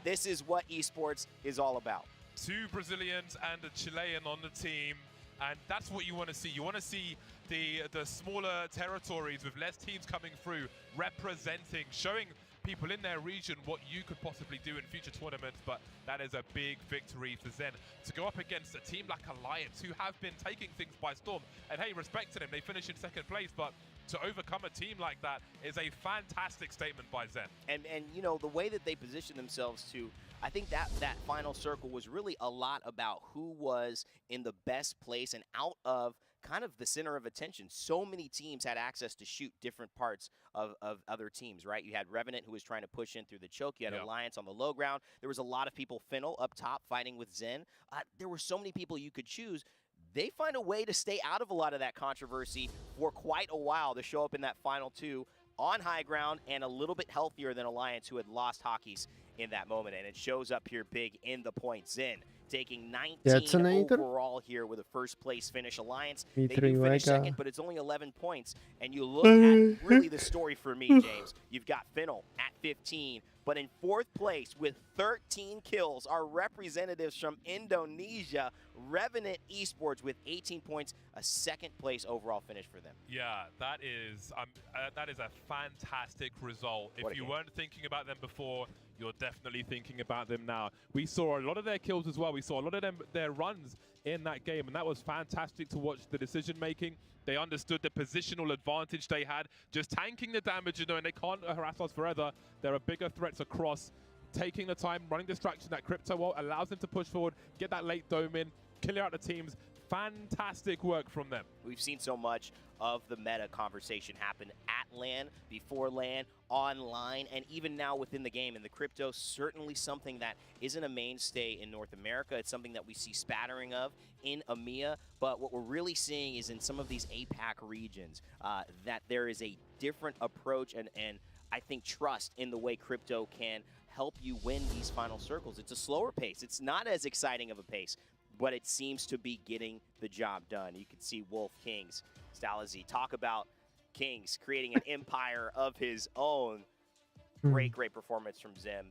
This is what esports is all about. 2 Brazilians and a Chilean on the team, and that's what you want to see. You want to see the smaller territories with less teams coming through, representing, showing people in their region what you could possibly do in future tournaments, but that is a big victory for Zen. To go up against a team like Alliance, who have been taking things by storm, and hey, respect to them, they finished in 2nd place, but to overcome a team like that is a fantastic statement by Zen. And you know, the way that they position themselves to, I think that final circle was really a lot about who was in the best place and out of kind of the center of attention. So many teams had access to shoot different parts of other teams, right? You had Revenant, who was trying to push in through the choke. You had Alliance on the low ground. There was a lot of people, Fennel up top fighting with Zen. There were so many people you could choose. They find a way to stay out of a lot of that controversy for quite a while to show up in that final 2 on high ground and a little bit healthier than Alliance, who had lost Hockey's in that moment. And it shows up here big in the point. Zen taking 19 Detonator? overall here with a first place finish. Alliance, Me they three do finish Vega. second, but it's only 11 points. And you look at really the story for me, James. You've got Finnell at 15, but in 4th place with 13 kills are representatives from Indonesia, Revenant Esports with 18 points, a 2nd place overall finish for them. Yeah, that is a fantastic result. If you weren't thinking about them before, you're definitely thinking about them now. We saw a lot of their kills as well. We saw a lot of their runs in that game, and that was fantastic to watch the decision making. They understood the positional advantage they had, just tanking the damage, and they can't harass us forever. There are bigger threats across. Taking the time, running distraction, that crypto wall allows them to push forward, get that late dome in, clear out the teams. Fantastic work from them. We've seen so much of the meta conversation happen at LAN, before LAN, online, and even now within the game. And the crypto, certainly something that isn't a mainstay in North America. It's something that we see spattering of in EMEA. But what we're really seeing is in some of these APAC regions that there is a different approach and I think trust in the way crypto can help you win these final circles. It's a slower pace. It's not as exciting of a pace, but it seems to be getting the job done. You can see Wolf, Kings, Stalazy. Talk about Kings creating an empire of his own. Great performance from Zim,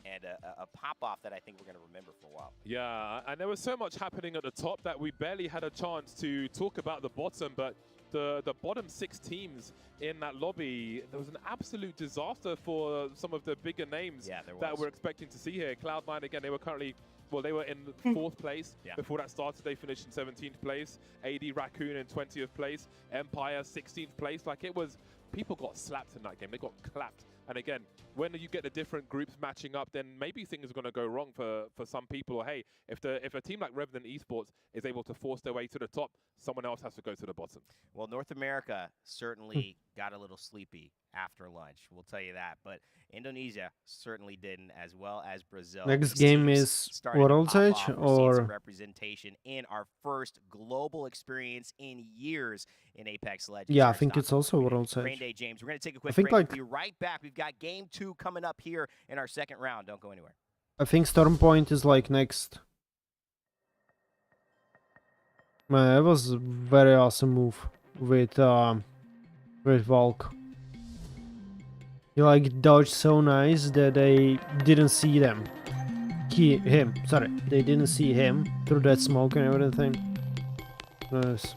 and a pop-off that I think we're going to remember for a while. Yeah, and there was so much happening at the top that we barely had a chance to talk about the bottom, but the bottom 6 teams in that lobby, there was an absolute disaster for some of the bigger names that we're expecting to see here. Cloud9, again, they were currently, well, they were in 4th place. Before that started, they finished in 17th place. AD Raccoon in 20th place. Empire, 16th place. Like, it was, people got slapped in that game. They got clapped. And again, when you get the different groups matching up, then maybe things are going to go wrong for some people. Or hey, if a team like Revenant Esports is able to force their way to the top, someone else has to go to the bottom. Well, North America certainly got a little sleepy after lunch. We'll tell you that. But Indonesia certainly didn't, as well as Brazil. Next game is World Stage or representation in our first global experience in years in Apex Legends. Yeah, I think it's also World Stage. Rain Day, James. We're going to take a quick think break. like We'll be right back. We've got game 2 coming up here in our 2nd round. Don't go anywhere. I think Storm Point is like next. Man, that was a very awesome move with Valk. He like dodged so nice that they didn't see them. Him, sorry. They didn't see him through that smoke and everything. Nice.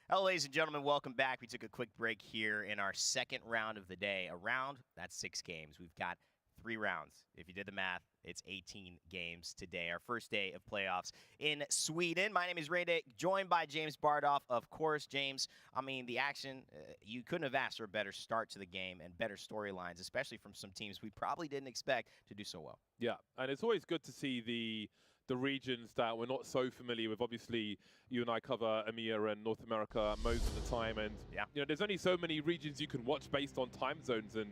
Hello, ladies and gentlemen. Welcome back. We took a quick break here in our second round of the day. A round, that's 6 games. We've got 3 rounds. If you did the math, it's 18 games today. Our first day of playoffs in Sweden. My name is Rayday, joined by James Bardoff. Of course, James, I mean, the action, you couldn't have asked for a better start to the game and better storylines, especially from some teams we probably didn't expect to do so well. Yeah, and it's always good to see the regions that we're not so familiar with. Obviously, you and I cover EMEA and North America most of the time, and you know, there's only so many regions you can watch based on time zones and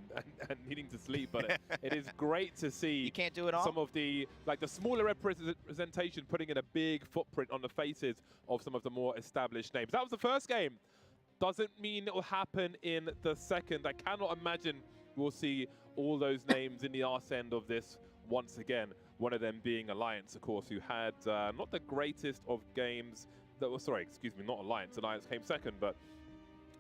needing to sleep. But it is great to see you can't do it all. Some of the smaller representation putting in a big footprint on the faces of some of the more established names. That was the first game. Doesn't mean it will happen in the second. I cannot imagine we'll see all those names in the arse end of this once again. One of them being Alliance, of course, who had not the greatest of games. Not Alliance. Alliance came second, but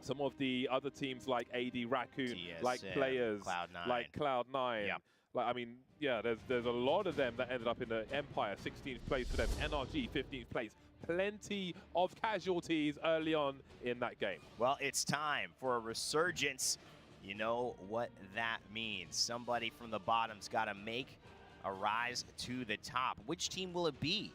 some of the other teams like AD Raccoon, like Players, Cloud9. like Cloud9. Yep. Like, I mean, yeah, there's a lot of them that ended up in the Empire, 16th place for them. NRG, 15th place. Plenty of casualties early on in that game. Well, it's time for a resurgence. You know what that means. Somebody from the bottom's got to make a rise to the top. Which team will it be?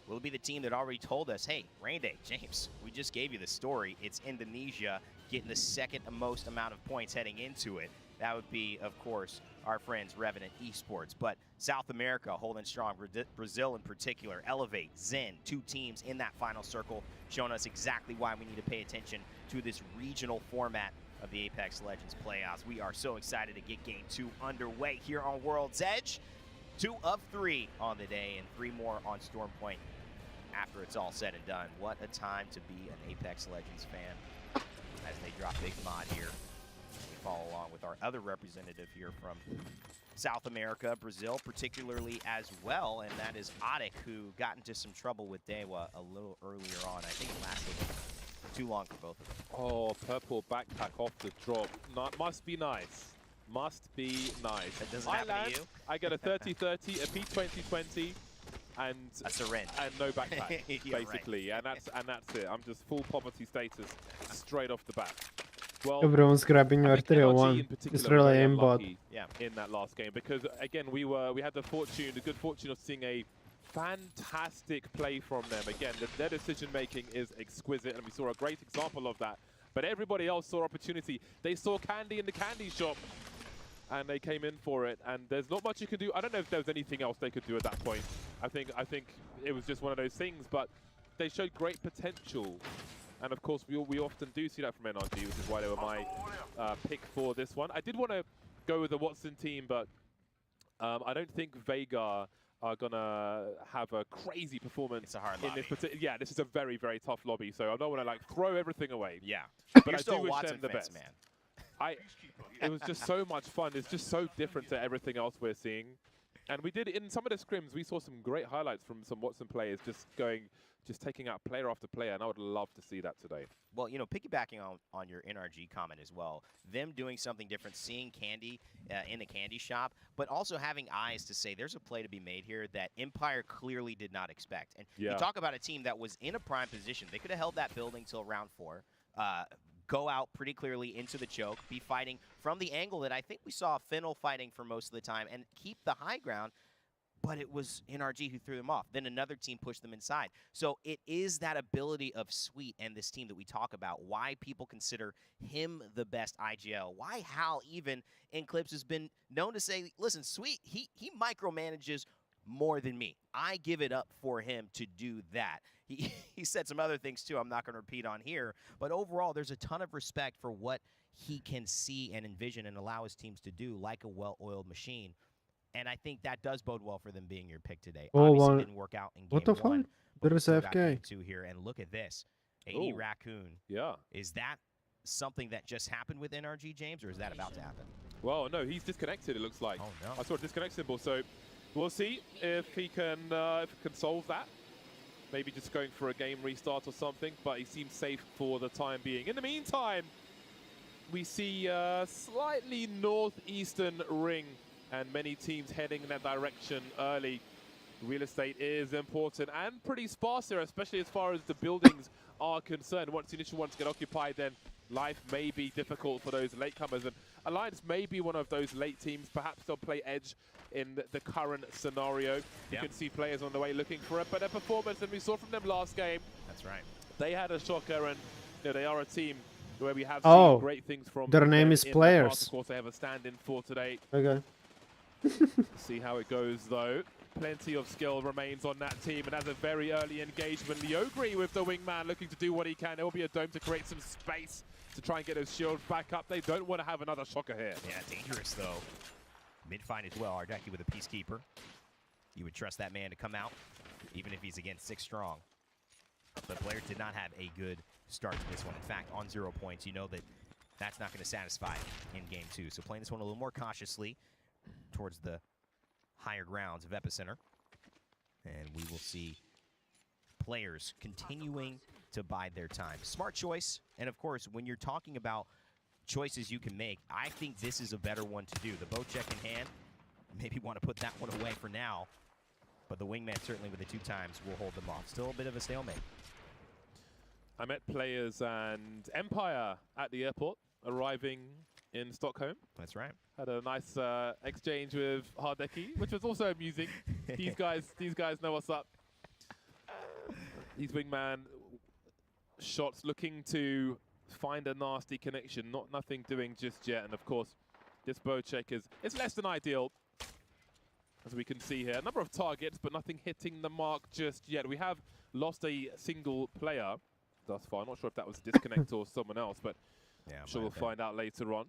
Will it be the team that already told us, hey, Rayday, James, we just gave you the story. It's Indonesia getting the second most amount of points heading into it. That would be, of course, our friends Revenant Esports. But South America holding strong. Brazil in particular, Elevate, Zen, 2 teams in that final circle, showing us exactly why we need to pay attention to this regional format of the Apex Legends playoffs. We are so excited to get Game 2 underway here on World's Edge. 2 of 3 on the day and 3 more on Storm Point after it's all said and done. What a time to be an Apex Legends fan as they drop Big Mod here. We follow along with our other representative here from South America, Brazil particularly as well, and that is Addict, who got into some trouble with Dewa a little earlier on. I think it lasted too long for both of them. Oh, purple backpack off the drop. Must be nice. Must be nice. That doesn't happen to you. I get a 30-30, a P20-20, and a syringe, and no backpack, basically, right. and that's it. I'm just full poverty status straight off the bat. Well, Everyone's grabbing I think arterial NRG 1. in particular It's were really very aimbot. unlucky in that last game, because again we had the good fortune of seeing a fantastic play from them. Again, their decision making is exquisite, and we saw a great example of that. But everybody else saw opportunity. They saw candy in the candy shop, and they came in for it. And there's not much you can do. I don't know if there was anything else they could do at that point. I think it was just one of those things. But they showed great potential. And of course, we often do see that from NRG, which is why they were my pick for this one. I did want to go with the Watson team, but I don't think Vega are gonna have a crazy performance. It's a hard in lobby. this this is a very, very tough lobby, so I don't want to like throw everything away. Yeah, but you're I still do wish Watson them the fans, best. man. It was just so much fun. It's just so different to everything else we're seeing, and we did in some of the scrims. We saw some great highlights from some Watson players just taking out player after player, and I would love to see that today. Well, you know, piggybacking on your NRG comment as well, them doing something different, seeing candy in the candy shop, but also having eyes to say there's a play to be made here that Empire clearly did not expect. And you talk about a team that was in a prime position. They could have held that building till round 4, go out pretty clearly into the choke, be fighting from the angle that I think we saw Fennel fighting for most of the time, and keep the high ground. But it was NRG who threw them off. Then another team pushed them inside. So it is that ability of Sweet and this team that we talk about, why people consider him the best IGL, why Hal even in clips has been known to say, listen, Sweet, he micromanages more than me. I give it up for him to do that. He said some other things too I'm not going to repeat on here. But overall, there's a ton of respect for what he can see and envision and allow his teams to do like a well-oiled machine. And I think that does bode well for them being your pick today. Oh, Obviously, didn't work out in game 1. There is Got game AFK. 2 here, and look at this. 80 Ooh. Raccoon. Yeah. Is that something that just happened with NRG, James, or is that about to happen? Well, no, he's disconnected, it looks like. Oh, no. I saw a disconnect symbol, so we'll see if he can solve that. Maybe just going for a game restart or something, but he seems safe for the time being. In the meantime, we see a slightly northeastern ring and many teams heading in that direction early. real estate is important and pretty sparse here, especially as far as the buildings are concerned. Once the initial ones get occupied, then life may be difficult for those latecomers. And Alliance may be one of those late teams. Perhaps they'll play edge in the current scenario. You can see players on the way looking for a better performance than we saw from them last game. That's right. They had a shocker, and they are a team where we have Oh, seen great things from. their name is in the Players. past. Of course, they have a stand-in for today. Okay. See how it goes, though. Plenty of skill remains on that team, and as a very early engagement, Liogri with the wingman looking to do what he can. There will be a dome to create some space to try and get those shields back up. They don't want to have another shocker here. Yeah, dangerous, though. Mid-fight as well. Ardeki with a Peacekeeper. You would trust that man to come out, even if he's against 6 strong. But Blair did not have a good start to this one. In fact, on 0 points, you know that that's not going to satisfy in Game 2. So playing this one a little more cautiously towards the higher grounds of Epicenter. And we will see players continuing to bide their time. Smart choice. And of course, when you're talking about choices you can make, I think this is a better one to do. The bow check in hand, maybe want to put that one away for now. But the wingman certainly with the 2 times will hold them off. Still a bit of a stalemate. I met Players and Empire at the airport, arriving in Stockholm. That's right. Had a nice exchange with Hardeki, which was also amusing. these guys know what's up. These wingman shots looking to find a nasty connection, nothing doing just yet. And of course, this bow check is less than ideal, as we can see here. A number of targets, but nothing hitting the mark just yet. We have lost a single player thus far. I'm not sure if that was a disconnect or someone else, but yeah, I'm sure we'll find out later on.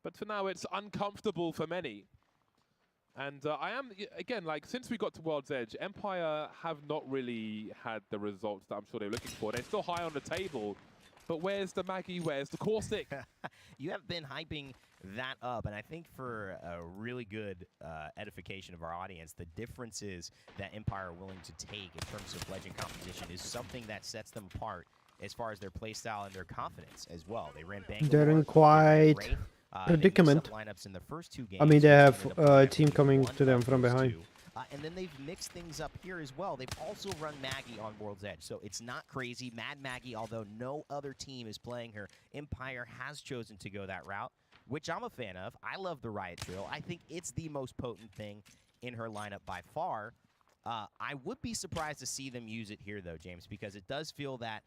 But for now, it's uncomfortable for many. And I am, again, like, since we got to World's Edge, Empire have not really had the results that I'm sure they're looking for. They're still high on the table, but where's the Maggie? Where's the Caustic? You have been hyping that up, and I think for a really good edification of our audience, the differences that Empire are willing to take in terms of legend composition is something that sets them apart as far as their playstyle and their confidence as well. They ran Bangalore. They're in quite predicament. Lineups in the first 2 games. I mean, they have a team coming to them from behind. And then they've mixed things up here as well. They've also run Maggie on World's Edge, so it's not crazy. Mad Maggie, although no other team is playing her, Empire has chosen to go that route, which I'm a fan of. I love the Riot Drill. I think it's the most potent thing in her lineup by far. I would be surprised to see them use it here, though, James, because it does feel that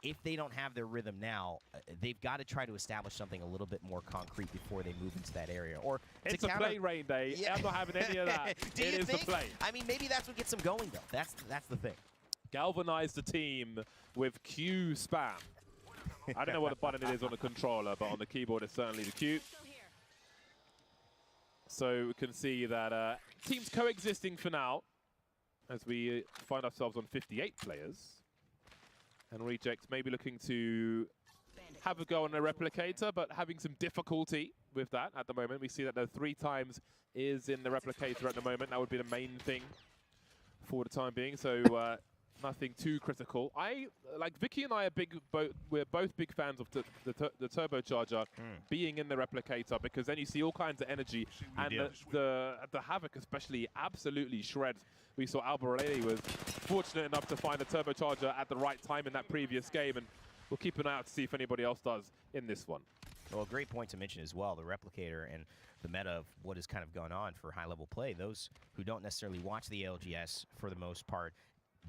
if they don't have their rhythm now, they've got to try to establish something a little bit more concrete before they move into that area. Or it's a play rain day. Yeah. I'm not having any of that. It is the play. I mean, maybe that's what gets them going, though. That's the thing. Galvanize the team with Q spam. I don't know what the button it is on the controller, but on the keyboard it's certainly the Q. So we can see that teams coexisting for now, as we find ourselves on 58 players. And Reject maybe looking to have a go on a replicator, but having some difficulty with that at the moment. We see that the 3 times is in the replicator at the moment. That would be the main thing for the time being. So nothing too critical. Like Vicky and I are we're both big fans of the turbocharger being in the replicator, because then you see all kinds of energy, and the Havoc especially absolutely shreds. We saw Albarelli was fortunate enough to find a turbocharger at the right time in that previous game, and we'll keep an eye out to see if anybody else does in this one. Well, a great point to mention as well, the replicator and the meta of what has kind of gone on for high-level play. Those who don't necessarily watch the ALGS for the most part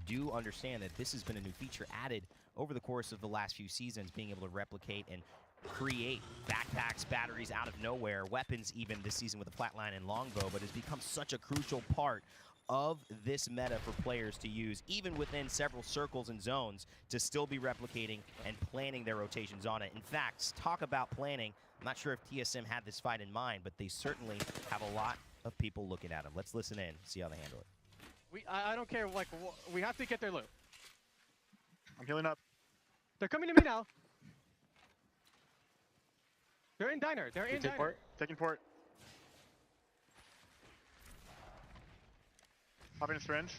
do understand that this has been a new feature added over the course of the last few seasons, being able to replicate and create backpacks, batteries out of nowhere, weapons even this season with the flatline and longbow, but has become such a crucial part of this meta for players to use, even within several circles and zones, to still be replicating and planning their rotations on it. In fact, talk about planning, I'm not sure if TSM had this fight in mind, but they certainly have a lot of people looking at them. Let's listen in, see how they handle it. I don't care, like, we have to get their loot. I'm healing up. They're coming to me now. They're in diner. They're in diner. Port. Taking port. Popping a syringe.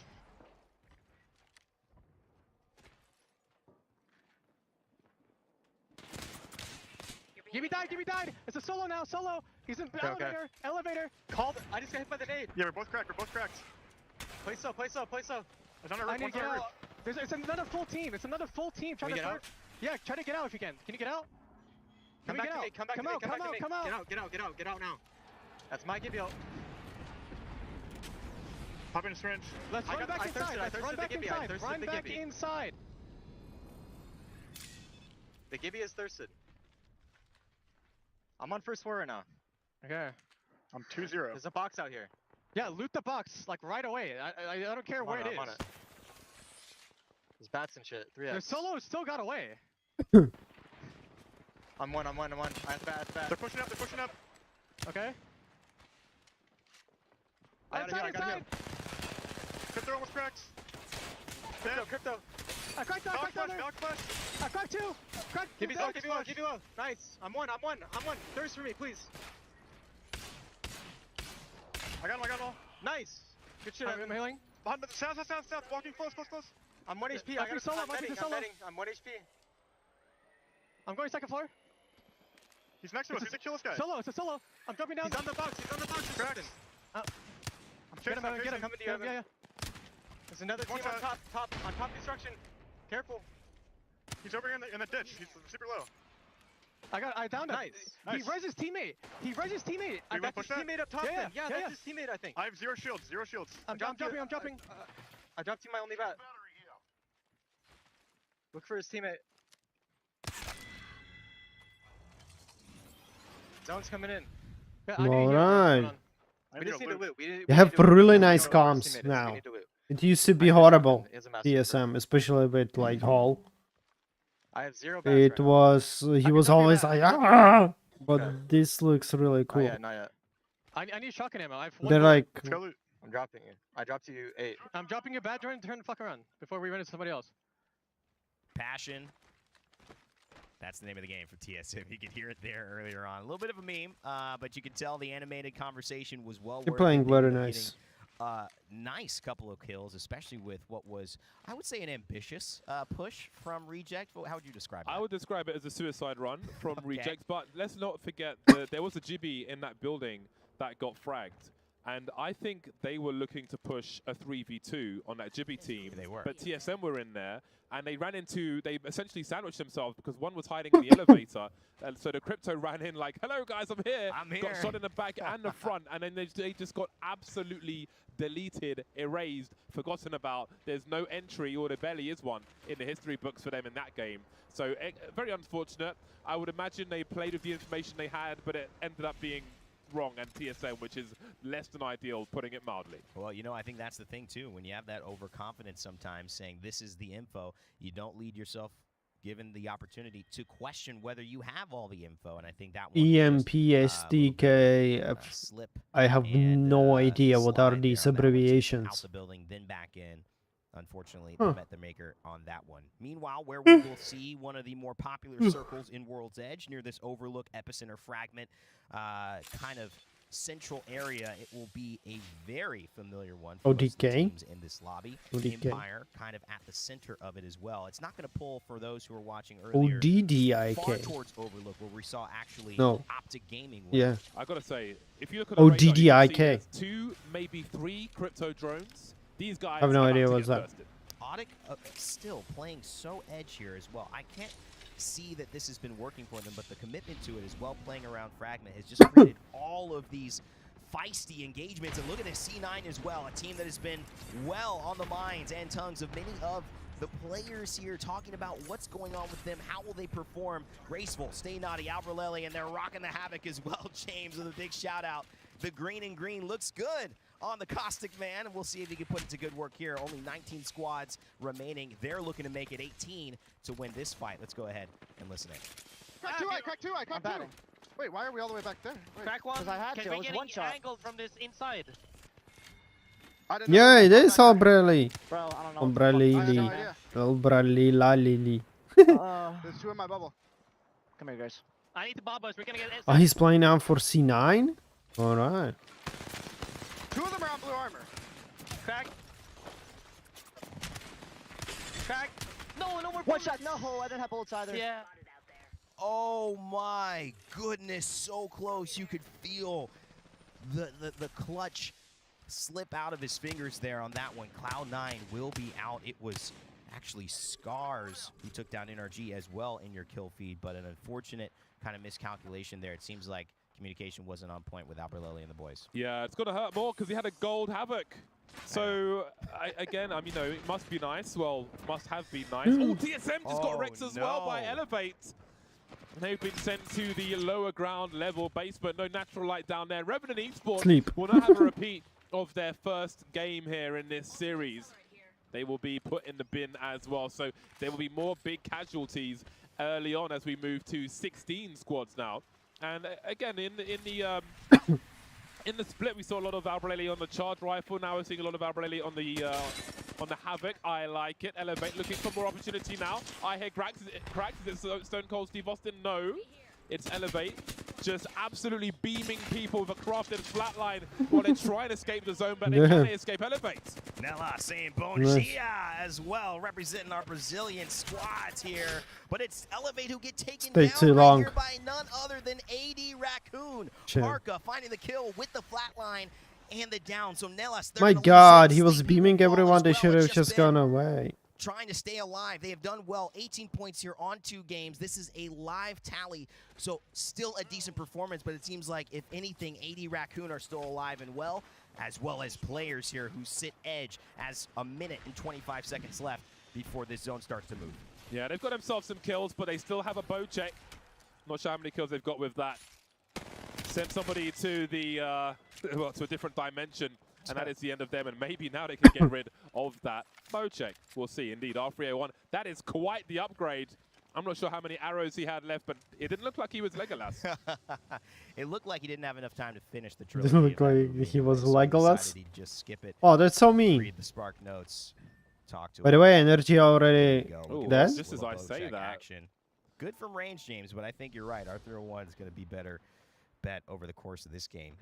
Give me died. It's a solo now, solo. He's in elevator. Elevator. Called. I just got hit by the nade. Yeah, we're both cracked. Play so. There's on a roof. I need to get out. It's another full team. It's another full team. Try to get out. Yeah, try to get out if you can. Can you get out? Come back to me. Come out. Get out now. That's my give you. Pop in a syringe. Let's run back inside. Let's run back inside. Run back inside. The Gibby is thirsted. I'm on first floor right now. Okay. I'm 2-0. There's a box out here. Yeah, loot the box like right away. I don't care where it is. I'm on it. There's bats and shit. 3x. Their solo still got away. I'm one. I have to bat. They're pushing up. Okay. I got him. Crypto almost cracked. Crypto. I cracked that. I cracked two. Give me low. Nice. I'm one. Thirst for me, please. I got him all. Nice. Good shit. I'm healing. Behind the south. Walking close. I'm 1 HP. I'm betting. I'm 1 HP. I'm going second floor. He's next to us. He's a kill this guy. It's a solo. I'm jumping down. He's on the box. Cracked. I'm chasing him. Get him. Coming to you. Yeah. There's another team on top construction. Careful. He's over here in the ditch. He's super low. I downed him. Nice. He res his teamate. I got his teammate up top. Yeah, that's his teammate, I think. I have 0 shields. I'm jumping. I dropped you my only bat. Look for his teammate. Zone's coming in. Alright. We just need to loot. You have really nice comms now. It used to be horrible, TSM, especially with like Hall. I have 0 bats It was, he was always like, ah! But this looks really cool. Not yet. I need shotgun ammo. I have They're like, I'm dropping you. I dropped you 8. I'm dropping your bat. Turn the fuck around before we run into somebody else. Passion. That's the name of the game for TSM. You could hear it there earlier on. A little bit of a meme, but you could tell the animated conversation was well worth it. You're playing very nice. Nice couple of kills, especially with what was, I would say, an ambitious push from Reject. How would you describe it? I would describe it as a suicide run from Reject, but let's not forget there was a Gibby in that building that got fragged. And I think they were looking to push a 3v2 on that Gibby team. They were. But TSM were in there, and they essentially sandwiched themselves because one was hiding in the elevator. And so the Crypto ran in like, hello guys, I'm here. Got shot in the back and the front. And then they just got absolutely deleted, erased, forgotten about. There's no entry, or there barely is one, in the history books for them in that game. So very unfortunate. I would imagine they played with the information they had, but it ended up being wrong and TSM, which is less than ideal, putting it mildly. Well, you know, I think that's the thing too. When you have that overconfidence sometimes saying this is the info, you don't lead yourself given the opportunity to question whether you have all the info, and I think that one EMPSDK, slip. I have no idea what are these abbreviations. Out the building, then back in. Unfortunately, they met the maker on that one. Meanwhile, where we will see one of the more popular circles in World's Edge near this overlook epicenter fragment kind of central area, it will be a very familiar one for most of the teams in this lobby. Empire kind of at the center of it as well. It's not going to pull for those who are watching earlier. Far towards overlook where we saw actually Optic Gaming. Yeah. I got to say, if you look at the radar, you can see there's 2, maybe 3 crypto drones. These guys I have no idea what's that. Audic still playing so edge here as well. I can't see that this has been working for them, but the commitment to it as well, playing around Fragment, has just created all of these feisty engagements. And look at this C9 as well, a team that has been well on the minds and tongues of many of the players here, talking about what's going on with them, how will they perform. Graceful, Stay Naughty, Albrelelli, and they're rocking the havoc as well. James with a big shout out. The green and green looks good on the Caustic Man, and we'll see if he can put it to good work here. Only 19 squads remaining. They're looking to make it 18 to win this fight. Let's go ahead and listen in. Crack two. Wait, why are we all the way back there? Wait. Crack one. I had to. It was one shot. Angle from this inside. Yeah, it is Ombrelli. Bro, I don't know. Ombrelli. Ombrelli. There's 2 in my bubble. Come here, guys. I need the bobbers. We're gonna get. Oh, he's playing now for C9? Alright. 2 of them are on blue armor. Crack. No more. One shot. No, I didn't have bullets either. Yeah. Oh my goodness, so close. You could feel the clutch slip out of his fingers there on that one. Cloud9 will be out. It was actually Scars who took down NRG as well in your kill feed, but an unfortunate kind of miscalculation there. It seems like communication wasn't on point with Alberlelli and the boys. Yeah, it's going to hurt more because he had a gold Havoc. So, again, you know, it must be nice. Well, must have been nice. Oh, TSM just got Rex as well by Elevate. They've been sent to the lower ground level base, but no natural light down there. Revenant Esports will not have a repeat of their first game here in this series. They will be put in the bin as well. So there will be more big casualties early on as we move to 16 squads now. And again, in the split, we saw a lot of Alberlelli on the charge rifle. Now we're seeing a lot of Alberlelli on the Havoc. I like it. Elevate looking for more opportunity now. I hear cracks. Is it Stone Cold Steve Austin? No. It's Elevate. Just absolutely beaming people with a crafted flatline while they try and escape the zone, but they can't escape Elevate. Nella saying bom dia as well, representing our Brazilian squads here. But it's Elevate who get taken down right here by none other than AD Raccoon. Parka finding the kill with the flatline and the down. So Nellas, my God, he was beaming everyone. They should have just gone away. Trying to stay alive. They have done well. 18 points here on 2 games. This is a live tally, so still a decent performance, but it seems like, if anything, AD Raccoon are still alive and well as players here who sit edge as a minute and 25 seconds left before this zone starts to move. Yeah, they've got themselves some kills, but they still have a bow check. Not sure how many kills they've got with that. Sent somebody to the well, to a different dimension. And that is the end of them, and maybe now they can get rid of that bow check. We'll see. Indeed, R3A1, that is quite the upgrade. I'm not sure how many arrows he had left, but it didn't look like he was Legolas. It looked like he didn't have enough time to finish the trilogy. Didn't look like he was Legolas. He'd just skip it. Oh, that's so mean. Read the Spark notes. Talk to By the way, Energy already dead? Just as I say that. Action. Good from range, James, but I think you're right. R301 is going to be better bet over the course of this game.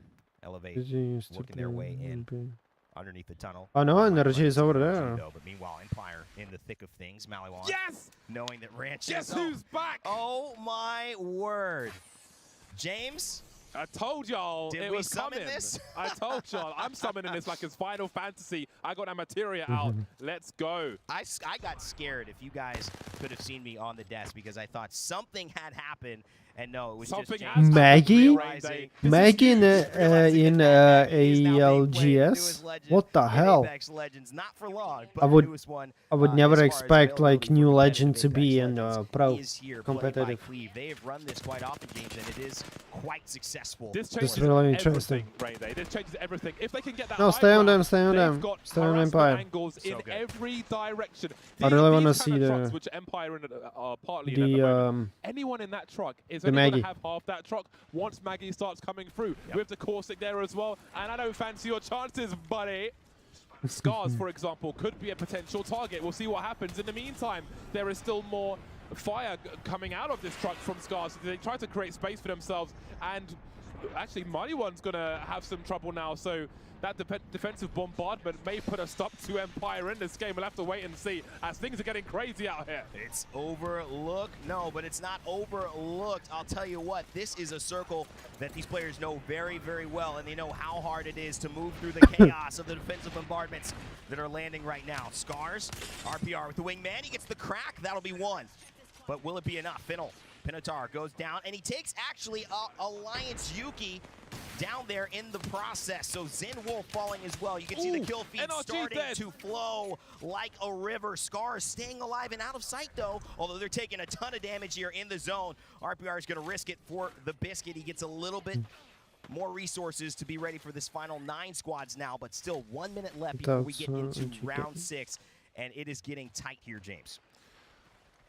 Elevate working their way in underneath the tunnel. Oh no, Energy is over there. But meanwhile, Empire in the thick of things. Maliwan. Yes! Knowing that Ranch Guess who's back? Oh my word. James? I told y'all it was coming. This? I told y'all. I'm summoning this like it's Final Fantasy. I got that materia out. Let's go. I got scared if you guys could have seen me on the desk because I thought something had happened. And no, it was something just James Maggie? Maggie in ALGS? What the hell? Not for long, I would never expect like new legend to be in pro competitive. They have run this quite often, James, and it is quite successful. This changes really interesting. This changes everything. If they can get that no, stay on them, stay on them. Stay on Empire. Angles in every direction. I really want to see the which Empire are partly in anyone in that truck is only going to have half that truck once Maggie starts coming through. With the Corsic there as well. And I don't fancy your chances, buddy. Scars, for example, could be a potential target. We'll see what happens. In the meantime, there is still more fire coming out of this truck from Scars. They try to create space for themselves. And actually, Maliwan's going to have some trouble now. So that defensive bombardment may put a stop to Empire in this game. We'll have to wait and see as things are getting crazy out here. It's overlooked. No, but it's not overlooked. I'll tell you what, this is a circle that these players know very, very well, and they know how hard it is to move through the chaos of the defensive bombardments that are landing right now. Scars, RPR with the wingman. He gets the crack. That'll be one. But will it be enough? Pinotar goes down, and he takes actually Alliance Yuki down there in the process. So Zen Wolf falling as well. You can see the kill feed starting to flow like a river. Scars staying alive and out of sight, though, although they're taking a ton of damage here in the zone. RPR is going to risk it for the biscuit. He gets a little bit more resources to be ready for this final 9 squads now, but still 1 minute left before we get into round 6, and it is getting tight here, James.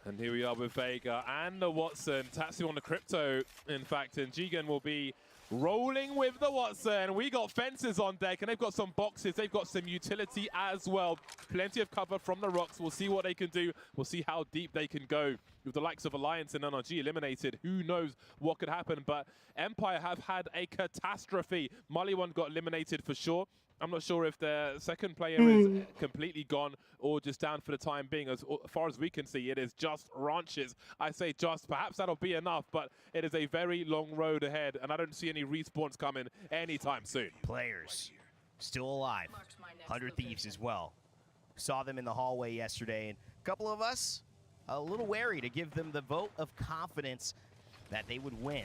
And here we are with Vega and the Watson. Tatsu on the Crypto, in fact, and Jigen will be rolling with the Watson. We got fences on deck, and they've got some boxes. They've got some utility as well. Plenty of cover from the rocks. We'll see what they can do. We'll see how deep they can go. With the likes of Alliance and NRG eliminated, who knows what could happen. But Empire have had a catastrophe. Maliwan got eliminated for sure. I'm not sure if the second player is completely gone or just down for the time being. As far as we can see, it is just Ranches. I say just, perhaps that'll be enough, but it is a very long road ahead, and I don't see any respawns coming anytime soon. Players still alive. 100 Thieves as well. Saw them in the hallway yesterday, and a couple of us a little wary to give them the vote of confidence that they would win.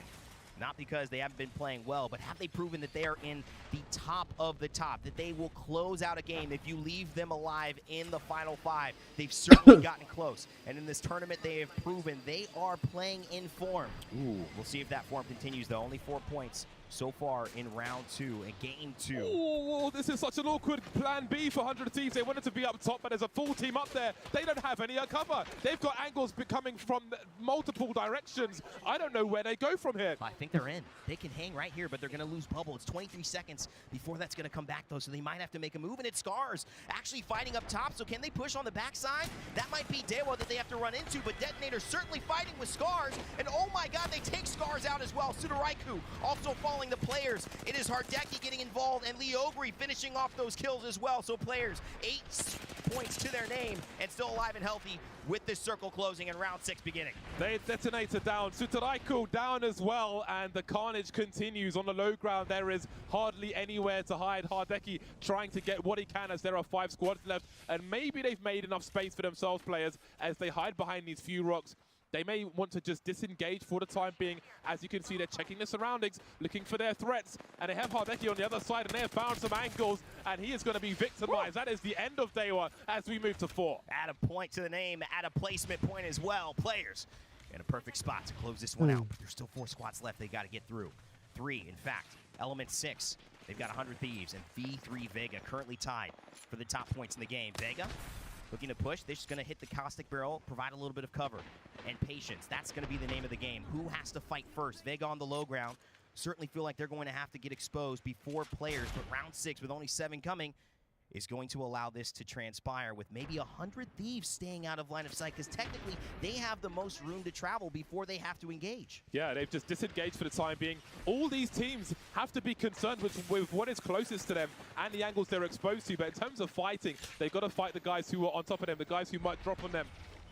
Not because they haven't been playing well, but have they proven that they are in the top of the top, that they will close out a game if you leave them alive in the final 5. They've certainly gotten close, and in this tournament they have proven they are playing in form. Ooh, we'll see if that form continues though. Only 4 points so far in round 2 and game 2. Oh, this is such an awkward plan B for 100 Thieves. They wanted to be up top, but there's a full team up there. They don't have any cover. They've got angles coming from multiple directions. I don't know where they go from here. I think they're in. They can hang right here, but they're going to lose bubble. It's 23 seconds before that's going to come back, though, so they might have to make a move, and it's Scars actually fighting up top, so can they push on the backside? That might be Dewa that they have to run into, but Detonator certainly fighting with Scars, and oh my god, they take Scars out as well. Sudaraiku also following the players. It is Hardeki getting involved, and Leogri finishing off those kills as well, so players 8 points to their name, and still alive and healthy with this circle closing and round 6 beginning. They Detonator down, Sudaraiku down as well, and the carnage continues on the low ground. There is hardly anywhere to hide. Hardeki trying to get what he can as there are 5 squads left, and maybe they've made enough space for themselves, players, as they hide behind these few rocks. They may want to just disengage for the time being. As you can see, they're checking the surroundings, looking for their threats. And they have Hardeki on the other side, and they have found some angles, and he is going to be victimized. That is the end of Dewa as we move to 4. Add a point to the name, add a placement point as well. Players in a perfect spot to close this one out. But there's still 4 squads left they got to get through. 3, in fact. Element 6. They've got 100 Thieves, and V3 Vega currently tied for the top points in the game. Vega looking to push. They're just going to hit the caustic barrel, provide a little bit of cover and patience. That's going to be the name of the game. Who has to fight first? Vega on the low ground. Certainly feel like they're going to have to get exposed before players, but round 6 with only 7 coming is going to allow this to transpire with maybe 100 Thieves staying out of line of sight, because technically they have the most room to travel before they have to engage. Yeah, they've just disengaged for the time being. All these teams have to be concerned with what is closest to them and the angles they're exposed to, but in terms of fighting, they've got to fight the guys who are on top of them, the guys who might drop on them.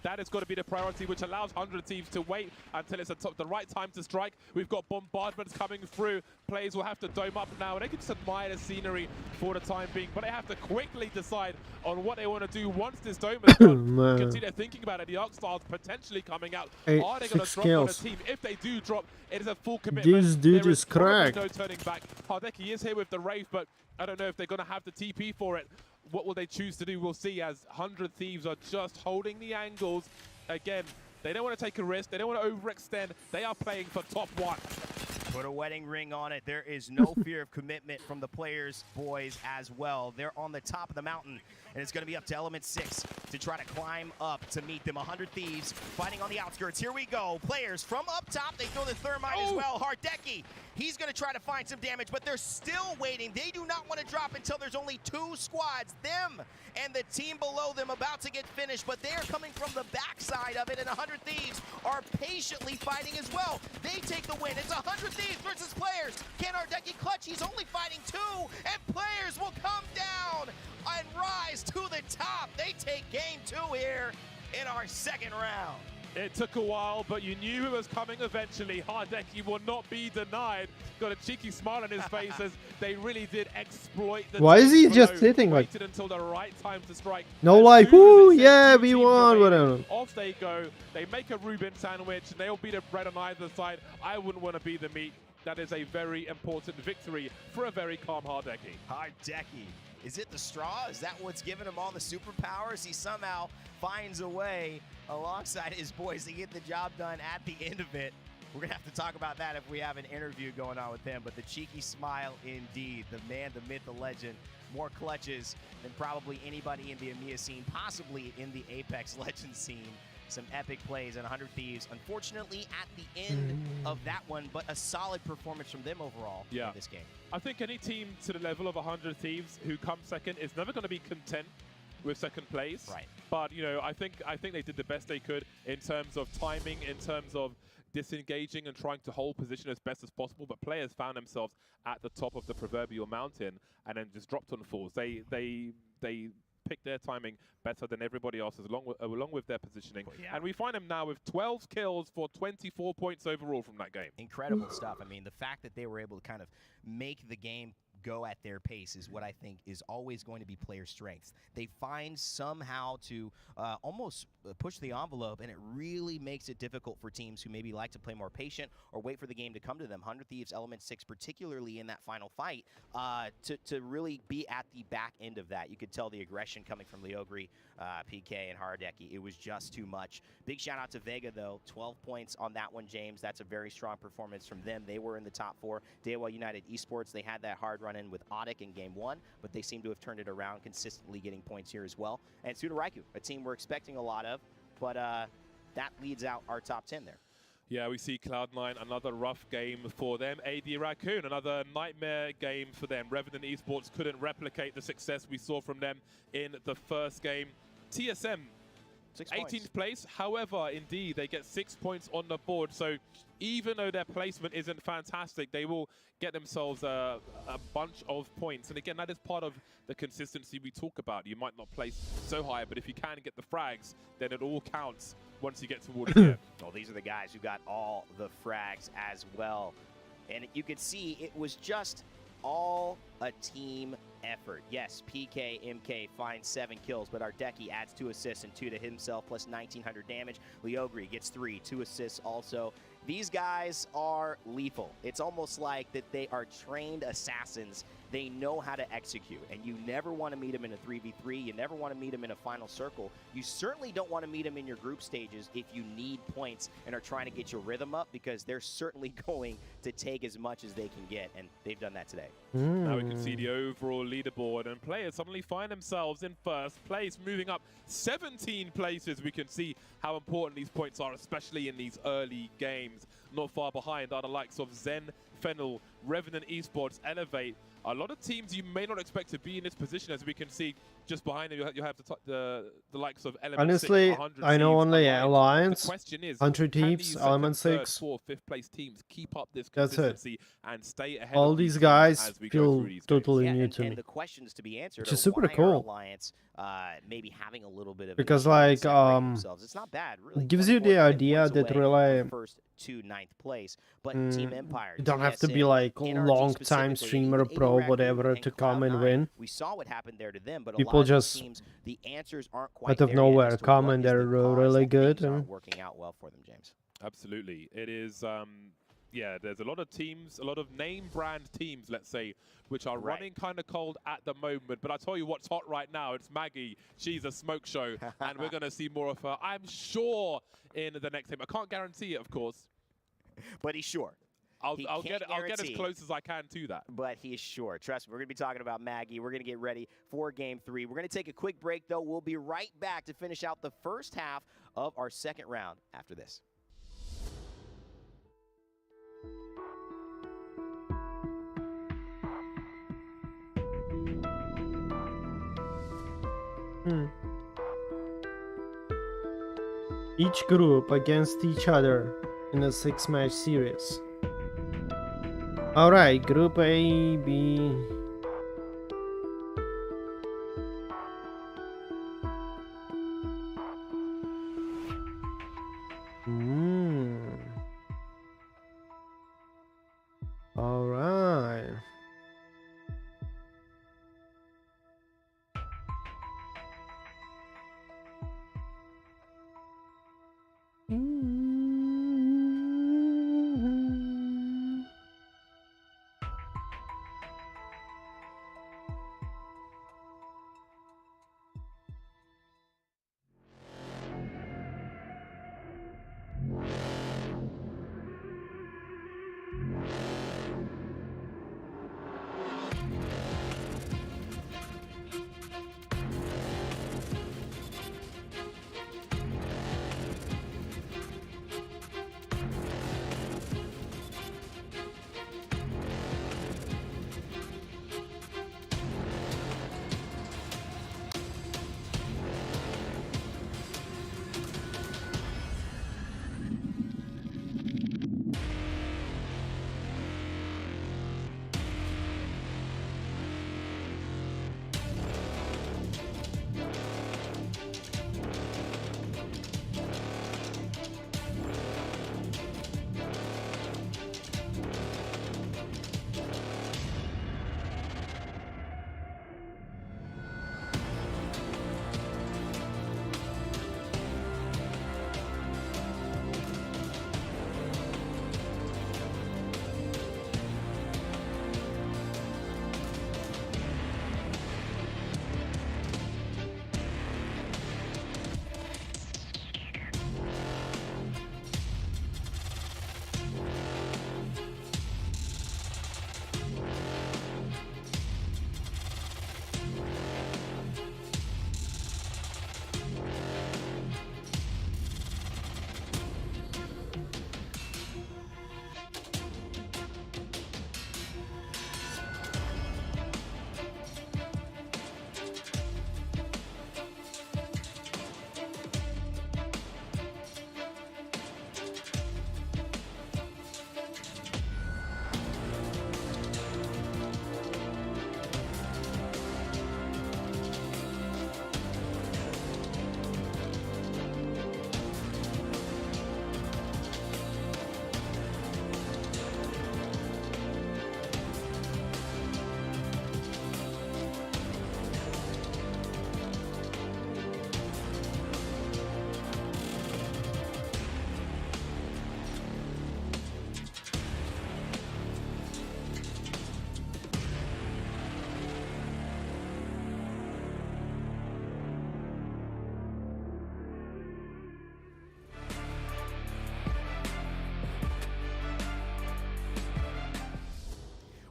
That has got to be the priority, which allows 100 Thieves to wait until it's the right time to strike. We've got bombardments coming through. Players will have to dome up now. They can just admire the scenery for the time being, but they have to quickly decide on what they want to do once this dome is done. You can see they're thinking about it. The Arc Styles potentially coming out. Are they going to drop on a team? If they do drop, it is a full commitment. This dude is cracked. No turning back. Hardeki is here with the Wraith, but I don't know if they're going to have the TP for it. What will they choose to do? We'll see, as 100 Thieves are just holding the angles. Again, they don't want to take a risk. They don't want to overextend. They are playing for top 1. Put a wedding ring on it. There is no fear of commitment from the players, boys, as well. They're on the top of the mountain, and it's going to be up to Element 6 to try to climb up to meet them. 100 Thieves fighting on the outskirts. Here we go. Players from up top. They throw the thermite as well. Hardeki, he's going to try to find some damage, but they're still waiting. They do not want to drop until there's only 2 squads. Them and the team below them about to get finished, but they are coming from the backside of it, and 100 Thieves are patiently fighting as well. They take the win. It's 100 Thieves versus players. Can Hardeki clutch? He's only fighting 2, and players will come down and rise to the top. They take game 2 here in our 2nd round. It took a while, but you knew it was coming eventually. Hardeki will not be denied. Got a cheeky smile on his face as they really did exploit the Why is he below. just sitting like... Waited until the right time to strike. No, like, woo, yeah, we won, whatever. Off they go. They make a Reuben sandwich. They'll be the bread on either side. I wouldn't want to be the meat. That is a very important victory for a very calm Hardeki. Hardeki. Is it the straw? Is that what's giving him all the superpowers? He somehow finds a way alongside his boys to get the job done at the end of it. We're going to have to talk about that if we have an interview going on with him. But the cheeky smile indeed. The man, the myth, the legend. More clutches than probably anybody in the EMEA scene, possibly in the Apex Legends scene. Some epic plays and 100 Thieves. Unfortunately, at the end of that one, but a solid performance from them overall in this game. I think any team to the level of 100 Thieves who comes second is never going to be content with second place. Right. But, you know, I think they did the best they could in terms of timing, in terms of disengaging and trying to hold position as best as possible. But players found themselves at the top of the proverbial mountain and then just dropped on falls. They picked their timing better than everybody else's, along with their positioning. Yeah. And we find them now with 12 kills for 24 points overall from that game. Incredible stuff. I mean, the fact that they were able to kind of make the game go at their pace is what I think is always going to be player strengths. They find somehow to almost push the envelope, and it really makes it difficult for teams who maybe like to play more patient or wait for the game to come to them. 100 Thieves Element 6, particularly in that final fight, to really be at the back end of that. You could tell the aggression coming from Leogri, PK, and Hardeki. It was just too much. Big shout out to Vega, though. 12 points on that one, James. That's a very strong performance from them. They were in the top 4. Daewoo United Esports, they had that hard run-in with Addict in Game 1, but they seem to have turned it around, consistently getting points here as well. And Sudaraiku, a team we're expecting a lot of, but that leads out our top 10 there. Yeah, we see Cloud9, another rough game for them. AD Raccoon, another nightmare game for them. Revenant Esports couldn't replicate the success we saw from them in the first game. TSM, 18th place. However, indeed, they get 6 points on the board. So even though their placement isn't fantastic, they will get themselves a bunch of points. And again, that is part of the consistency we talk about. You might not place so high, but if you can get the frags, then it all counts once you get towards the end. Well, these are the guys who got all the frags as well. And you could see it was just all a team effort. Yes, PK, MK finds 7 kills, but Ardeki adds 2 assists and 2 to himself, plus 1,900 damage. Leogri gets 3, 2 assists also. These guys are lethal. It's almost like that they are trained assassins. They know how to execute, and you never want to meet them in a 3v3. You never want to meet them in a final circle. You certainly don't want to meet them in your group stages if you need points and are trying to get your rhythm up, because they're certainly going to take as much as they can get, and they've done that today. Now we can see the overall leaderboard, and players suddenly find themselves in first place, moving up 17 places. We can see how important these points are, especially in these early games. Not far behind are the likes of Zen, Fennel, Revenant Esports, Elevate. A lot of teams you may not expect to be in this position, as we can see just behind them. You have the likes of Element Honestly, 6, 100 I know Thieves, only Alliance. Alliance, The question is, 100 can Thieves, these Element second, 6. Third, 4th, 5th place teams keep up this That's it. consistency and stay ahead All of these teams guys as we go feel through these totally games? new to me. And the questions to be answered Which is are, super why are cool. Alliance maybe having a little bit of an Because issue like separating themselves? It's not bad, really. it gives you the 24 idea points that away really from first to 9th place, but Team Empire, you don't have to be TSM, like NRG long time specifically, streamer, even pro, AD whatever and to come and Cloud9, win. we saw what happened there to them, but a People lot of just these teams, the answers aren't quite out of there nowhere yet as to come what and is the they're cause really that good. things aren't And working out well for them, James. Absolutely. It is, yeah, there's a lot of teams, a lot of name brand teams, let's say, which are running kind of cold at the moment. But I tell you what's hot right now, it's Maggie. She's a smoke show, and we're going to see more of her, I'm sure, in the next game. I can't guarantee it, of course. But he's sure. I'll get as close as I can to that. But he's sure. Trust me, we're going to be talking about Maggie. We're going to get ready for Game 3. We're going to take a quick break, though. We'll be right back to finish out the first half of our second round after this. Each group against each other in a 6-match series. Alright, Group A, B. Alright.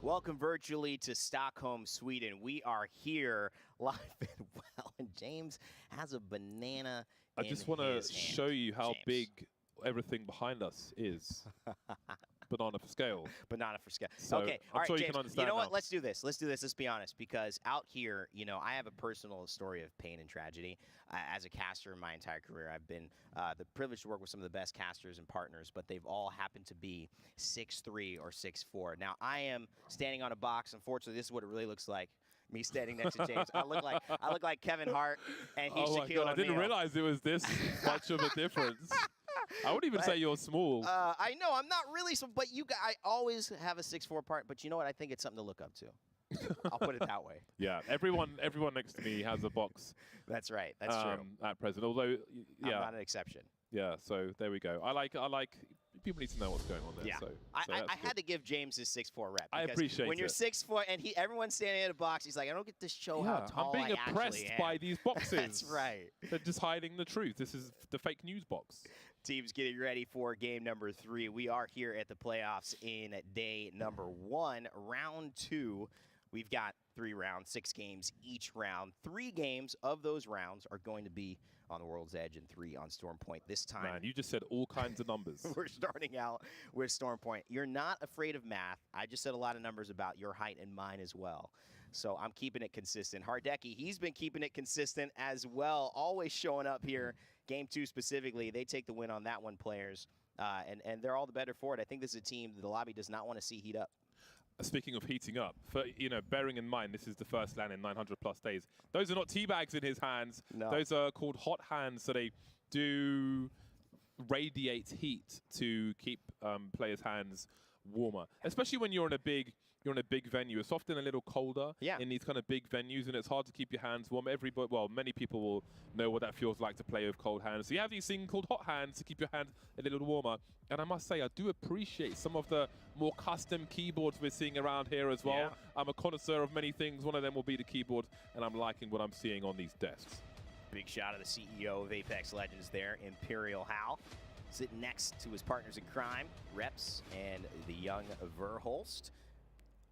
Welcome virtually to Stockholm, Sweden. We are here live and well, and James has a banana I just want to show you how big everything behind us is. Banana for scale. Banana for scale. So okay, I'm all right, sure you James, can understand know what? now. Let's do this. Let's be honest, because out here, you know, I have a personal story of pain and tragedy. As a caster in my entire career, I've been the privileged to work with some of the best casters and partners, but they've all happened to be 6'3" or 6'4". Now, I am standing on a box. Unfortunately, this is what it really looks like. Me standing next to James. I look like Kevin Hart, and he's Shaquille O'Neal. I didn't realize it was this much of a difference. I wouldn't even say you're small. I know, I'm not really, but I always have a 6'4" part, but you know what? I think it's something to look up to. I'll put it that way. Yeah, everyone next to me has a box. That's right. That's true. At present, although, yeah. I'm not an exception. Yeah, so there we go. I like people need to know what's going on there. Yeah. So I had to give James his 6'4" rep. I appreciate it. When you're 6'4" and everyone's standing in a box, he's like, I don't get to show how tall I'm being I oppressed actually am. by these boxes. That's right. They're just hiding the truth. This is the fake news box. Teams getting ready for game number 3. We are here at the playoffs in day number 1, round 2. We've got 3 rounds, 6 games each round. 3 games of those rounds are going to be on the World's Edge and 3 on Storm Point. This time, Man, you just said all kinds of numbers. we're starting out with Storm Point. You're not afraid of math. I just said a lot of numbers about your height and mine as well. So I'm keeping it consistent. Hardecki, he's been keeping it consistent as well, always showing up here. Game 2 specifically, they take the win on that one, players. And they're all the better for it. I think this is a team that the lobby does not want to see heat up. Speaking of heating up, bearing in mind this is the first LAN in 900+ days, those are not tea bags in his hands. No. Those are called hot hands, so they do radiate heat to keep players' hands warmer. Especially when you're in a big venue. It's often a little colder in these kind of big venues, and it's hard to keep your hands warm. Many people will know what that feels like to play with cold hands. So you have these things called hot hands to keep your hand a little warmer. And I must say, I do appreciate some of the more custom keyboards we're seeing around here as well. Yeah. I'm a connoisseur of many things. One of them will be the keyboard, and I'm liking what I'm seeing on these desks. Big shot of the CEO of Apex Legends there, Imperial Hal. Sitting next to his partners in crime, Reps and the young Verholst.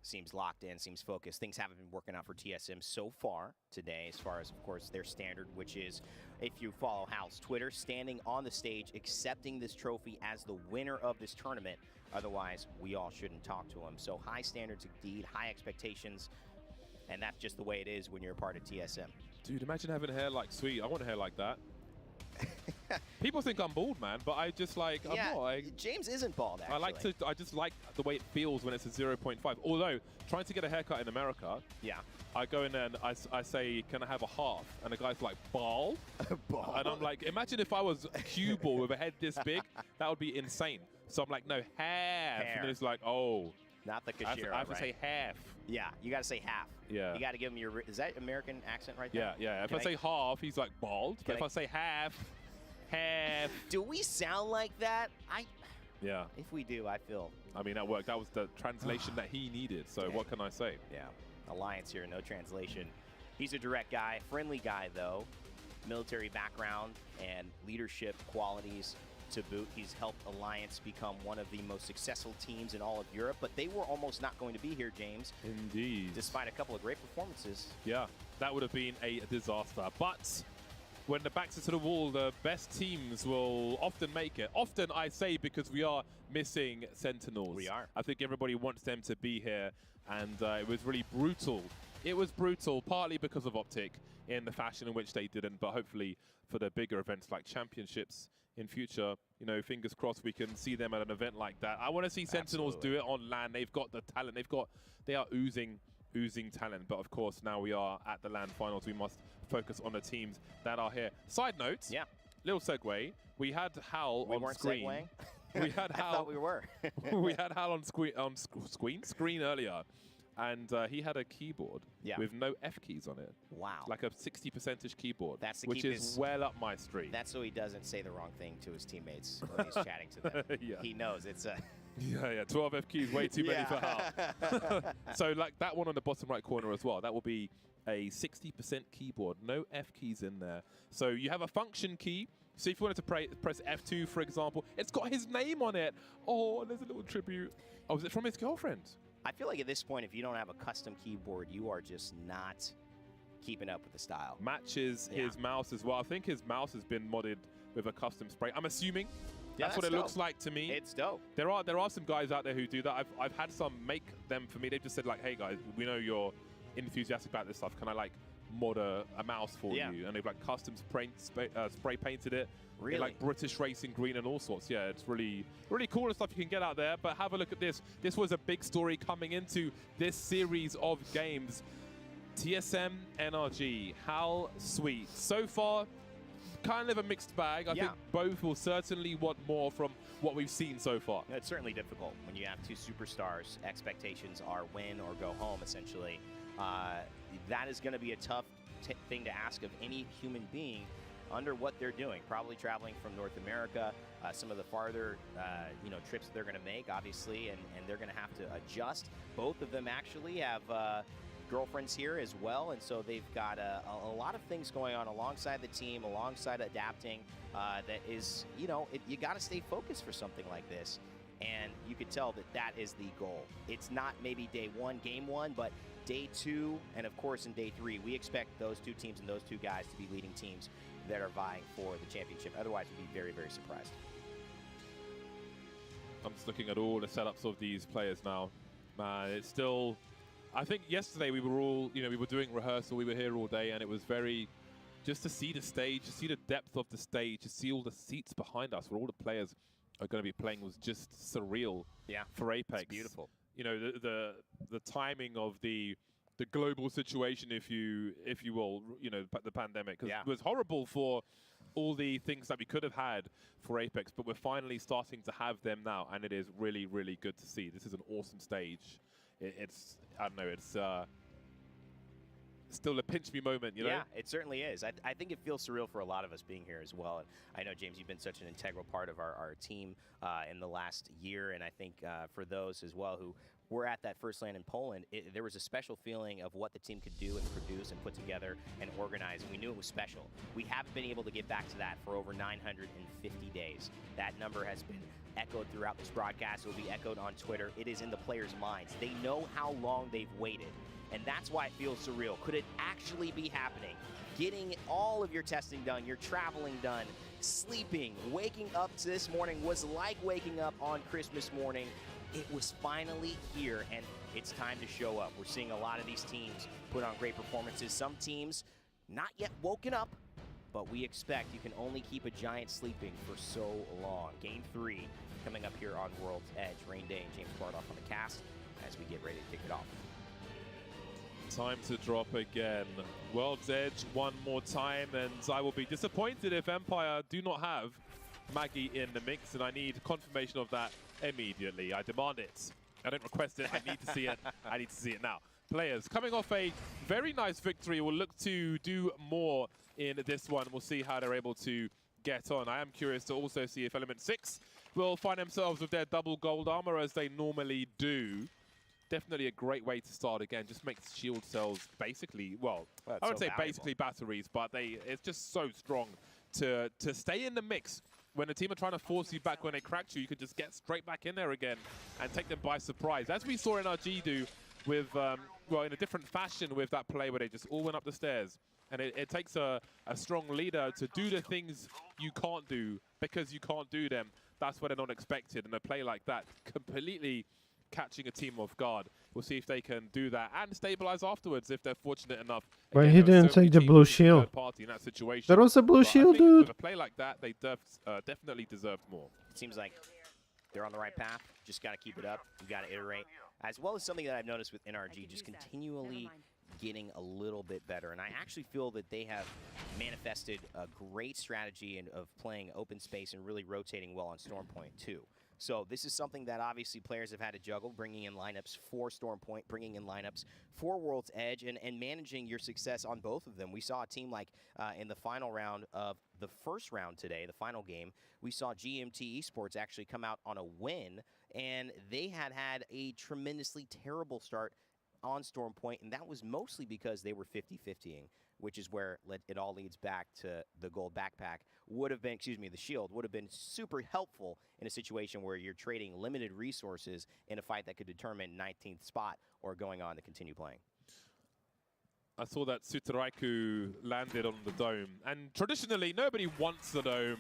Seems locked in, seems focused. Things haven't been working out for TSM so far today, as far as, of course, their standard, which is, if you follow Hal's Twitter, standing on the stage, accepting this trophy as the winner of this tournament. Otherwise, we all shouldn't talk to him. So high standards indeed, high expectations, and that's just the way it is when you're a part of TSM. Dude, imagine having hair like Sweet. I want hair like that. People think I'm bald, man, but I just like, I'm not. James isn't bald, actually. I just like the way it feels when it's a 0.5. Although, trying to get a haircut in America, I go in there and I say, can I have a half? And the guy's like, bald? Bald. And I'm like, imagine if I was cue ball with a head this big, that would be insane. So I'm like, no, half. And then it's like, oh. Not the Kashira, I have to say half. Yeah, you got to say half. Yeah. You got to give him your, is that American accent right there? Yeah. If I say half, he's like bald. But if I say half. Do we sound like that? Yeah. If we do, I feel. I mean, that worked. That was the translation that he needed. So what can I say? Yeah. Alliance here, no translation. He's a direct guy, friendly guy though. Military background and leadership qualities to boot. He's helped Alliance become one of the most successful teams in all of Europe, but they were almost not going to be here, James. Indeed. Despite a couple of great performances. Yeah, that would have been a disaster. But when the backs are to the wall, the best teams will often make it. Often, I say, because we are missing Sentinels. We are. I think everybody wants them to be here, and it was really brutal. It was brutal, partly because of Optic in the fashion in which they didn't, but hopefully for the bigger events like championships in future, fingers crossed we can see them at an event like that. I want to see Sentinels do it on LAN. They've got the talent. They are oozing talent. But of course, now we are at the LAN finals. We must focus on the teams that are here. Side note, little segue. We had Hal on screen. We had Hal. I thought we were. We had Hal on screen earlier. And he had a keyboard with no F keys on it. Wow. Like a 60% keyboard, Which is well up my street. That's so he doesn't say the wrong thing to his teammates when he's chatting to them. He knows it's a... Yeah, 12 F keys, way too many for Hal. So like that one on the bottom right corner as well, that will be a 60% keyboard, no F keys in there. So you have a function key. So if you wanted to press F2, for example, it's got his name on it. Oh, and there's a little tribute. Oh, is it from his girlfriend? I feel like at this point, if you don't have a custom keyboard, you are just not keeping up with the style. Matches his mouse as well. I think his mouse has been modded with a custom spray. I'm assuming Yeah, that's what it looks like to me. It's dope. There are some guys out there who do that. I've had some make them for me. They've just said like, hey guys, we know you're enthusiastic about this stuff. Can I like mod a mouse for you? And they've like custom spray painted it. Really? In, like British racing green and all sorts. Yeah, it's really cool and stuff you can get out there. But have a look at this. This was a big story coming into this series of games. TSM NRG, how sweet. So far, kind of a mixed bag. I think both will certainly want more from what we've seen so far. It's certainly difficult when you have two superstars. Expectations are win or go home, essentially. That is going to be a tough thing to ask of any human being under what they're doing. Probably traveling from North America, some of the farther trips that they're going to make, obviously, and they're going to have to adjust. Both of them actually have girlfriends here as well, and so they've got a lot of things going on alongside the team, alongside adapting. That is, you got to stay focused for something like this, and you could tell that is the goal. It's not maybe day one, game one, but day two, and of course in day three, we expect those two teams and those two guys to be leading teams that are vying for the championship. Otherwise, we'd be very, very surprised. I'm just looking at all the setups of these players now. Man, it's still... I think yesterday we were all, we were doing rehearsal, we were here all day, and it was very... Just to see the stage, to see the depth of the stage, to see all the seats behind us where all the players are going to be playing was just surreal for Apex. It's beautiful. The timing of the global situation, if you will, the pandemic. 'Cause it was horrible for all the things that we could have had for Apex, but we're finally starting to have them now, and it is really, really good to see. This is an awesome stage. It's I don't know, it's still a pinch me moment, Yeah, it certainly is. I think it feels surreal for a lot of us being here as well. And I know, James, you've been such an integral part of our team in the last year, and I think for those as well who were at that first LAN in Poland, there was a special feeling of what the team could do and produce and put together and organize, and we knew it was special. We haven't been able to get back to that for over 950 days. That number has been echoed throughout this broadcast. It will be echoed on Twitter. It is in the players' minds. They know how long they've waited, and that's why it feels surreal. Could it actually be happening? Getting all of your testing done, your traveling done, sleeping, waking up to this morning was like waking up on Christmas morning. It was finally here, and it's time to show up. We're seeing a lot of these teams put on great performances. Some teams not yet woken up, but we expect you can only keep a giant sleeping for so long. Game 3 coming up here on World's Edge. Rain Day and James Bardoff on the cast as we get ready to kick it off. Time to drop again. World's Edge one more time, and I will be disappointed if Empire do not have Maggie in the mix, and I need confirmation of that immediately. I demand it. I don't request it. I need to see it. I need to see it now. Players coming off a very nice victory will look to do more in this one. We'll see how they're able to get on. I am curious to also see if Element 6 will find themselves with their double gold armor as they normally do. Definitely a great way to start again. Just makes shield cells basically, well I would say basically batteries, but it's just so strong to stay in the mix. When a team are trying to force you back when they cracked you, you could just get straight back in there again and take them by surprise. As we saw NRG do with, well, in a different fashion with that play where they just all went up the stairs. And it takes a strong leader to do the things you can't do because you can't do them. That's what they're not expected. And a play like that completely catching a team off guard. We'll see if they can do that and stabilize afterwards if they're fortunate enough. But Again, he there were didn't so many take the teams blue with shield. third party in that situation. There was a blue But I shield, think dude. with a play like that, they definitely deserved more. It seems like they're on the right path. Just got to keep it up. You got to iterate. As well as something that I've noticed with NRG, just continually getting a little bit better. And I actually feel that they have manifested a great strategy of playing open space and really rotating well on Stormpoint too. So this is something that obviously players have had to juggle, bringing in lineups for Stormpoint, bringing in lineups for World's Edge, and managing your success on both of them. We saw a team like in the final round of the first round today, the final game, we saw GMT Esports actually come out on a win, and they had a tremendously terrible start on Stormpoint, and that was mostly because they were 50-50ing which is where it all leads back to the gold backpack, would have been, excuse me, the shield would have been super helpful in a situation where you're trading limited resources in a fight that could determine 19th spot or going on to continue playing. I saw that Sutoraiku landed on the dome, and traditionally nobody wants the dome.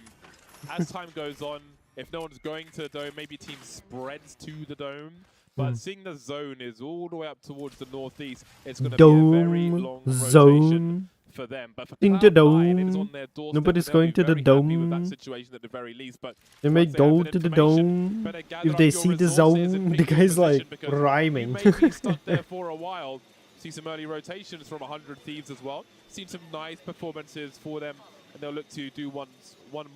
As time goes on, if no one's going to the dome, maybe team spreads to the dome. But seeing the zone is all the way up towards the northeast, it's going to be a very long rotation for them. But for Cloud9, it is on their doorstep. Nobody's going to the dome. With that situation at the very least. But they may go to the dome if they see the zone. The guy's like rhyming. You may be stuck there for a while. See some early rotations from 100 Thieves as well. Seen some nice performances for them, and they'll look to do one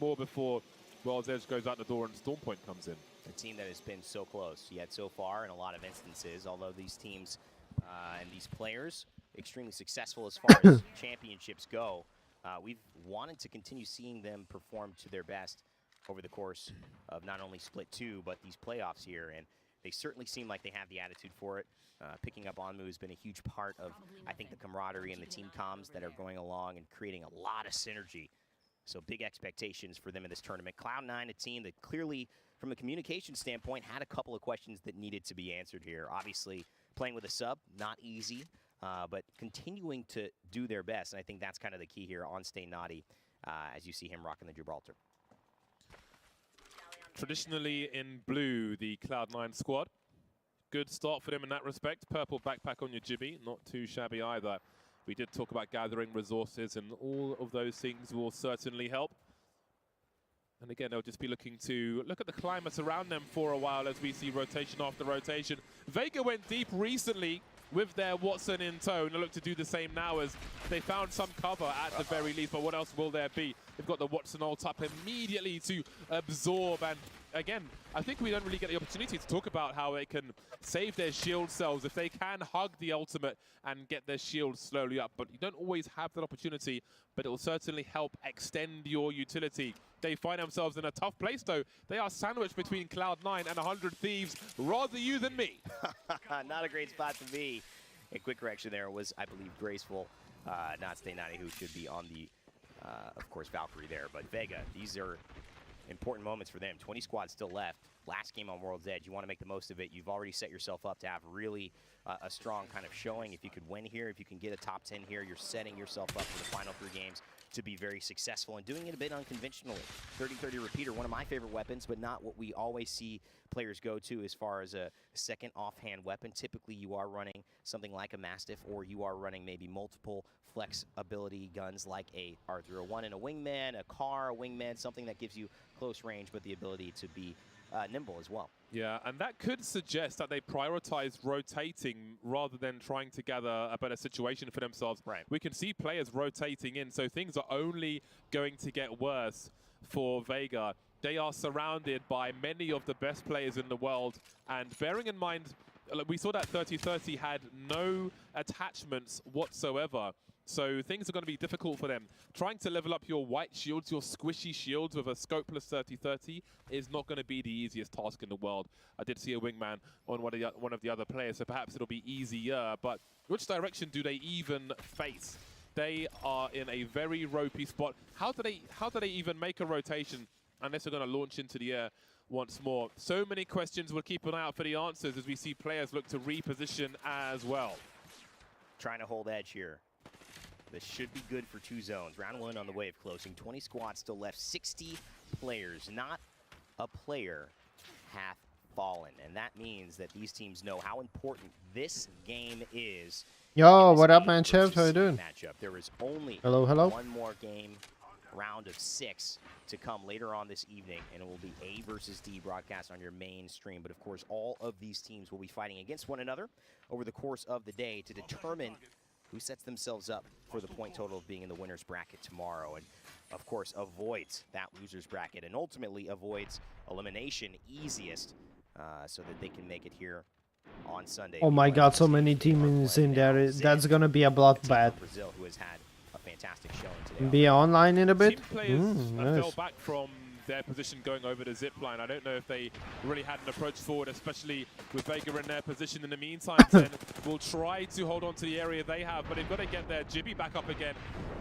more before World's Edge goes out the door and Stormpoint comes in. A team that has been so close yet so far in a lot of instances, although these teams and these players extremely successful as far as championships go, we've wanted to continue seeing them perform to their best over the course of not only Split 2, but these playoffs here, and they certainly seem like they have the attitude for it. Picking up Onmu has been a huge part of, I think, the camaraderie and the team comms that are going along and creating a lot of synergy. So big expectations for them in this tournament. Cloud9, a team that clearly, from a communication standpoint, had a couple of questions that needed to be answered here. Obviously, playing with a sub, not easy, but continuing to do their best. And I think that's kind of the key here on Stay Naughty, as you see him rocking the Gibraltar. Traditionally in blue, the Cloud9 squad. Good start for them in that respect. Purple backpack on your Jibby, not too shabby either. We did talk about gathering resources, and all of those things will certainly help. And again, they'll just be looking to look at the climate around them for a while as we see rotation after rotation. Vega went deep recently with their Watson in tow, and they look to do the same now as they found some cover at the very least, but what else will there be? They've got the Watson ult up immediately to absorb, and again, I think we don't really get the opportunity to talk about how they can save their shield cells if they can hug the ultimate and get their shield slowly up, but you don't always have that opportunity, but it will certainly help extend your utility. They find themselves in a tough place though. They are sandwiched between Cloud9 and 100 Thieves. Rather you than me. Not a great spot to be. A quick correction there was, I believe, Graceful, not Stay Naughty, who should be on the, of course, Valkyrie there. But Vega, these are important moments for them. 20 squads still left. Last game on World's Edge. You want to make the most of it. You've already set yourself up to have really a strong kind of showing. If you could win here, if you can get a top 10 here, you're setting yourself up for the final 3 games to be very successful and doing it a bit unconventionally. 30-30 repeater, one of my favorite weapons, but not what we always see players go to as far as a second offhand weapon. Typically, you are running something like a Mastiff, or you are running maybe multiple flex ability guns like a R301 and a wingman, a car, a wingman, something that gives you close range, but the ability to be nimble as well. Yeah, and that could suggest that they prioritize rotating rather than trying to gather a better situation for themselves. Right. We can see players rotating in, so things are only going to get worse for Vega. They are surrounded by many of the best players in the world, and bearing in mind, we saw that 30-30 had no attachments whatsoever. So things are going to be difficult for them. Trying to level up your white shields, your squishy shields with a scopeless 30-30 is not going to be the easiest task in the world. I did see a wingman on one of the other players, so perhaps it'll be easier. But which direction do they even face? They are in a very ropey spot. How do they even make a rotation unless they're going to launch into the air once more? So many questions. We'll keep an eye out for the answers as we see players look to reposition as well. Trying to hold edge here. This should be good for 2 zones. Round 1 on the way of closing. 20 squads still left. 60 players. Not a player hath fallen. And that means that these teams know how important this game is. Yo, what up, man, Chef? How you doing? Matchup. There is only one more game, round of 6, to come later on this evening, and it will be A versus D broadcast on your main stream. But of course, all of these teams will be fighting against one another over the course of the day to determine who sets themselves up for the point total of being in the winner's bracket tomorrow, and of course avoids that loser's bracket and ultimately avoids elimination easiest so that they can make it here on Sunday. Oh my god, so many teams in there. That's gonna be a bloodbath. Brazil, who has had a fantastic showing today. Be online in a bit? Team players Nice. fell back from their position going over the zip line. I don't know if they really had an approach forward, especially with Vega in their position in the meantime. Then will try to hold on to the area they have, but they've got to get their Jibby back up again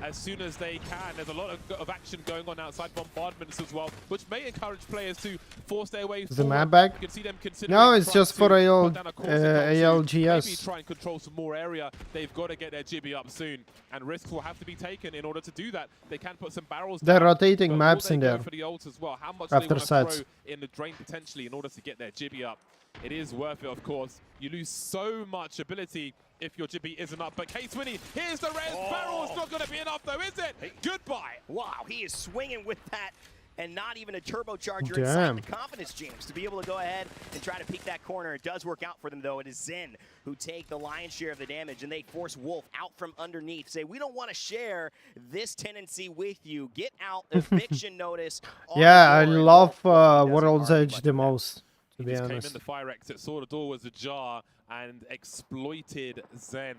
as soon as they can. There's a lot of action going on outside bombardments as well, which may encourage players to force their way Is forward. the map back? You can see them considering No, it's just for put down a course maybe ALGS. try and control some more area. They've got to get their Jibby up soon, and risks will have to be taken in order to do that. They can put some barrels They're down, rotating but will maps they in go there for the ult as well? How much after do they want to sets. throw in the drain potentially in order to get their Jibby up? It is worth it, of course. You lose so much ability if your Jibby isn't up. But K20, here's the res barrel. It's not going to be enough, though, is it? Goodbye. Wow, he is swinging with that, and not even a turbocharger Damn. inside the confidence, James, to be able to go ahead and try to peek that corner. It does work out for them, though. It is Zen who take the lion's share of the damage, and they force Wolf out from underneath. Say, we don't want to share this tendency with you. Get out, eviction notice. Yeah, I love World's Edge the most, to be He just came honest. in the fire exit, saw the door was ajar, and exploited Zen.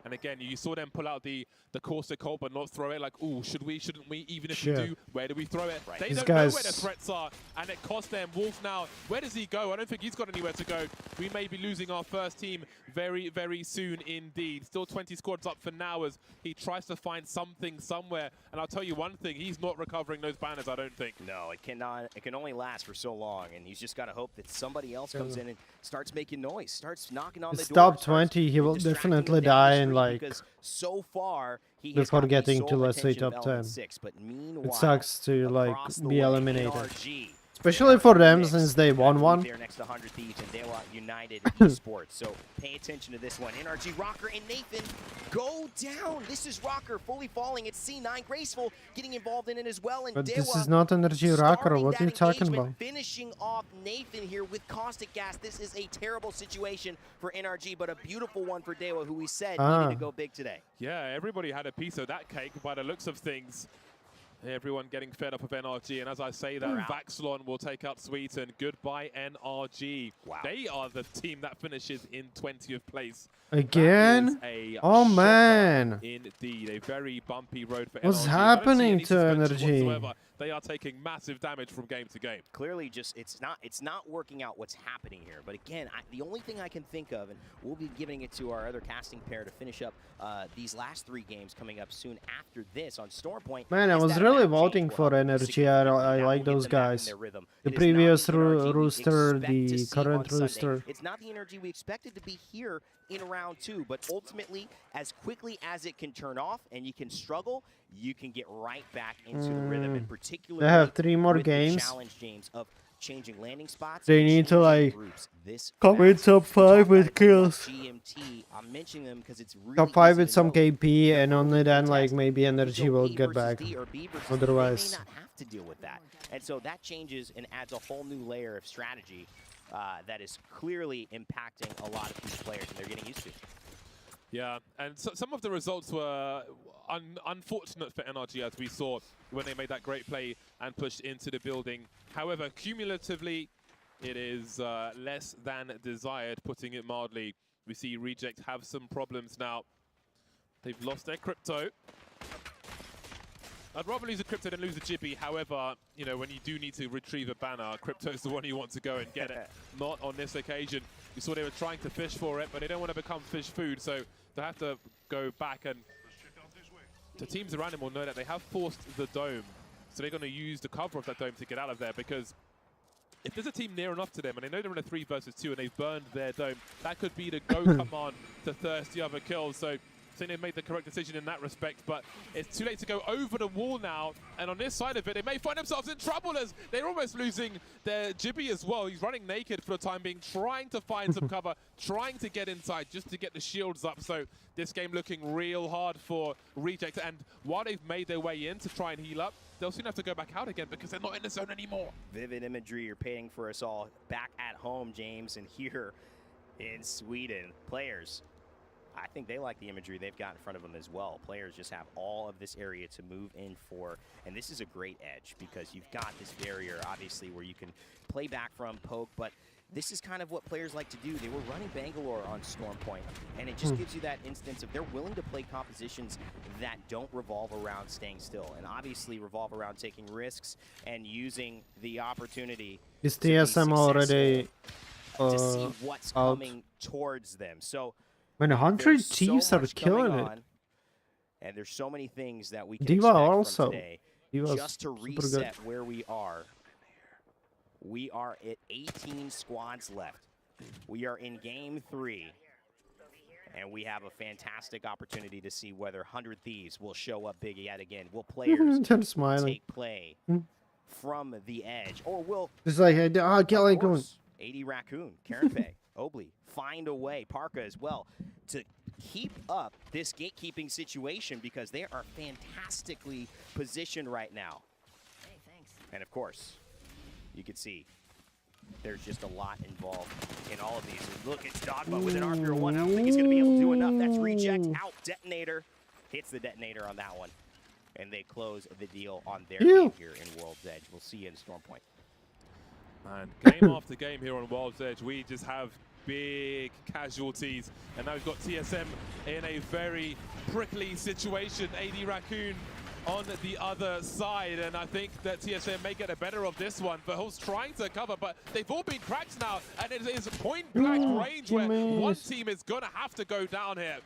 And again, you saw them pull out the caustic ult, but not throw it. Like, ooh, should we, shouldn't we? Even if we do, where do we throw it? They These don't know guys- where the threats are, and it cost them. Wolf now, where does he go? I don't think he's got anywhere to go. We may be losing our first team very, very soon indeed. Still 20 squads up for now as he tries to find something somewhere. And I'll tell you one thing, he's not recovering those banners, I don't think. No, it cannot. It can only last for so long, and he's just got to hope that somebody else comes in and starts making noise, starts knocking on the It's door. top 20, he will definitely die in like Because so far he has before got the getting to, sole let's say, attention of top Element 10. 6, but meanwhile, It sucks to like across the be way, eliminated. NRG, Especially for them since they won one. They're next to 100 Thieves and they are United Esports. So pay attention to this one. NRG, Rocker, and Nathan go down. This is Rocker fully falling. It's C9. Graceful getting involved in it as well. And But Dewa this is not Energy Rocker, starting what are you that talking engagement, about? finishing off Nathan here with caustic gas. This is a terrible situation for NRG, but a beautiful one for Dewa, who we said needed to go big today. Yeah, everybody had a piece of that cake by the looks of things. Everyone getting fed up of NRG, and as I say that, Vaxlon will take out Sweden. Goodbye, NRG. Wow. They are the team that finishes in 20th place. Again? Oh man. Indeed, a very bumpy road for What's NRG. happening to Energy? Energy? They are taking massive damage from game to game. Clearly, just it's not working out what's happening here. But again, the only thing I can think of, and we'll be giving it to our other casting pair to finish up these last 3 games coming up soon after this on Stormpoint. Man, I was really voting for Energy. I like those guys. The previous Rooster, the current Rooster. It's not the Energy we expected to be here in round 2, but ultimately, as quickly as it can turn off and you can struggle, you can get right back into the rhythm. In particular, They have 3 more with the games. challenge, James, of changing landing spots. They and need to changing like groups this come in fast. top 5 with kills. GMT, I'm mentioning them because it's really Top 5 easy with to some know. KP, and only then like maybe So Energy will B get versus back. D or B versus D, Otherwise. they may not have to deal with that. And so that changes and adds a whole new layer of strategy that is clearly impacting a lot of these players, and they're getting used to. Yeah, and so, some of the results were unfortunate for NRG, as we saw when they made that great play and pushed into the building. However, cumulatively, it is less than desired, putting it mildly. We see Reject have some problems now. They've lost their crypto. I'd rather lose a crypto than lose a Jibby. However, you know, when you do need to retrieve a banner, crypto is the one you want to go and get it. Not on this occasion. You saw they were trying to fish for it, but they don't want to become fish food, so they have to go back. And the teams around him will know that they have forced the dome, so they're going to use the cover of that dome to get out of there, because if there's a team near enough to them and they know they're in a 3 versus 2 and they've burned their dome, that could be the go command to thirst the other kills. So I think they made the correct decision in that respect, but it's too late to go over the wall now, and on this side of it, they may find themselves in trouble as they're almost losing their Jibby as well. He's running naked for the time being, trying to find some cover, trying to get inside just to get the shields up. So this game looking real hard for Reject, and while they've made their way in to try and heal up, they'll soon have to go back out again because they're not in the zone anymore. Vivid imagery you're painting for us all back at home, James, and here in Sweden. Players, I think they like the imagery they've got in front of them as well. Players just have all of this area to move in for, and this is a great edge because you've got this barrier, obviously, where you can play back from, poke, but this is kind of what players like to do. They were running Bangalore on Stormpoint, and it just gives you that instance of they're willing to play compositions that don't revolve around staying still, and obviously revolve around taking risks and using the opportunity Is TSM already to see what's out? coming towards them. So Man, 100 so Chiefs are much killing coming it. on, and there's so many things that we can Diva expect also. from today. Diva's Just to super reset good. where we are. We are at 18 squads left. We are in game 3. And we have a fantastic opportunity to see whether 100 Thieves will show up big yet again. Will players I'm smiling. take play from the edge? Or will, It's like, I can't like going. 80 Raccoon, Karen Faye, Obley, find a way, Parka as well, to keep up this gatekeeping situation because they are fantastically positioned right now. Hey, thanks. And of course, you can see there's just a lot involved in all of these. And look at Dogma with an R301. I don't think he's going to be able to do enough. That's reject out. Detonator hits the detonator on that one. And they close the deal on their game here in World's Edge. We'll see you in Stormpoint. And game after game here on World's Edge, we just have big casualties. And now we've got TSM in a very prickly situation. AD Raccoon on the other side, and I think that TSM may get the better of this one. Verhulst's trying to cover, but they've all been cracked now, and it is point-blank range where one team is going to have to go down here.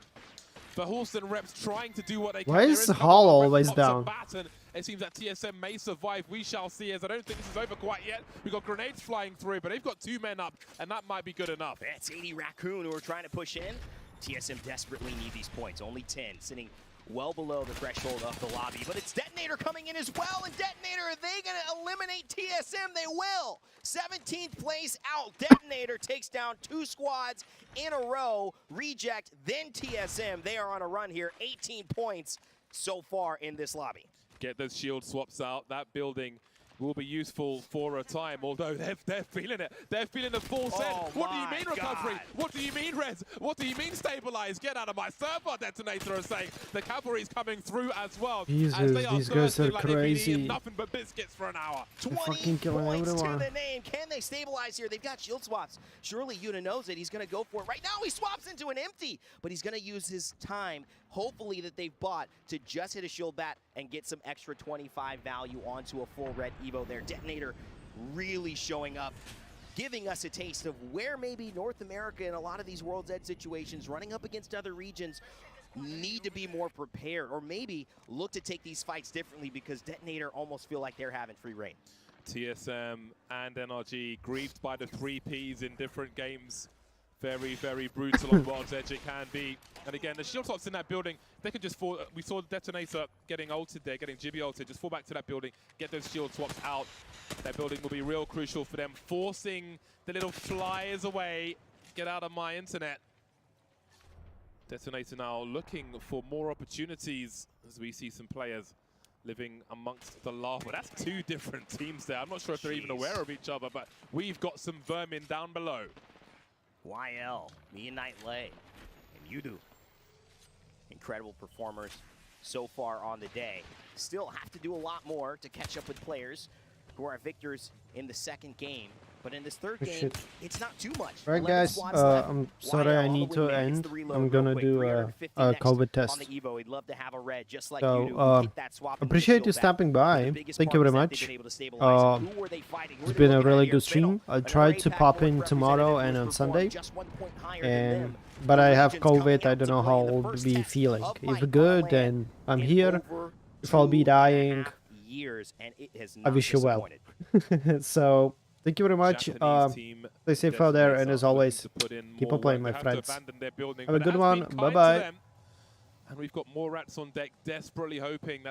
Verhulst and Reps trying to do what they can. Why is Hall always down? And it seems that TSM may survive. We shall see, as I don't think this is over quite yet. We've got grenades flying through, but they've got 2 men up, and that might be good enough. That's 80 Raccoon who are trying to push in. TSM desperately need these points. Only 10, sitting well below the threshold of the lobby. But it's Detonator coming in as well, and Detonator, are they going to eliminate TSM? They will. 17th place out. Detonator takes down 2 squads in a row. Reject, then TSM. They are on a run here. 18 points so far in this lobby. Get those shield swaps out. That building will be useful for a time, although they're feeling it. They're feeling the full set. What do you mean recovery? What do you mean res? What do you mean stabilize? Get out of my server, Detonator is saying. The cavalry's coming through as well. Jesus, as they are these guys are like they've been eating crazy. nothing but biscuits for an hour. 20 killing points everyone. to the name. Can they stabilize here? They've got shield swaps. Surely Yuna knows it. He's going to go for it. Right now he swaps into an empty, but he's going to use his time, hopefully that they've bought, to just hit a shield bat and get some extra 25 value onto a full red Evo there. Detonator really showing up, giving us a taste of where maybe North America in a lot of these World's Edge situations, running up against other regions, need to be more prepared, or maybe look to take these fights differently because Detonator almost feel like they're having free reign. TSM and NRG grieved by the 3 Ps in different games. Very, very brutal on World's Edge it can be. And again, the shield swaps in that building, they can just fall. We saw the Detonator getting ulted there, getting Jibby ulted. Just fall back to that building, get those shield swaps out. That building will be real crucial for them, forcing the little flyers away. Get out of my internet. Detonator now looking for more opportunities as we see some players living amongst the lava. That's 2 different teams there. I'm not sure if they're even aware of each other, but we've got some vermin down below. YL, me and Night Lay, and Yudu. Incredible performers so far on the day. Still have to do a lot more to catch up with players who are victors in the 2nd game. But in this 3rd game, it's not too much. Right, guys, I'm sorry I need to end. I'm gonna do a COVID test. So, appreciate you stopping by. Thank you very much. It's been a really good stream. I'll try to pop in tomorrow and on Sunday. But I have COVID. I don't know how I'll be feeling. If good, then I'm here. If I'll be dying, I wish you well. So, thank you very much. Stay safe out there, and as always, keep on playing, my friends. Have a good one. Bye-bye. And we've got more rats on deck, desperately hoping that